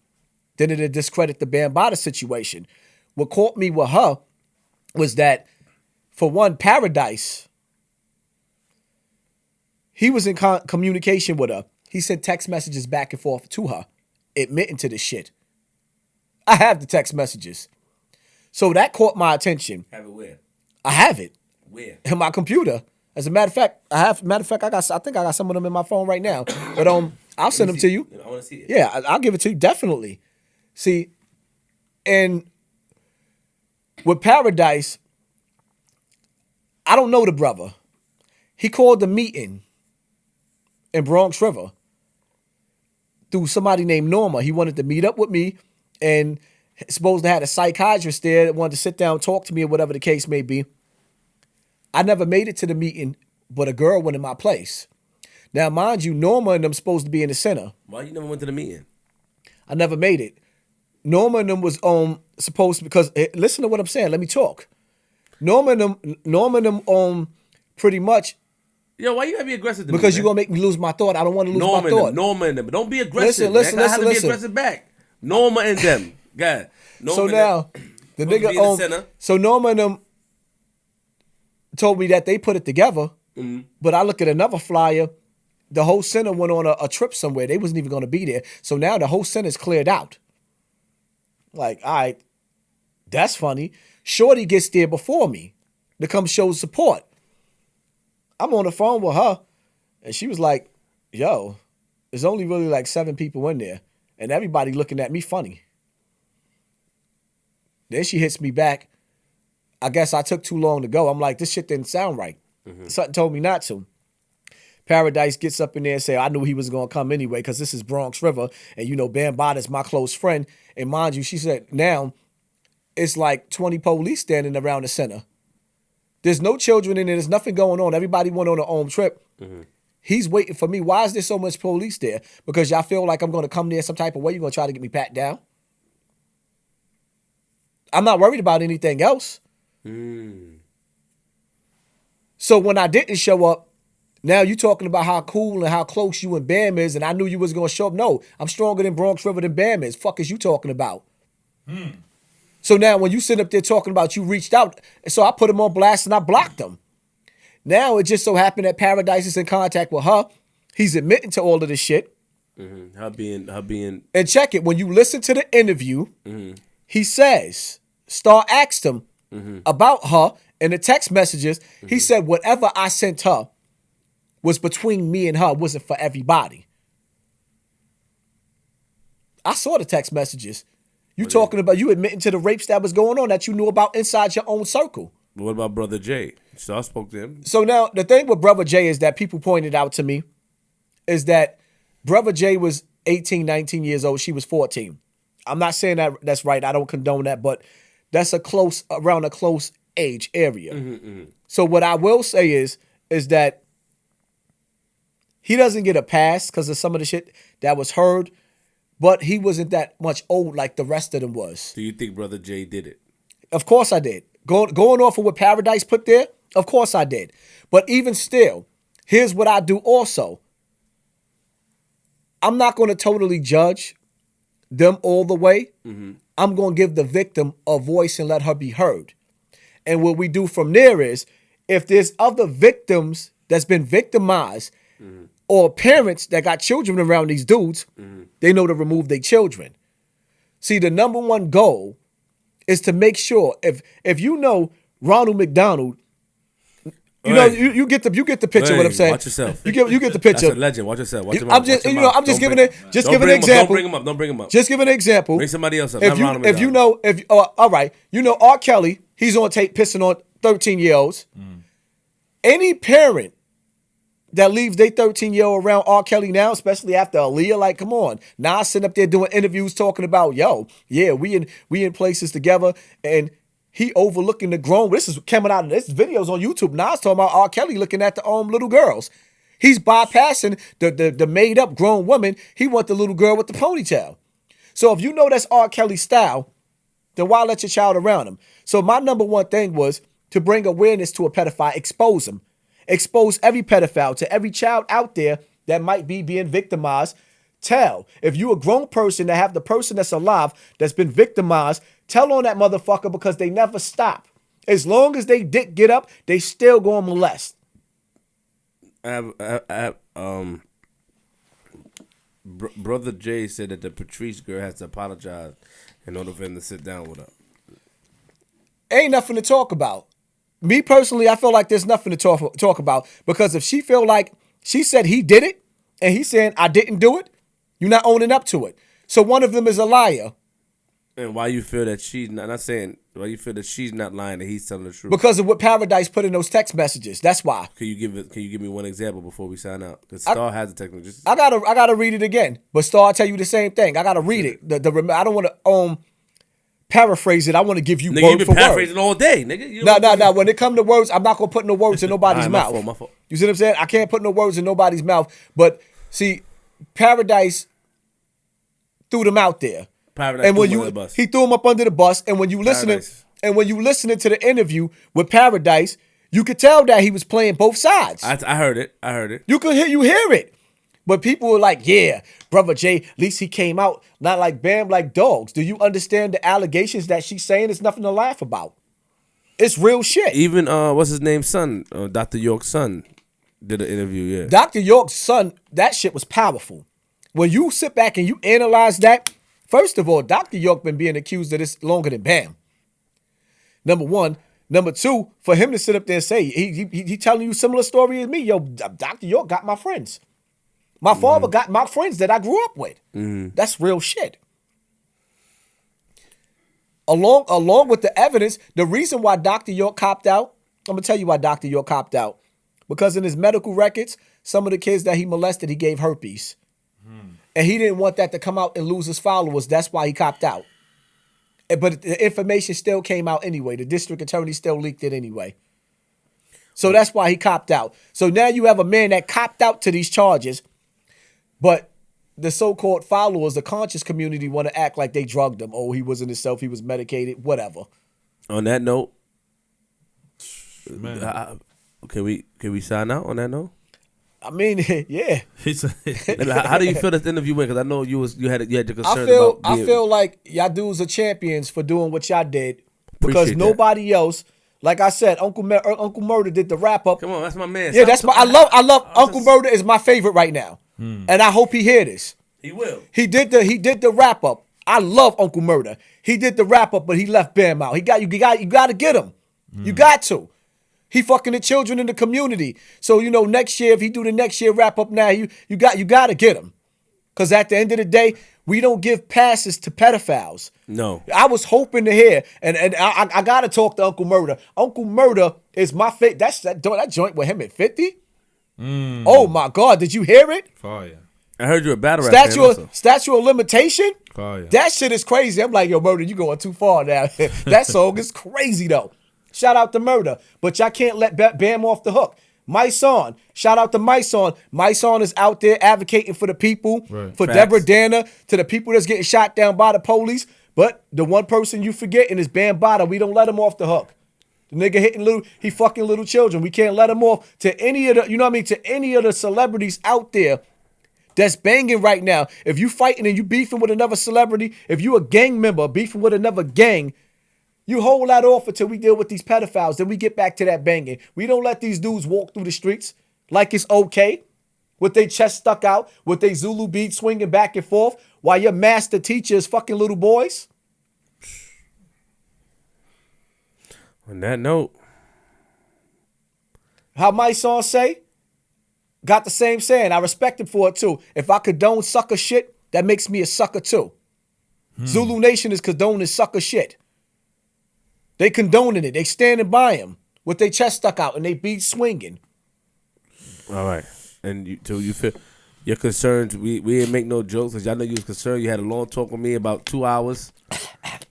Speaker 3: Then it'll discredit the Bambaataa situation. what caught me with her was that, for one, Paradise, he was in communication with her. He sent text messages back and forth to her, admitting to this shit. I have the text messages. So that caught my attention.
Speaker 1: Have it where?
Speaker 3: I have it.
Speaker 1: Where?
Speaker 3: In my computer. As a matter of fact, I think I got some of them in my phone right now. But I'll send them to you.
Speaker 1: I want to see it.
Speaker 3: Yeah, I'll give it to you, definitely. See, and with Paradise, I don't know the brother. He called the meeting in Bronx River through somebody named Norma. He wanted to meet up with me, and supposed to have a psychiatrist there that wanted to sit down and talk to me or whatever the case may be. I never made it to the meeting, but a girl went in my place. Now, mind you, Norma and them supposed to be in the center.
Speaker 1: Why you never went to the meeting?
Speaker 3: I never made it. Norma and them was supposed to, because listen to what I'm saying. Let me talk. Norma and them pretty much.
Speaker 1: Yo, why you gotta be aggressive to me?
Speaker 3: Because you're gonna make me lose my thought. I don't want to lose my thought.
Speaker 1: Norma and them. Don't be aggressive.
Speaker 3: Listen.
Speaker 1: I have to be aggressive back. Norma and them. God.
Speaker 3: So now the nigga so Norma and them told me that they put it together, but I look at another flyer. The whole center went on a trip somewhere. They wasn't even going to be there. So now the whole center's cleared out. Like, all right, that's funny. Shorty gets there before me to come show support. I'm on the phone with her, and she was like, yo, there's only really like 7 people in there, and everybody looking at me funny. Then she hits me back. I guess I took too long to go. I'm like, this shit didn't sound right. Something told me not to. Paradise gets up in there and say, I knew he was going to come anyway because this is Bronx River. And, Bambaataa's my close friend. And mind you, she said, now it's like 20 police standing around the center. There's no children in there. There's nothing going on. Everybody went on their own trip. He's waiting for me. Why is there so much police there? Because y'all feel like I'm going to come there some type of way. You're going to try to get me pat down? I'm not worried about anything else. So when I didn't show up, now you talking about how cool and how close you and Bam is, and I knew you was going to show up. No, I'm stronger than Bronx River than Bam is. Fuck is you talking about? So now when you sit up there talking about you reached out, so I put him on blast and I blocked him. Now it just so happened that Paradise is in contact with her. He's admitting to all of this shit.
Speaker 1: Her being.
Speaker 3: And check it. When you listen to the interview, he says, Star asked him about her in the text messages. He said, whatever I sent her was between me and her, wasn't for everybody. I saw the text messages. You admitting to the rapes that was going on that you knew about inside your own circle.
Speaker 1: But what about Brother Jay? So I spoke to him.
Speaker 3: So now the thing with Brother Jay is that people pointed out to me is that Brother Jay was 18, 19 years old. She was 14. I'm not saying that that's right. I don't condone that, but that's around a close age area. So what I will say is that he doesn't get a pass because of some of the shit that was heard, but he wasn't that much old like the rest of them was.
Speaker 1: Do you think Brother Jay did it?
Speaker 3: Of course I did. Going off of what Paradise put there, of course I did. But even still, here's what I do also. I'm not going to totally judge them all the way. I'm going to give the victim a voice and let her be heard. And what we do from there is, if there's other victims that's been victimized or parents that got children around these dudes, they know to remove their children. See, the number one goal is to make sure if you know Ronald McDonald, you get the picture.
Speaker 1: Hey,
Speaker 3: what I'm saying.
Speaker 1: Watch yourself.
Speaker 3: You get the picture.
Speaker 1: That's a legend. Watch yourself. Watch
Speaker 3: I'm just giving an example.
Speaker 1: Don't bring him up.
Speaker 3: Just give an example.
Speaker 1: Bring somebody else up.
Speaker 3: All right, R. Kelly, he's on tape pissing on 13-year-olds. Any parent that leaves their 13-year-old around R. Kelly now, especially after Aaliyah, like, come on. Now sitting up there doing interviews talking about, we in places together, and he overlooking the grown. This is coming out. This videos on YouTube. Nas talking about R. Kelly looking at the little girls. He's bypassing the made up grown woman. He want the little girl with the ponytail. So if you know that's R. Kelly's style, then why let your child around him? So my number one thing was to bring awareness to a pedophile, expose him. Expose every pedophile to every child out there that might be being victimized. Tell. If you a grown person that have the person that's alive that's been victimized, Tell on that motherfucker because they never stop. As long as they dick get up, they still going to molest.
Speaker 1: Brother Jay said that the Patrice girl has to apologize in order for him to sit down with her.
Speaker 3: Ain't nothing to talk about. Me personally, I feel like there's nothing to talk about because if she feel like she said he did it and he's saying I didn't do it, you're not owning up to it. So one of them is a liar.
Speaker 1: And why you feel that she's not saying why you feel that she's not lying, that he's telling the truth?
Speaker 3: Because of what Paradise put in those text messages. That's why.
Speaker 1: Can you give me one example before we sign out? Because Star has the text messages.
Speaker 3: I gotta read it again. But Star, I'll tell you the same thing. I gotta read it. I don't want to paraphrase it. I want to give you
Speaker 1: nigga,
Speaker 3: word
Speaker 1: you been
Speaker 3: for word.
Speaker 1: paraphrasing all day, nigga.
Speaker 3: No. When it come to words, I'm not gonna put no words in nobody's mouth.
Speaker 1: My fault.
Speaker 3: You see what I'm saying? I can't put no words in nobody's mouth. But see, Paradise threw them out there.
Speaker 1: Paradise
Speaker 3: and when
Speaker 1: threw him under the bus.
Speaker 3: He threw him up under the bus. And when you listening, to the interview with Paradise, you could tell that he was playing both sides.
Speaker 1: I heard it.
Speaker 3: You hear it. But people were like, yeah, Brother Jay, at least he came out not like Bam, like dogs. Do you understand the allegations that she's saying? It's nothing to laugh about. It's real shit.
Speaker 1: Even, what's his name, son, Dr. York's son, did an interview, yeah.
Speaker 3: Dr. York's son, that shit was powerful. When you sit back and you analyze that, first of all, Dr. York been being accused of this longer than Bam. Number one. Number two, for him to sit up there and say, he telling you similar story as me. Yo, Dr. York got my friends. My father got my friends that I grew up with. That's real shit. Along with the evidence, the reason why Dr. York copped out, I'm going to tell you why Dr. York copped out. Because in his medical records, some of the kids that he molested, he gave herpes. And he didn't want that to come out and lose his followers. That's why he copped out. But the information still came out anyway. The district attorney still leaked it anyway. So that's why he copped out. So now you have a man that copped out to these charges, but the so-called followers, the conscious community, want to act like they drugged him. Oh, he wasn't himself. He was medicated. Whatever. On
Speaker 1: that note, can we sign out on that note?
Speaker 3: I mean, yeah.
Speaker 1: How do you feel this interview went? Because I know you had your concerns
Speaker 3: I feel like y'all dudes are champions for doing what y'all did because nobody else. Like I said, Uncle Murder did the wrap up.
Speaker 1: Come on, that's my man.
Speaker 3: Yeah, I love Uncle Murder is my favorite right now, and I hope he hear this.
Speaker 1: He will.
Speaker 3: He did the wrap up. I love Uncle Murder. He did the wrap up, but he left Bam out. You got to get him. You got to. He fucking the children in the community. So next year if he do the next year wrap up now, you got to get him, because at the end of the day, we don't give passes to pedophiles.
Speaker 1: No.
Speaker 3: I was hoping to hear, and I got to talk to Uncle Murder. Uncle Murder is my favorite. That's that joint with him at 50. Oh, my God. Did you hear it?
Speaker 2: Fire.
Speaker 1: I heard you a battle rap
Speaker 3: Statue of Limitation?
Speaker 2: Fire.
Speaker 3: That shit is crazy. I'm like, yo, Murder, you going too far now. That song is crazy, though. Shout out to Murder. But y'all can't let Bam off the hook. My son, shout out to my son. My son is out there advocating for the people, for
Speaker 1: Facts.
Speaker 3: Deborah Danner, to the people that's getting shot down by the police. But the one person you forgetting is Bambaataa. We don't let him off the hook. The nigga he fucking little children. We can't let him off to any of the, to any of the celebrities out there that's banging right now. If you fighting and you beefing with another celebrity, if you a gang member beefing with another gang, you hold that off until we deal with these pedophiles. Then we get back to that banging. We don't let these dudes walk through the streets like it's okay, with their chest stuck out, with their Zulu bead swinging back and forth, while your master teacher is fucking little boys.
Speaker 1: On that note,
Speaker 3: how my son say, got the same saying. I respect him for it too. If I condone sucker shit, that makes me a sucker too. Zulu Nation is condoning sucker shit. They condoning it. They standing by him with their chest stuck out and they beat swinging.
Speaker 1: All right. And you feel your concerns, we didn't make no jokes because y'all know you was concerned. You had a long talk with me about 2 hours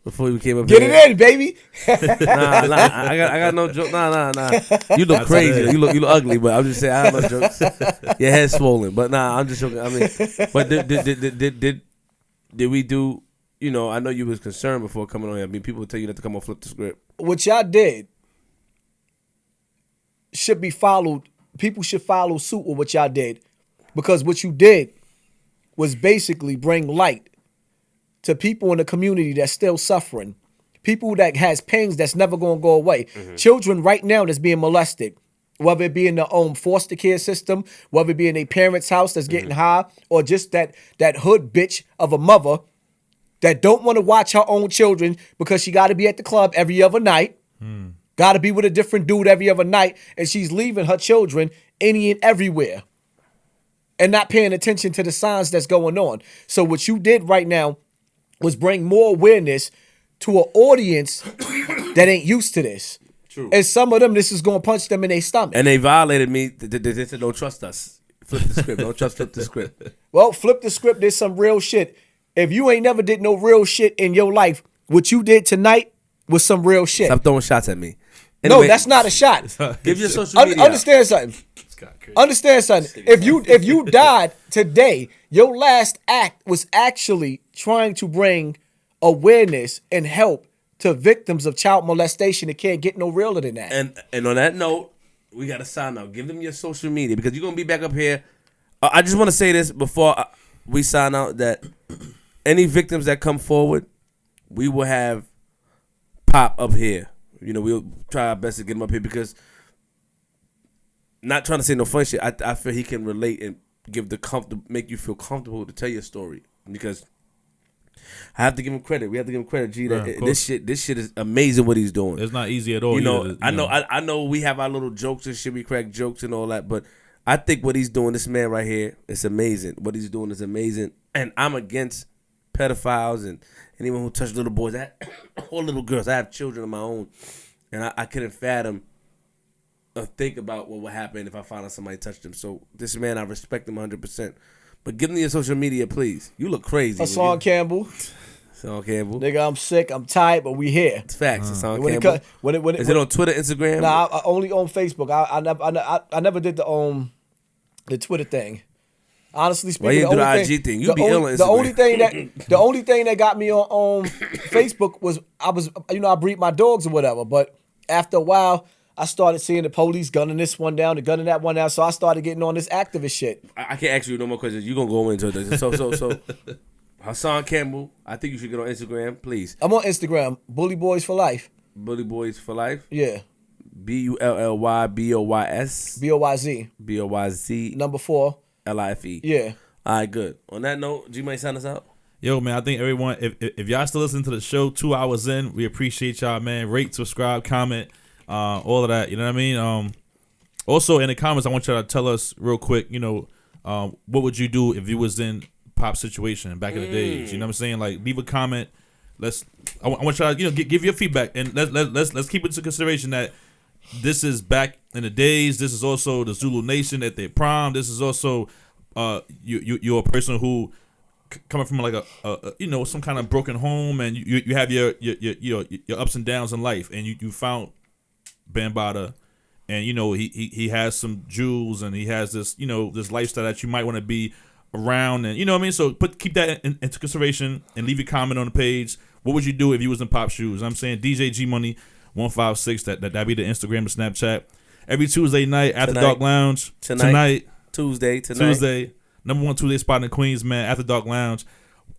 Speaker 1: before we came up
Speaker 3: here.
Speaker 1: Get
Speaker 3: it in, baby.
Speaker 1: Nah, I got no joke. Nah. You look crazy. You look ugly, but I'm just saying I have no jokes. Your head's swollen. But nah, I'm just joking. I mean, but did we do, I know you was concerned before coming on here. I mean, people would tell you not to come on Flip the Script.
Speaker 3: What y'all did should be followed. People should follow suit with what y'all did, because what you did was basically bring light to people in the community that's still suffering. people that has pains that's never going to go away. Children right now that's being molested, whether it be in their own foster care system, whether it be in a parent's house that's getting high, or just that hood bitch of a mother that don't want to watch her own children because she got to be at the club every other night, got to be with a different dude every other night, and she's leaving her children any and everywhere and not paying attention to the signs that's going on. So what you did right now was bring more awareness to an audience that ain't used to this.
Speaker 1: True.
Speaker 3: And some of them, this is going to punch them in their stomach.
Speaker 1: And they violated me. They said, don't trust us. Flip the script. Don't trust flip the script.
Speaker 3: Well, flip the script. There's some real shit. If you ain't never did no real shit in your life, what you did tonight was some real shit.
Speaker 1: Stop throwing shots at me.
Speaker 3: No, that's not a shot.
Speaker 1: Give your social media.
Speaker 3: Understand something. Understand something. If you died today, your last act was actually trying to bring awareness and help to victims of child molestation. It can't get no realer than that.
Speaker 1: And on that note, we got to sign out. Give them your social media because you're going to be back up here. I just want to say this before we sign out, that any victims that come forward, we will have Pop up here. You know, we'll try our best to get him up here because, not trying to say no fun shit, I feel he can relate and make you feel comfortable to tell your story, because I have to give him credit. We have to give him credit, G. That this shit is amazing what he's doing.
Speaker 2: It's not easy at all.
Speaker 1: You know, I know we have our little jokes and shit. We crack jokes and all that, but I think what he's doing, this man right here, is amazing. What he's doing is amazing, and I'm against pedophiles and anyone who touches little boys or little girls. I have children of my own, and I couldn't fathom or think about what would happen if I found out somebody touched him. So this man, I respect him 100%. But give me your social media, please. You look crazy.
Speaker 3: Hassan Campbell.
Speaker 1: Hassan Campbell.
Speaker 3: Nigga, I'm sick. I'm tired, but we here.
Speaker 1: It's facts. Hassan
Speaker 3: When
Speaker 1: Campbell.
Speaker 3: Is
Speaker 1: it on Twitter, Instagram?
Speaker 3: Nah, I only on Facebook. I never did the Twitter thing. Honestly speaking,
Speaker 1: why you do the IG thing? You be ill on Instagram.
Speaker 3: The only thing that got me on Facebook was I breed my dogs or whatever. But after a while, I started seeing the police gunning this one down, the gunning that one down. So I started getting on this activist shit.
Speaker 1: I can't ask you no more questions. You're gonna go into it. So Hassan Campbell, I think you should get on Instagram, please.
Speaker 3: I'm on Instagram. Bully Boys for Life.
Speaker 1: Bully Boys for Life.
Speaker 3: Yeah.
Speaker 1: BULLYBOYS.
Speaker 3: BOYZ.
Speaker 1: BOYZ.
Speaker 3: Number 4.
Speaker 1: LIFE.
Speaker 3: Yeah.
Speaker 1: All right, good. On that note, G might sign us out.
Speaker 2: Yo, man, I think everyone, if y'all still listening to the show 2 hours in, we appreciate y'all, man. Rate, subscribe, comment, all of that. You know what I mean? Also, in the comments, I want y'all to tell us real quick, you know, what would you do if you was in Pop's situation back in the days? You know what I'm saying? Like, leave a comment. I want y'all, you know, give your feedback, and let's keep it to consideration that this is back in the days. This is also the Zulu Nation at their prime. This is also you're a person who coming from like a you know, some kind of broken home, and you have your ups and downs in life, and you found Bambaataa, and you know he has some jewels, and he has this, you know, this lifestyle that you might want to be around, and you know what I mean. So keep that into consideration and leave your comment on the page. What would you do if you was in Pop's shoes? I'm saying DJ G Money 156. That'd be the Instagram and Snapchat. Every Tuesday night After Dark Lounge. Tonight. Tuesday. Number 1 Tuesday spot in Queens, man. After Dark Lounge.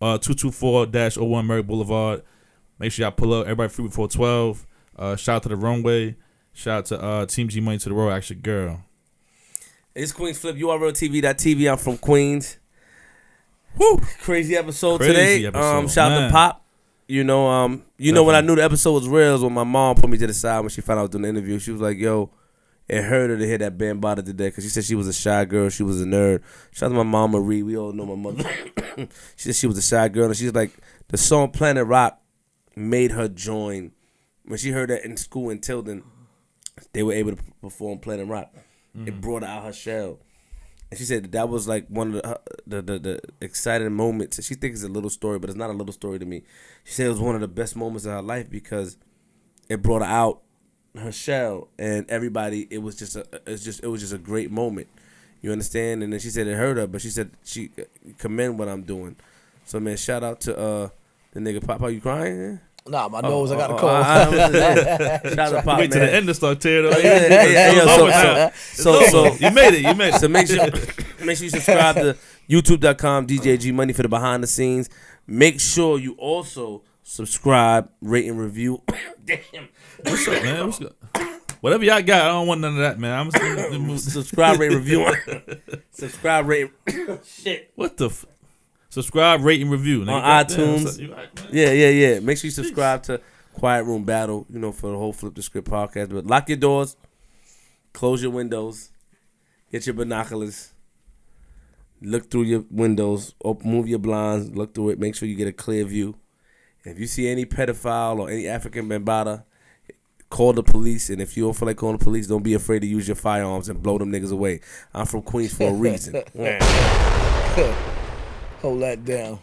Speaker 2: 224-01 Merrick Boulevard. Make sure y'all pull up. Everybody free before 12. Shout out to the Runway. Shout out to Team G Money to the Royal Action Girl.
Speaker 1: It's Queens Flip, URLTV.tv. I'm from Queens. Woo! Crazy episode today. Shout out to Pop. You know, when I knew the episode was real was when my mom put me to the side when she found out I was doing the interview. She was like, yo, it hurt her to hear that Bambaataa today, because she said she was a shy girl. She was a nerd. Shout out to my mom, Marie. We all know my mother. She said she was a shy girl. And she's like, the song Planet Rock made her join. When she heard that in school in Tilden, they were able to perform Planet Rock. It brought her out her shell. And she said that was like one of the exciting moments. She thinks it's a little story, but it's not a little story to me. She said it was one of the best moments of her life because it brought her out her shell, and everybody. It was just a great moment. You understand? And then she said it hurt her, but she said she commend what I'm doing. So man, shout out to the nigga Pop. Are you crying?
Speaker 3: Nah, my nose. I got a cold.
Speaker 1: Shout out to Pop,
Speaker 2: wait
Speaker 1: man.
Speaker 2: to the end to start tearing up.
Speaker 1: So
Speaker 2: you made it.
Speaker 1: So make sure you subscribe to YouTube.com DJ G Money for the behind the scenes. Make sure you also subscribe, rate, and review. Damn.
Speaker 2: What's up, man? What's good? Whatever y'all got, I don't want none of that, man. I'm just
Speaker 1: Subscribe, rate, review. Subscribe, rate. Shit.
Speaker 2: What the? Subscribe, rate, and review. Nigga.
Speaker 1: On iTunes. Yeah. Make sure you subscribe to Quiet Room Battle, for the whole Flip the Script podcast. But lock your doors, close your windows, get your binoculars, look through your windows, move your blinds, look through it, make sure you get a clear view. And if you see any pedophile or any Afrika Bambaataa, call the police. And if you don't feel like calling the police, don't be afraid to use your firearms and blow them niggas away. I'm from Queens for a reason.
Speaker 3: Hold that down.